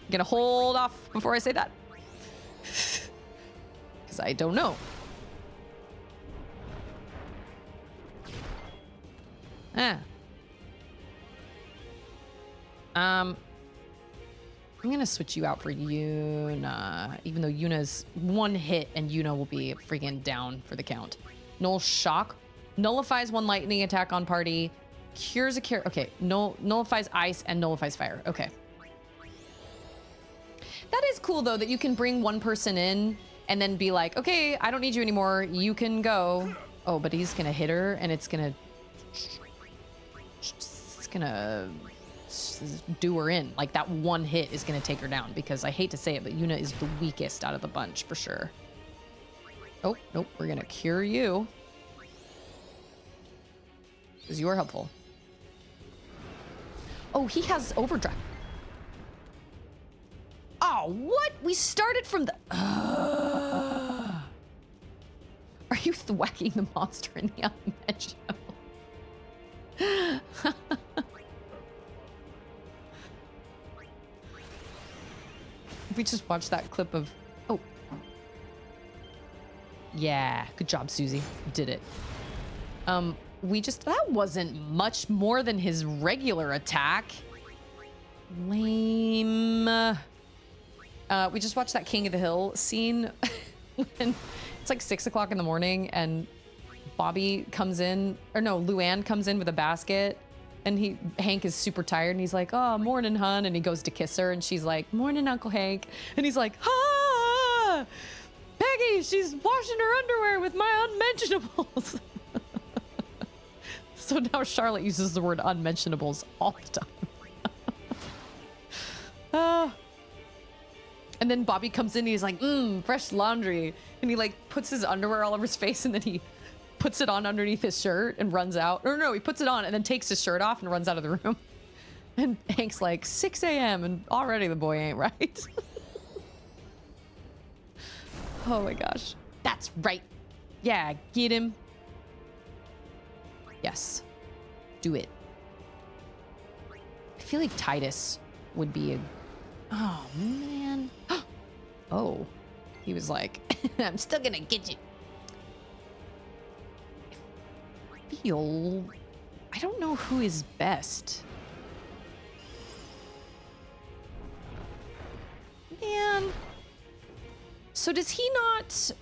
I'm going to hold off before I say that. Because I don't know. I'm gonna switch you out for Yuna, even though Yuna's one hit and Yuna will be freaking down for the count. Null Shock nullifies one lightning attack on party, cures a cure. Okay, nullifies ice and nullifies fire. Okay. That is cool though that you can bring one person in and then be like, okay, I don't need you anymore. You can go. Oh, but he's gonna hit her and it's gonna do her in. Like that one hit is gonna take her down because I hate to say it, but Yuna is the weakest out of the bunch for sure. Oh, nope, we're gonna cure you. Because you are helpful. Oh, he has overdrive. Oh, what? We started from the... Are you thwacking the monster in the unmentionable? We just watched that clip of... Oh. Yeah, good job, Susie. You did it. That wasn't much more than his regular attack. Lame. We just watched that King of the Hill scene when It's like 6 o'clock in the morning and Bobby comes in, or no, Luann comes in with a basket and Hank is super tired and he's like, oh, morning, hun. And he goes to kiss her and she's like, morning, Uncle Hank. And he's like, ah, Peggy, she's washing her underwear with my unmentionables. So now Charlotte uses the word unmentionables all the time. And then Bobby comes in and he's like, fresh laundry. And he like puts his underwear all over his face and then he puts it on underneath his shirt and runs out. Or no, he puts it on and then takes his shirt off and runs out of the room. And Hank's like, 6 a.m. and already the boy ain't right. Oh my gosh. That's right. Yeah, get him. Yes. Do it. I feel like Titus would be a... Oh, man. Oh. He was like, I'm still gonna get you. I don't know who is best. Man. So does he not...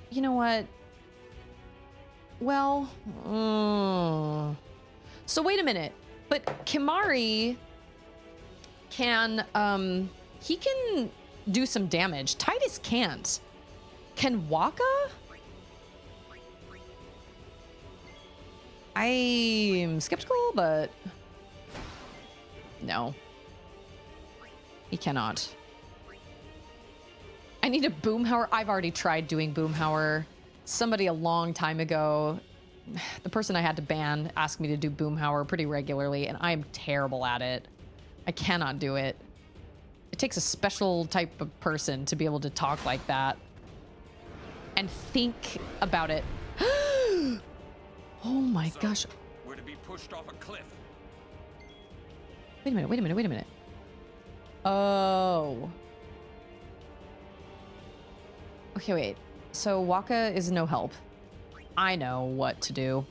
You know what? Well, so wait a minute. But Kimari can, he can do some damage. Titus can't. Can Waka? I'm skeptical, but no. He cannot. I need a Boomhauer. I've already tried doing Boomhauer. Somebody a long time ago, the person I had to ban asked me to do Boomhauer pretty regularly, and I'm terrible at it. I cannot do it. It takes a special type of person to be able to talk like that and think about it. Oh my gosh. We're to be pushed off a cliff. Wait a minute. Oh. Okay, wait. So Waka is no help. I know what to do.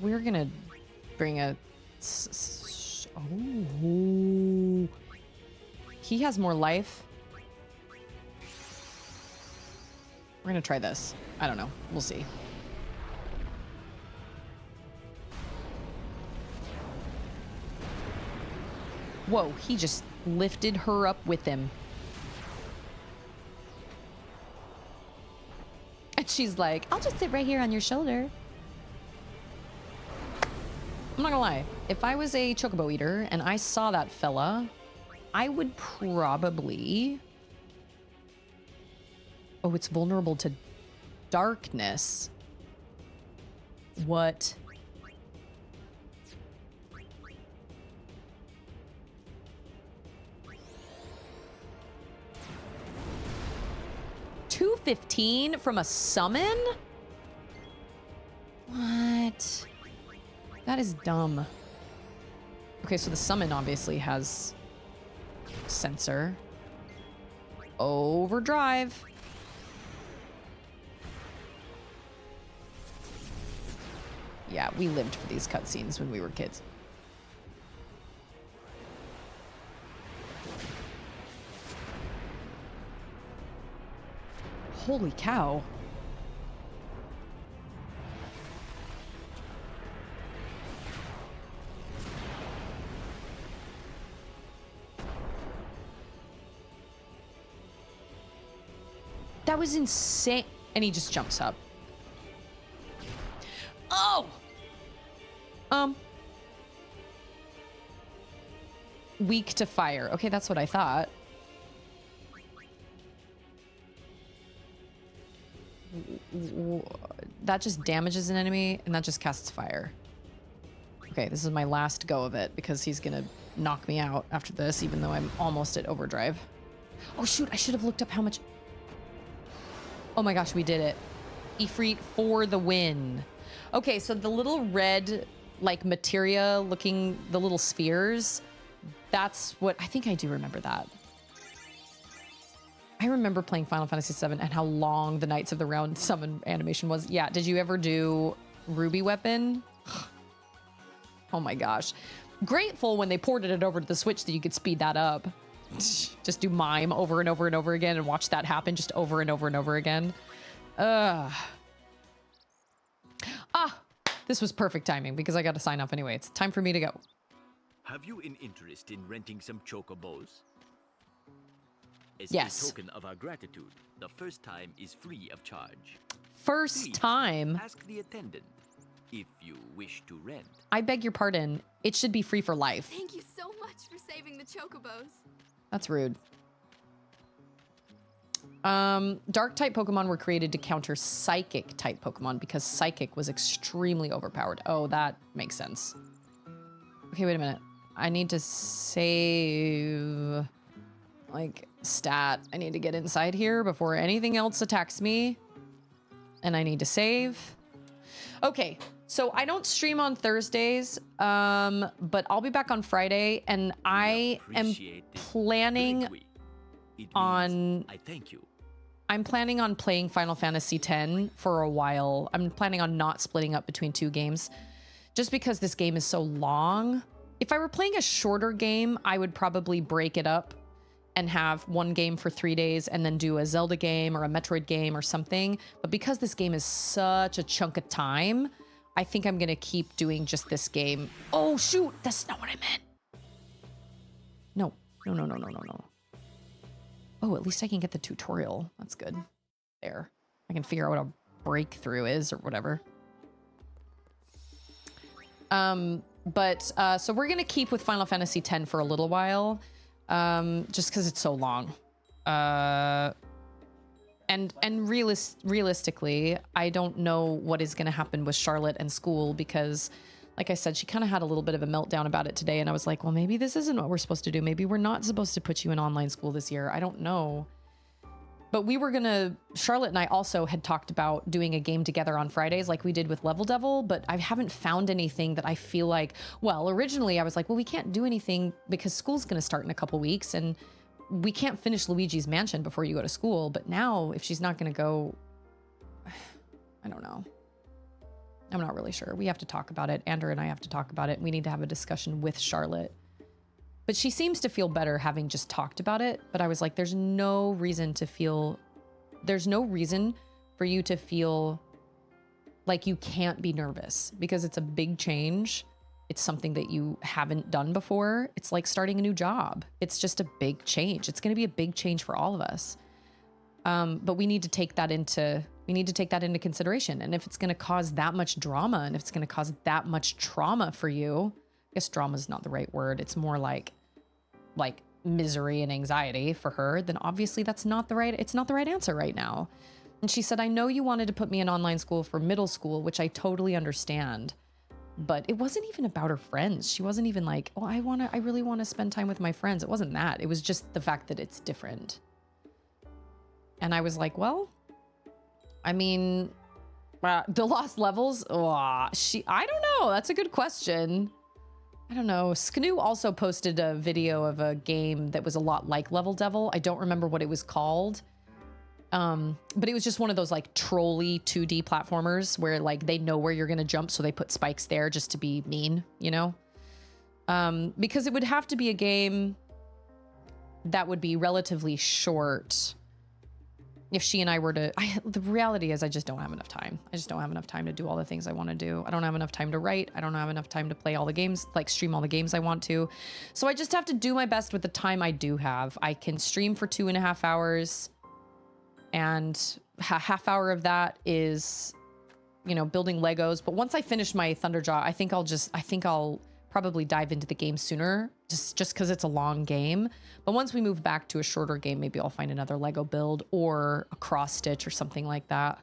We're gonna bring a... Oh. He has more life. We're gonna try this. I don't know. We'll see. Whoa, he just lifted her up with him. And she's like, I'll just sit right here on your shoulder. I'm not gonna lie. If I was a Chocobo Eater and I saw that fella, I would probably... Oh, it's vulnerable to darkness. What? $215 from a summon? What? That is dumb. Okay, so the summon obviously has sensor. Overdrive. Yeah, we lived for these cutscenes when we were kids. Holy cow. That was insane. And he just jumps up. Oh! Weak to fire. Okay, that's what I thought. That just damages an enemy, and that just casts fire. Okay, this is my last go of it, because he's gonna knock me out after this, even though I'm almost at overdrive. Oh shoot, I should have looked up how much... Oh my gosh, we did it. Ifrit for the win. Okay, so the little red, like, materia looking, the little spheres, that's what... I think I do remember that. I remember playing Final Fantasy VII and how long the Knights of the Round summon animation was. Yeah, did you ever do Ruby Weapon? Oh my gosh. grateful when they ported it over to the Switch that you could speed that up. Just do mime over and over and over again and watch that happen just over and over and over again. This was perfect timing because I got to sign off anyway. It's time for me to go. Have you an interest in renting some chocobos? As Yes. a token of our gratitude, the first time is free of charge. First Please, time? ask the attendant if you wish to rent. I beg your pardon. It should be free for life. Thank you so much for saving the chocobos. That's rude. Dark type Pokemon were created to counter psychic type Pokemon because psychic was extremely overpowered. Oh, that makes sense. Okay, wait a minute. I need to save like stat. I need to get inside here before anything else attacks me. And I need to save. Okay, so I don't stream on Thursdays, but I'll be back on Friday, and I am planning on... I thank you. I'm planning on playing Final Fantasy X for a while. I'm planning on not splitting up between two games, just because this game is so long. If I were playing a shorter game, I would probably break it up and have one game for 3 days and then do a Zelda game or a Metroid game or something. But because this game is such a chunk of time, I think I'm gonna keep doing just this game. Oh shoot, that's not what I meant. No. Oh, at least I can get the tutorial. That's good. There. I can figure out what a breakthrough is or whatever. So we're gonna keep with Final Fantasy X for a little while. Just because it's so long. And realistically, I don't know what is going to happen with Charlotte and school because, like I said, she kind of had a little bit of a meltdown about it today. And I was like, well, maybe this isn't what we're supposed to do. Maybe we're not supposed to put you in online school this year. I don't know. But we were gonna, Charlotte and I also had talked about doing a game together on Fridays like we did with Level Devil, but I haven't found anything that I feel like, well, originally I was like, well, we can't do anything because school's gonna start in a couple weeks and we can't finish Luigi's Mansion before you go to school. But now if she's not gonna go, I don't know. I'm not really sure. We have to talk about it. Andrew and I have to talk about it. We need to have a discussion with Charlotte. But she seems to feel better having just talked about it. But I was like, there's no reason for you to feel like you can't be nervous because it's a big change. It's something that you haven't done before. It's like starting a new job. It's just a big change. It's going to be a big change for all of us. But we need to take that into consideration. And if it's going to cause that much drama and if it's going to cause that much trauma for you, I guess drama is not the right word. It's more like misery and anxiety for her, then obviously it's not the right answer right now. And she said, I know you wanted to put me in online school for middle school, which I totally understand, but it wasn't even about her friends. She wasn't even like, oh, I really want to spend time with my friends. It wasn't that. It was just the fact that it's different. And I was like, well, I mean, the lost levels, I don't know. That's a good question. I don't know. Sknoo also posted a video of a game that was a lot like Level Devil. I don't remember what it was called. But it was just one of those like trolley 2D platformers where like they know where you're going to jump. So they put spikes there just to be mean, you know? Because it would have to be a game that would be relatively short. If she and I were to, the reality is I just don't have enough time. I just don't have enough time to do all the things I want to do. I don't have enough time to write. I don't have enough time to play all the games, like stream all the games I want to. So I just have to do my best with the time I do have. I can stream for 2.5 hours and a half hour of that is, you know, building Legos. But once I finish my Thunderjaw, I think I'll probably dive into the game sooner just because it's a long game. But once we move back to a shorter game, maybe I'll find another Lego build or a cross stitch or something like that.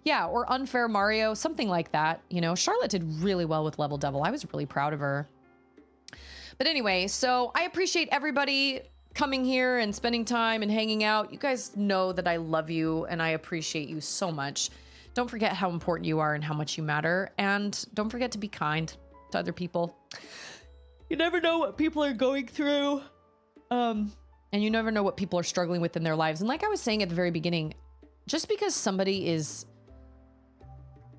Yeah, or Unfair Mario, something like that. You know, Charlotte did really well with Level Devil. I was really proud of her. But anyway, so I appreciate everybody coming here and spending time and hanging out. You guys know that I love you and I appreciate you so much. Don't forget how important you are and how much you matter. And don't forget to be kind to other people. You never know what people are going through. And you never know what people are struggling with in their lives. And like I was saying at the very beginning, just because somebody is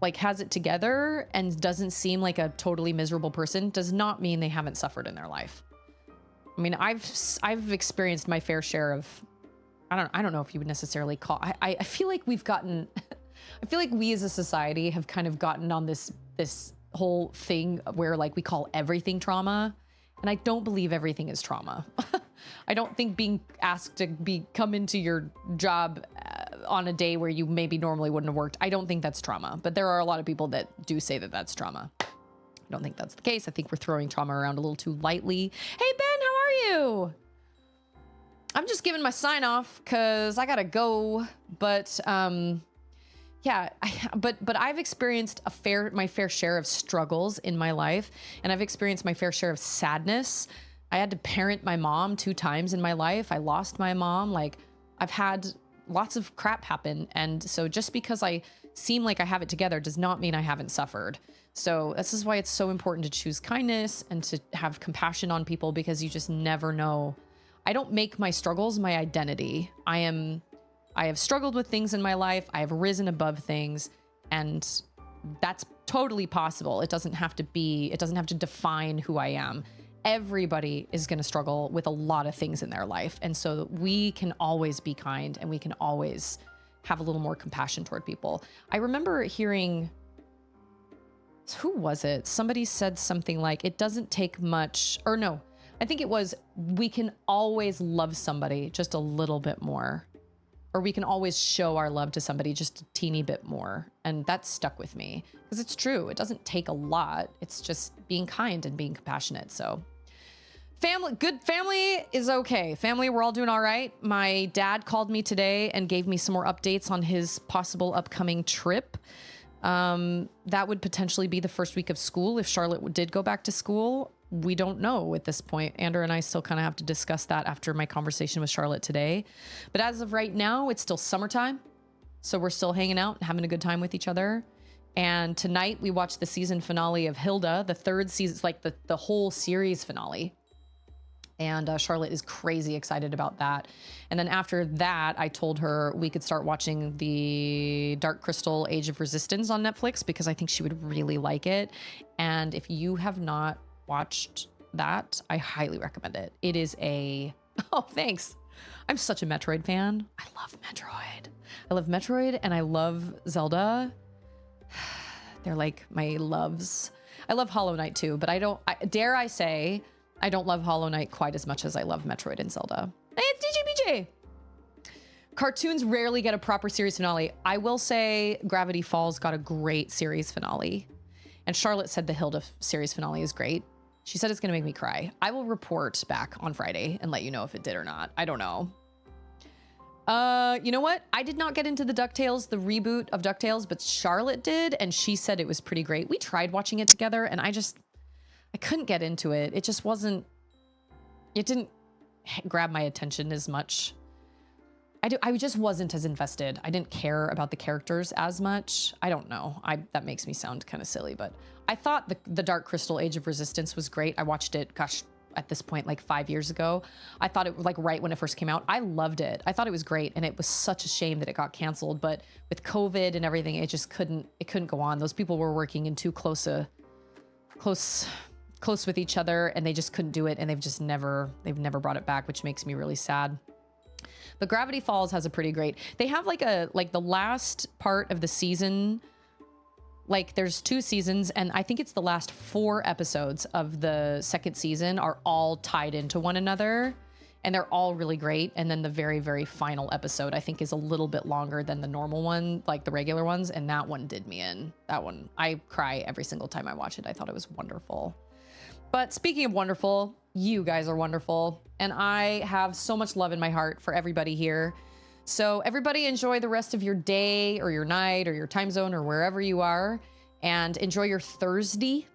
like has it together and doesn't seem like a totally miserable person does not mean they haven't suffered in their life. I mean, I've experienced my fair share of, I don't know if you would necessarily call, I feel like we've gotten, I feel like we as a society have kind of gotten on this whole thing where like we call everything trauma. And I don't believe everything is trauma. I don't think being asked to come into your job on a day where you maybe normally wouldn't have worked, I don't think that's trauma. But there are a lot of people that do say that that's trauma. I don't think that's the case. I think we're throwing trauma around a little too lightly. Hey, Ben, how are you? I'm just giving my sign off because I gotta go. But yeah, but I've experienced my fair share of struggles in my life, and I've experienced my fair share of sadness. I had to parent my mom 2 times in my life. I lost my mom. Like, I've had lots of crap happen. And so just because I seem like I have it together does not mean I haven't suffered. So this is why it's so important to choose kindness and to have compassion on people, because you just never know. I don't make my struggles my identity. I have struggled with things in my life. I have risen above things, and that's totally possible. It doesn't have to define who I am. Everybody is going to struggle with a lot of things in their life. And so we can always be kind, and we can always have a little more compassion toward people. I remember hearing, who was it? Somebody said something like, it doesn't take much, or no, I think it was, we can always love somebody just a little bit more. Or we can always show our love to somebody just a teeny bit more. And that stuck with me because it's true. It doesn't take a lot. It's just being kind and being compassionate. So good family is okay. Family, we're all doing all right. My dad called me today and gave me some more updates on his possible upcoming trip. That would potentially be the first week of school if Charlotte did go back to school. We don't know at this point. Andrew and I still kind of have to discuss that after my conversation with Charlotte today. But as of right now, it's still summertime. So we're still hanging out and having a good time with each other. And tonight we watched the season finale of Hilda, the 3rd season. It's like the whole series finale. And Charlotte is crazy excited about that. And then after that, I told her we could start watching the Dark Crystal Age of Resistance on Netflix because I think she would really like it. And if you have not watched that, I highly recommend it. It is oh, thanks. I'm such a Metroid fan. I love Metroid and I love Zelda. They're like my loves. I love Hollow Knight too, but dare I say, I don't love Hollow Knight quite as much as I love Metroid and Zelda. Hey, it's DJBJ. Cartoons rarely get a proper series finale. I will say Gravity Falls got a great series finale. And Charlotte said the Hilda series finale is great. She said it's going to make me cry. I will report back on Friday and let you know if it did or not. I don't know. You know what? I did not get into the DuckTales, the reboot of DuckTales, but Charlotte did. And she said it was pretty great. We tried watching it together and I couldn't get into it. It just it didn't grab my attention as much. I just wasn't as invested. I didn't care about the characters as much. I don't know. That makes me sound kind of silly, but I thought the Dark Crystal Age of Resistance was great. I watched it, gosh, at this point, like 5 years ago. I thought it was like right when it first came out. I loved it. I thought it was great. And it was such a shame that it got canceled, but with COVID and everything, it just couldn't go on. Those people were working in too close with each other and they just couldn't do it. And they've never brought it back, which makes me really sad. But Gravity Falls has a pretty great, they have like the last part of the season, like there's 2 seasons and I think it's the last 4 episodes of the 2nd season are all tied into one another and they're all really great. And then the very, very final episode I think is a little bit longer than the normal one, like the regular ones. And that one did me in. That one, I cry every single time I watch it. I thought it was wonderful. But speaking of wonderful, you guys are wonderful. And I have so much love in my heart for everybody here. So everybody enjoy the rest of your day or your night or your time zone or wherever you are. And enjoy your Thursday.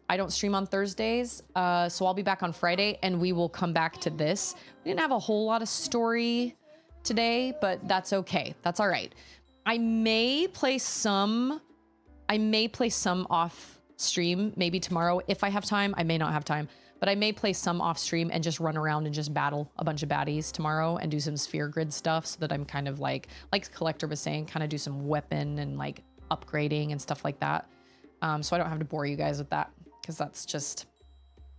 I don't stream on Thursdays. So I'll be back on Friday and we will come back to this. We didn't have a whole lot of story today, but that's okay. That's all right. I may play some off stream maybe tomorrow if I have time. I may not have time, but I may play some off stream and just run around and just battle a bunch of baddies tomorrow and do some sphere grid stuff so that I'm kind of like Collector was saying, kind of do some weapon and like upgrading and stuff like that. So I don't have to bore you guys with that because that's just,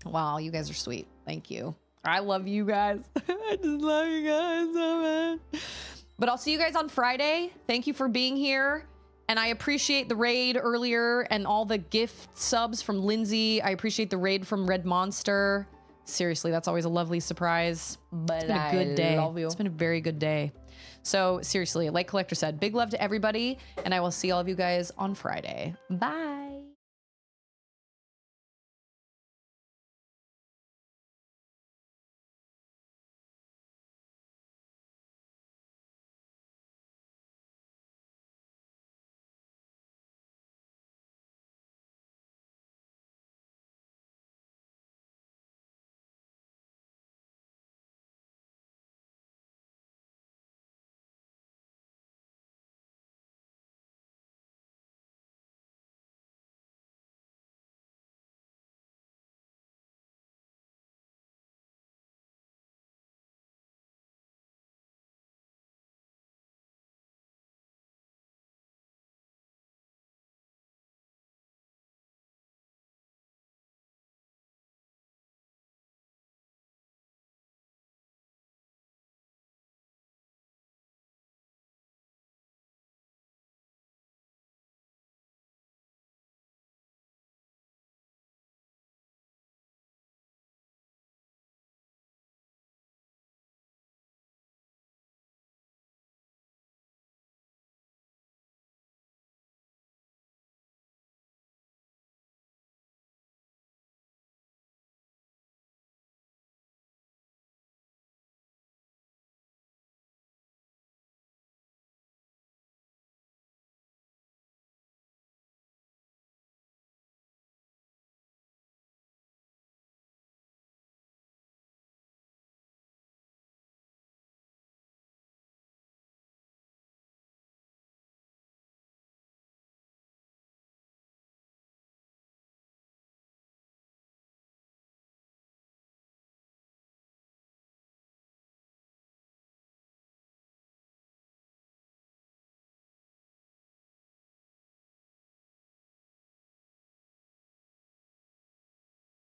wow, you guys are sweet. Thank you. I love you guys. I just love you guys so much. But I'll see you guys on Friday. Thank you for being here. And I appreciate the raid earlier and all the gift subs from Lindsay. I appreciate the raid from Red Monster. Seriously, that's always a lovely surprise. But it's been a good day. It's been a very good day. So seriously, like Collector said, big love to everybody. And I will see all of you guys on Friday. Bye.